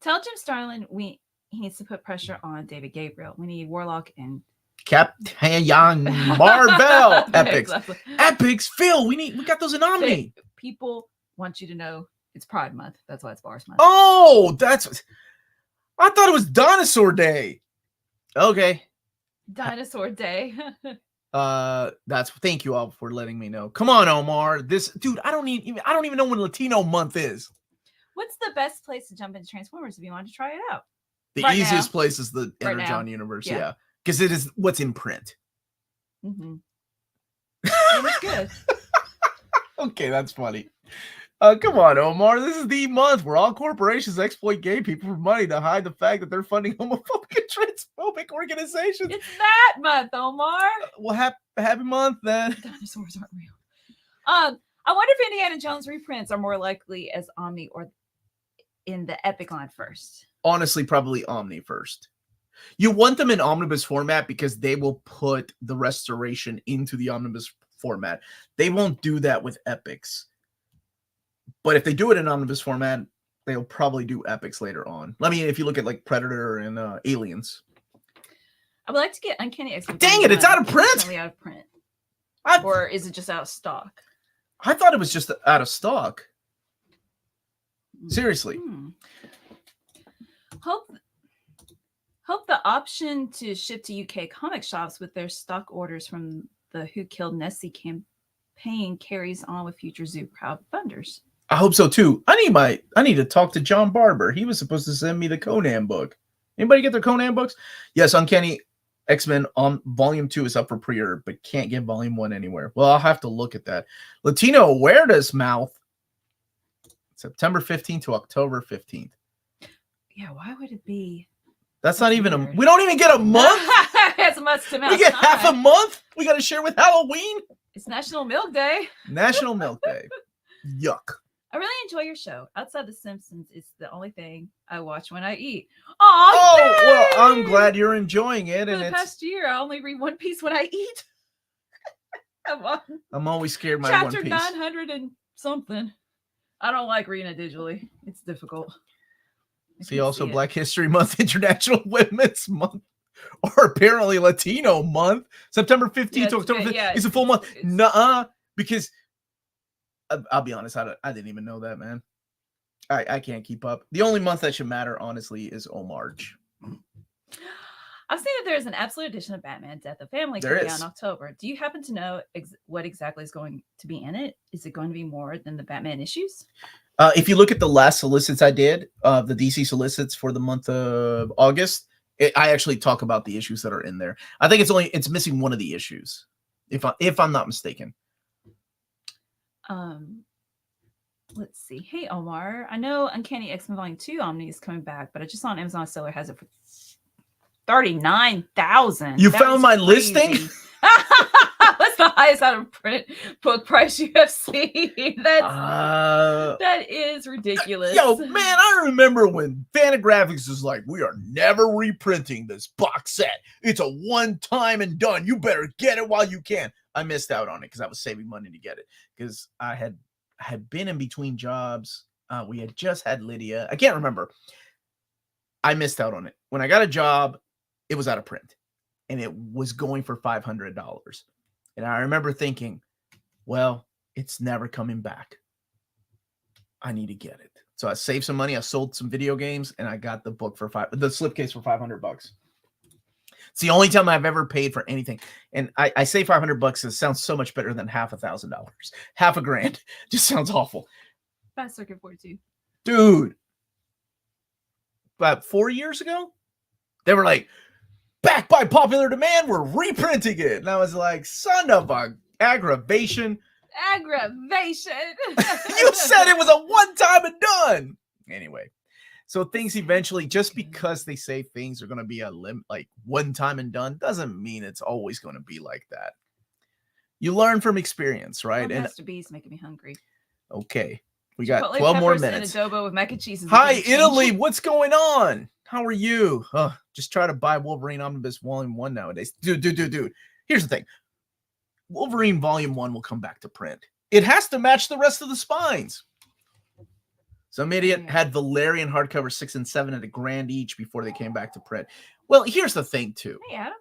Tell Jim Starlin he needs to put pressure on David Gabriel. We need Warlock and Captain Marvel. Epics. Exactly. Epics. Phil, we got those in Omni. People want you to know it's Pride Month. That's why it's Bars Month. Oh, I thought it was Dinosaur Day. Okay. Dinosaur Day. Thank you all for letting me know. Come on, Omar. Dude, I don't even know when Latino month is. What's the best place to jump into Transformers if you want to try it out? The easiest place is the Energon universe, yeah. Because it is what's in print. Mm-hmm. It's good. Okay, that's funny. Come on, Omar. This is the month where all corporations exploit gay people for money to hide the fact that they're funding homophobic and transphobic organizations. It's that month, Omar. Well, happy month then. Dinosaurs aren't real. I wonder if Indiana Jones reprints are more likely as Omni or in the Epic line first. Honestly, probably Omni first. You want them in omnibus format because they will put the restoration into the omnibus format. They won't do that with Epics. But if they do it in omnibus format, they'll probably do Epics later on. If you look at like Predator and Aliens. I would like to get Uncanny X-Men. Dang it, it's out of print? It's currently out of print. I Or is it just out of stock? thought it was just out of stock. Seriously. Hope the option to ship to UK comic shops with their stock orders from the Who Killed Nessie campaign carries on with future Zoo crowdfunders. I hope so too. I need to talk to John Barber. He was supposed to send me the Conan book. Anybody get their Conan books? Yes, Uncanny X-Men on Volume 2 is up for pre-order, but can't get Volume 1 anywhere. Well, I'll have to look at that. Latino Awareness Mouth, September 15th to October 15th. Yeah, why would it be? That's not even we don't even get a month. As much to We get half a month. We got to share with Halloween. It's National Milk Day. National Milk Day. Yuck. I really enjoy your show. Outside The Simpsons, it's the only thing I watch when I eat. Oh, well, I'm glad you're enjoying it. For the past year, I only read One Piece when I eat. I'm always scared my Chapter One Piece. 900 and something. I don't like reading it digitally. It's difficult. See also Black History Month, International Women's Month, or apparently Latino Month. September 15th to October 15th. It's a full month. Nuh-uh. Because I'll be honest, I didn't even know that, man. I can't keep up. The only month that should matter, honestly, is Omarge. I've seen that there's an absolute edition of Batman Death of Family coming out in October. Do you happen to know what exactly is going to be in it? Is it going to be more than the Batman issues? If you look at the last solicits I did, the DC solicits for the month of August, I actually talk about the issues that are in there. I think it's missing one of the issues, if I'm not mistaken. Let's see. Hey, Omar. I know Uncanny X-Men Volume 2 Omni is coming back, but I just saw on Amazon seller has it for $39,000. You found my listing? That's the highest out of print book price you have seen. That is ridiculous. Yo, man, I remember when Fantagraphics was like, we are never reprinting this box set. It's a one-time and done. You better get it while you can. I missed out on it because I was saving money to get it because I had been in between jobs. We had just had Lydia. I can't remember. I missed out on it. When I got a job, it was out of print and it was going for $500. And I remember thinking, well, it's never coming back. I need to get it. So I saved some money. I sold some video games and I got the book for the slipcase for $500. It's the only time I've ever paid for anything. And I say $500. It sounds so much better than $1,000. $1,000 just sounds awful. Fast Circuit 42. Dude. About 4 years ago, they were like, back by popular demand, we're reprinting it. And I was like, son of a aggravation. Aggravation. You said it was a one-time and done. Anyway. So things eventually, just because they say things are going to be like one time and done, doesn't mean it's always going to be like that. You learn from experience, right? And Mr. B's making me hungry. Okay. We got 12 more minutes. And adobo with mac and cheese. Hi, Italy. What's going on? How are you? Just try to buy Wolverine Omnibus Volume 1 nowadays. Dude. Here's the thing. Wolverine Volume 1 will come back to print. It has to match the rest of the spines. Some idiot had Valerian hardcover 6 and 7 at $1,000 each before they came back to print. Well, here's the thing, too. Hey, Adam.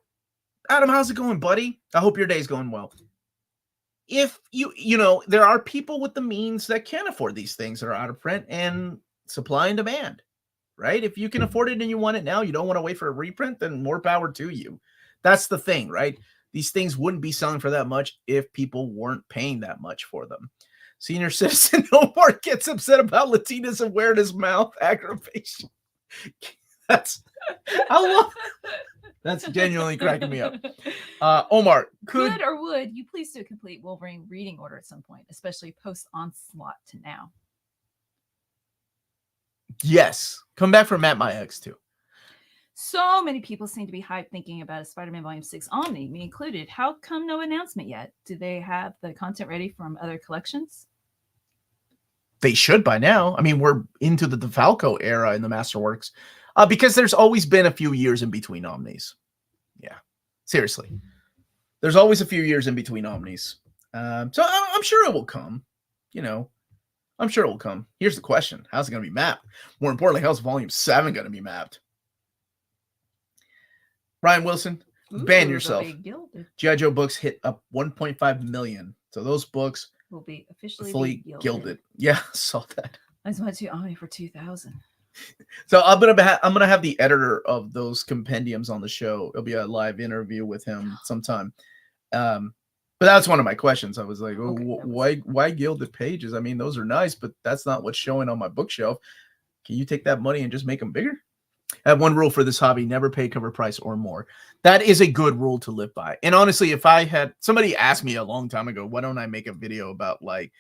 Adam, how's it going, buddy? I hope your day's going well. If you know, there are people with the means that can afford these things that are out of print and supply and demand, right? If you can afford it and you want it now, you don't want to wait for a reprint, then more power to you. That's the thing, right? These things wouldn't be selling for that much if people weren't paying that much for them. Senior citizen Omar gets upset about Latina's awareness mouth aggravation. That's genuinely cracking me up. Omar, could or would you please do a complete Wolverine reading order at some point, especially post Onslaught to now? Yes. Come back from Matt My Ex too. So many people seem to be hyped thinking about a Spider-Man Volume 6 Omni, me included. How come no announcement yet? Do they have the content ready from other collections? They should by now. I mean, we're into the DeFalco era in the Masterworks because there's always been a few years in between Omnis. Yeah, seriously. There's always a few years in between Omnis. So I'm sure it will come. You know, I'm sure it will come. Here's the question. How's it going to be mapped? More importantly, how's Volume 7 going to be mapped? Ryan Wilson, ban Ooh, yourself. they'll be gilded. G.I. Joe books hit up 1.5 million. So those books Will be officially fully be gilded. Yeah, saw that. I just went to Omni for 2,000. So I'm gonna have the editor of those compendiums on the show. It'll be a live interview with him sometime. But that's one of my questions. I was like, oh, Okay, why gilded pages? I mean, those are nice, but that's not what's showing on my bookshelf. Can you take that money and just make them bigger? I have one rule for this hobby: never pay cover price or more. That is a good rule to live by. And honestly, if I had somebody asked me a long time ago, why don't I make a video about like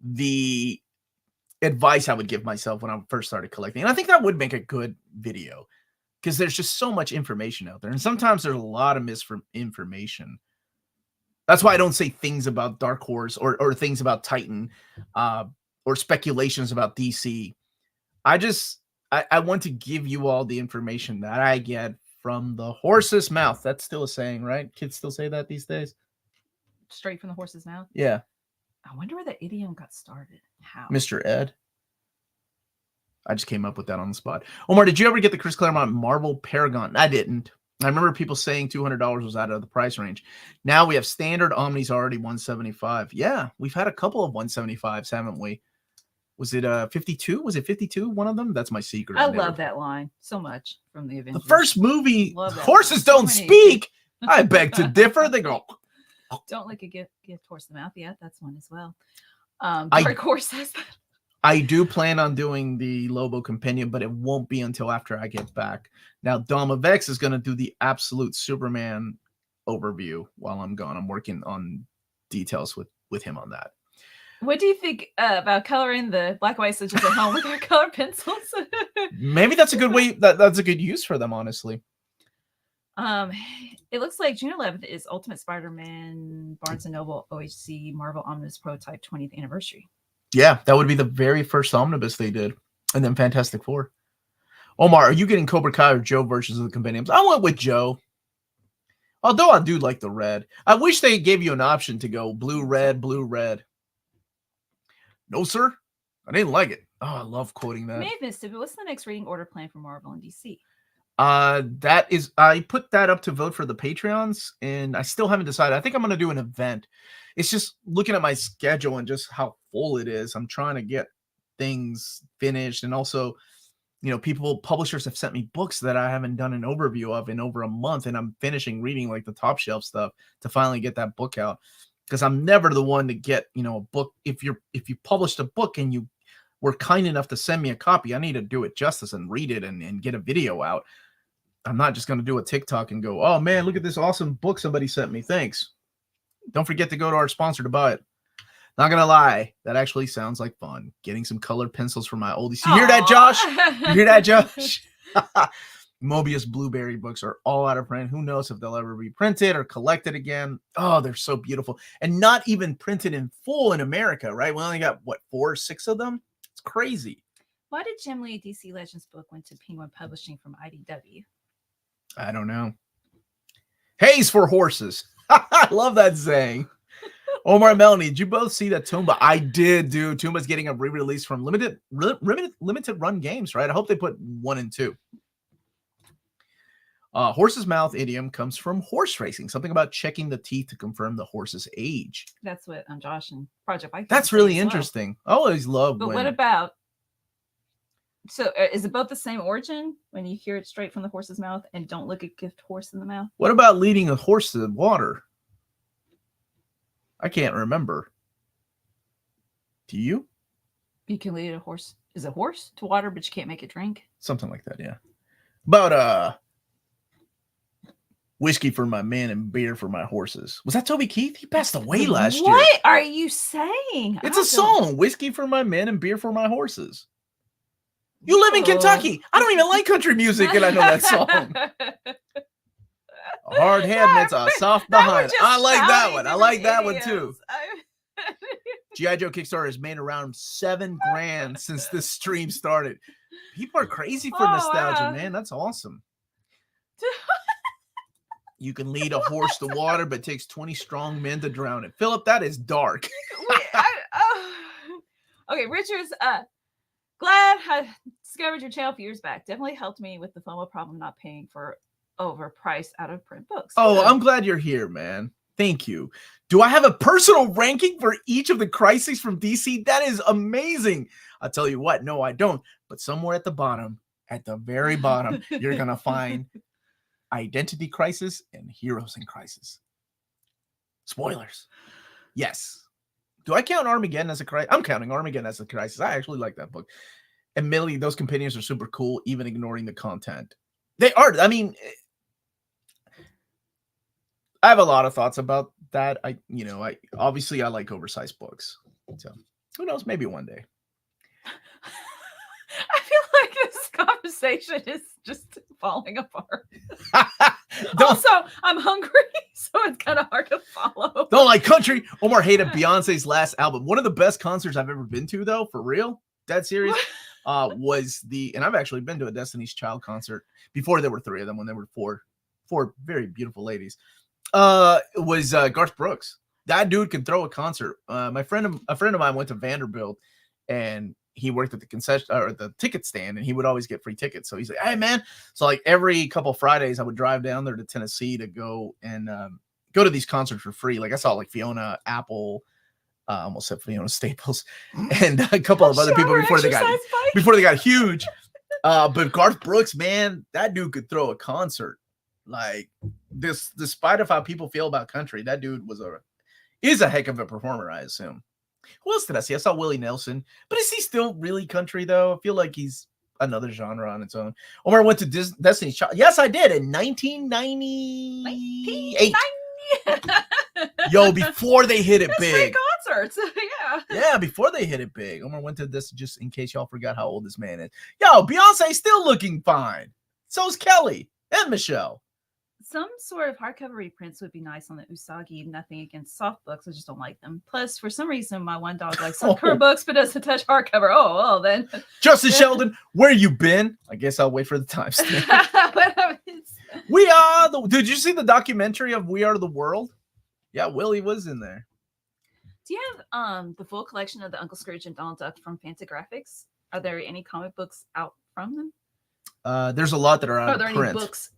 the advice I would give myself when I first started collecting? And I think that would make a good video because there's just so much information out there. And sometimes there's a lot of misinformation. That's why I don't say things about Dark Horse or things about Titan or speculations about DC. I want to give you all the information that I get from the horse's mouth. That's still a saying, right? Kids still say that these days? Straight from the horse's mouth? Yeah. I wonder where the idiom got started. How? Mr. Ed. I just came up with that on the spot. Omar, did you ever get the Chris Claremont Marvel Paragon? I didn't. I remember people saying $200 was out of the price range. Now we have standard Omnis already $175. Yeah, we've had a couple of 175s, haven't we? Was it 52? Was it 52? One of them? That's my secret. I love that line so much from the Avengers. The first movie, horses line. don't speak. I beg to differ. They go. Don't lick a gift horse in the mouth. Yeah, that's one as well. Dark Horse says that. I do plan on doing the Lobo Compendium, but it won't be until after I get back. Now, Dom of X is going to do the absolute Superman overview while I'm gone. I'm working on details with him on that. What do you think about coloring the black and white stitches at home with our color pencils? Maybe that's a good way. That's a good use for them, honestly. It looks like June 11th is Ultimate Spider-Man Barnes & Noble OHC Marvel Omnibus Prototype 20th Anniversary. Yeah, that would be the very first omnibus they did. And then Fantastic Four. Omar, are you getting Cobra Kai or Joe versions of the compendiums? I went with Joe. Although I do like the red. I wish they gave you an option to go blue, red, blue, red. No, sir. I didn't like it. Oh, I love quoting that. May have missed it, but what's the next reading order plan for Marvel and DC? That is, I put that up to vote for the Patreons, and I still haven't decided. I think I'm going to do an event. It's just looking at my schedule and just how full it is. I'm trying to get things finished, and also, you know, publishers have sent me books that I haven't done an overview of in over a month, and I'm finishing reading like the top shelf stuff to finally get that book out. Because I'm never the one to get, you know, a book. If you published a book and you were kind enough to send me a copy, I need to do it justice and read it and get a video out. I'm not just going to do a TikTok and go, oh man, look at this awesome book somebody sent me. Thanks. Don't forget to go to our sponsor to buy it. Not going to lie. That actually sounds like fun. Getting some colored pencils for my oldies. You hear that, Josh? You hear that, Josh? Mobius Blueberry books are all out of print. Who knows if they'll ever be printed or collected again. Oh, they're so beautiful. And not even printed in full in America, right? We only got, 4 or 6 of them? It's crazy. Why did Jim Lee DC Legends book went to Penguin Publishing from IDW? I don't know. Hayes for horses. I love that saying. Omar and Melanie, did you both see that Toomba? I did, dude. Toomba's getting a re-release from limited run games, right? I hope they put 1 and 2. Horse's mouth idiom comes from horse racing. Something about checking the teeth to confirm the horse's age. That's what Josh and Project Bike. That's really interesting. I always love. But what about? So is it both the same origin when you hear it straight from the horse's mouth and don't look a gift horse in the mouth? What about leading a horse to the water? I can't remember. Do you? You can lead a horse. Is a horse to water, but you can't make it drink. Something like that, yeah. About whiskey for my men and beer for my horses. Was that Toby Keith? He passed away last year. What are you saying? It's a song. Whiskey for my men and beer for my horses. You live in Kentucky. I don't even like country music, and I know that song. A hard head meant a soft behind. I like that one. I like that one too. G.I. Joe Kickstarter has made around $7,000 since this stream started. People are crazy for nostalgia, man. That's awesome. You can lead a horse to water, but it takes 20 strong men to drown it. Philip, that is dark. Okay, Richard's glad I discovered your channel a few years back. Definitely helped me with the FOMO problem, not paying for overpriced out of print books. Oh, I'm glad you're here, man. Thank you. Do I have a personal ranking for each of the crises from DC? That is amazing. I'll tell you what, no, I don't. But somewhere at the bottom, at the very bottom, you're going to find Identity Crisis and Heroes in Crisis. Spoilers. Yes. Do I count Armageddon as a crisis? I'm counting Armageddon as a crisis. I actually like that book. And Millie, those companions are super cool, even ignoring the content. They are. I mean, I have a lot of thoughts about that. I obviously I like oversized books. So who knows? Maybe one day. I feel like this conversation is just falling apart. Also, I'm hungry, so it's kind of hard to follow. Don't like country. Omar hated Beyonce's last album. One of the best concerts I've ever been to, though, for real, dead serious, was and I've actually been to a Destiny's Child concert before there were 3 of them, when there were four very beautiful ladies. Was Garth Brooks. That dude can throw a concert. A friend of mine went to Vanderbilt, and he worked at the concession or the ticket stand, and he would always get free tickets. So he's like, "Hey, man!" So like every couple Fridays, I would drive down there to Tennessee to go and go to these concerts for free. Like I saw like Fiona Apple, almost said Fiona Staples, and a couple of other people before they got huge. But Garth Brooks, man, that dude could throw a concert. Like this, despite of how people feel about country, that dude is a heck of a performer, I assume. Who else did I see? I saw Willie Nelson, but is he still really country though? I feel like he's another genre on its own. Omar went to Destiny's Child. Yes, I did in 1998. Yo, before they hit it big. Concerts, yeah, before they hit it big. Omar went to this, just in case y'all forgot how old this man is. Yo, Beyonce's still looking fine. So's Kelly and Michelle. Some sort of hardcover reprints would be nice on the Usagi. Nothing against soft books. I just don't like them. Plus, for some reason, my one dog likes hardcover books but doesn't touch hardcover. Oh, well, then. Justin Sheldon, where you been? I guess I'll wait for the timestamp. Did you see the documentary of We Are the World? Yeah, Willie was in there. Do you have the full collection of the Uncle Scrooge and Donald Duck from Fantagraphics? Are there any comic books out from them? There's a lot that are out of print. Are there any books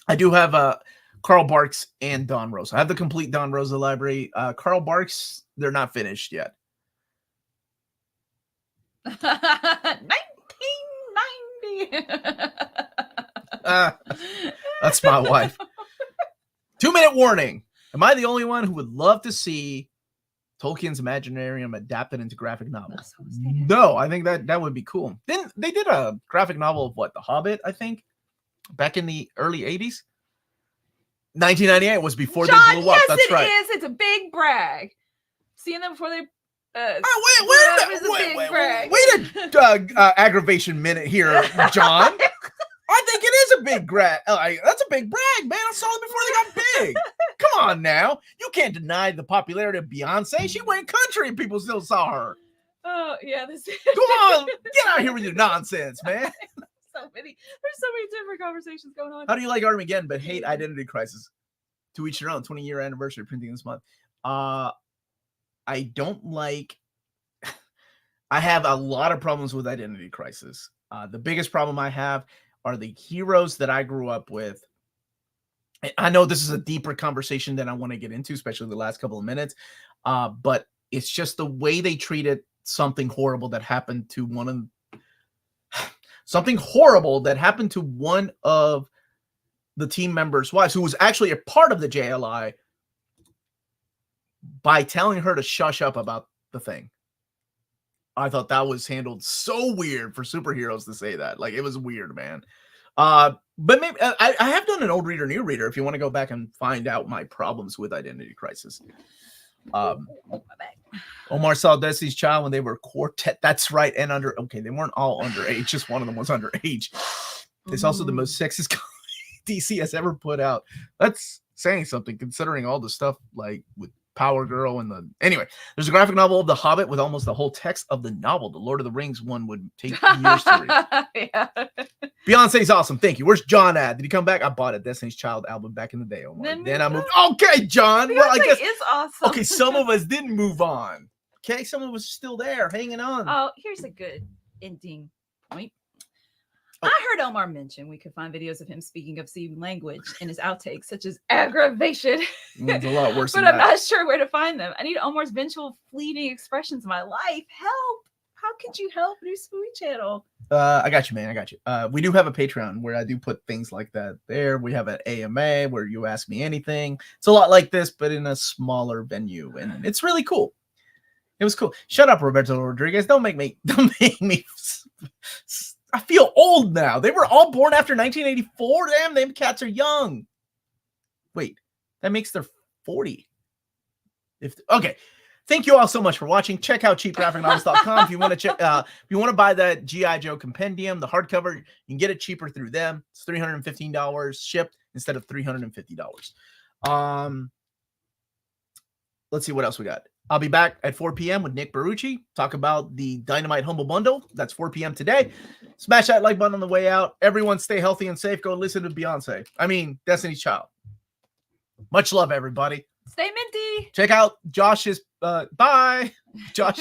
I do have Carl Barks and Don Rosa. I have the complete Don Rosa library. Carl Barks, they're not finished yet. 1990. That's my wife. 2-minute warning. Am I the only one who would love to see Tolkien's Imaginarium adapted into graphic novels? No, I think that would be cool. Then they did a graphic novel of The Hobbit, I think. Back in the early 80s. 1998 was before they blew up. That's right. Yes, it is. It's a big brag. Seeing them before they. Wait a aggravation minute here, John. I think it is a big brag. That's a big brag, man. I saw them before they got big. Come on now. You can't deny the popularity of Beyonce. She went country and people still saw her. Oh, yeah. Come on. Get out of here with your nonsense, man. There's so many different conversations going on. How do you like Armageddon but hate Identity Crisis? To each your own. 20-year anniversary printing this month. I don't like. I have a lot of problems with Identity Crisis. The biggest problem I have are the heroes that I grew up with. I know this is a deeper conversation than I want to get into, especially the last couple of minutes. But it's just the way they treated something horrible that happened to one of the team members' wives, who was actually a part of the JLI, by telling her to shush up about the thing. I thought that was handled so weird for superheroes to say that. Like, it was weird, man. But maybe I have done an old reader, new reader, if you want to go back and find out my problems with Identity Crisis. Omar saw Destiny's Child when they were a quartet. That's right. And they weren't all underage. Just one of them was underage. It's also the most sexist comedy DC has ever put out. That's saying something, considering all the stuff like with Power Girl and anyway, there's a graphic novel of The Hobbit with almost the whole text of the novel. The Lord of the Rings one would take years to read. Yeah. Beyonce's awesome. Thank you. Where's John at? Did he come back? I bought a Destiny's Child album back in the day. Then I moved. Okay, John. Beyonce, well, I guess is awesome. Okay, some of us didn't move on. Okay, some of us are still there, hanging on. Oh, here's a good ending point. I heard Omar mention we could find videos of him speaking obscene language in his outtakes, such as aggravation. It's a lot worse But than I'm that. not sure where to find them. I need Omar's vengeful, fleeting expressions in my life. Help! How could you help New Spooey Channel? I got you, man. I got you. We do have a Patreon where I do put things like that there. We have an AMA where you ask me anything. It's a lot like this, but in a smaller venue, and it's really cool. It was cool. Shut up, Roberto Rodriguez. Don't make me. I feel old now. They were all born after 1984. Damn, them cats are young. Wait, that makes their 40. Okay. Thank you all so much for watching. Check out cheapgraphicnovels.com if you want to check. If you want to buy that G.I. Joe compendium, the hardcover, you can get it cheaper through them. It's $315 shipped instead of $350. Let's see what else we got. I'll be back at 4 p.m. with Nick Barucci. Talk about the Dynamite Humble Bundle. That's 4 p.m. today. Smash that like button on the way out. Everyone stay healthy and safe. Go listen to Beyonce. I mean, Destiny's Child. Much love, everybody. Stay minty. Check out Josh's bye. Josh's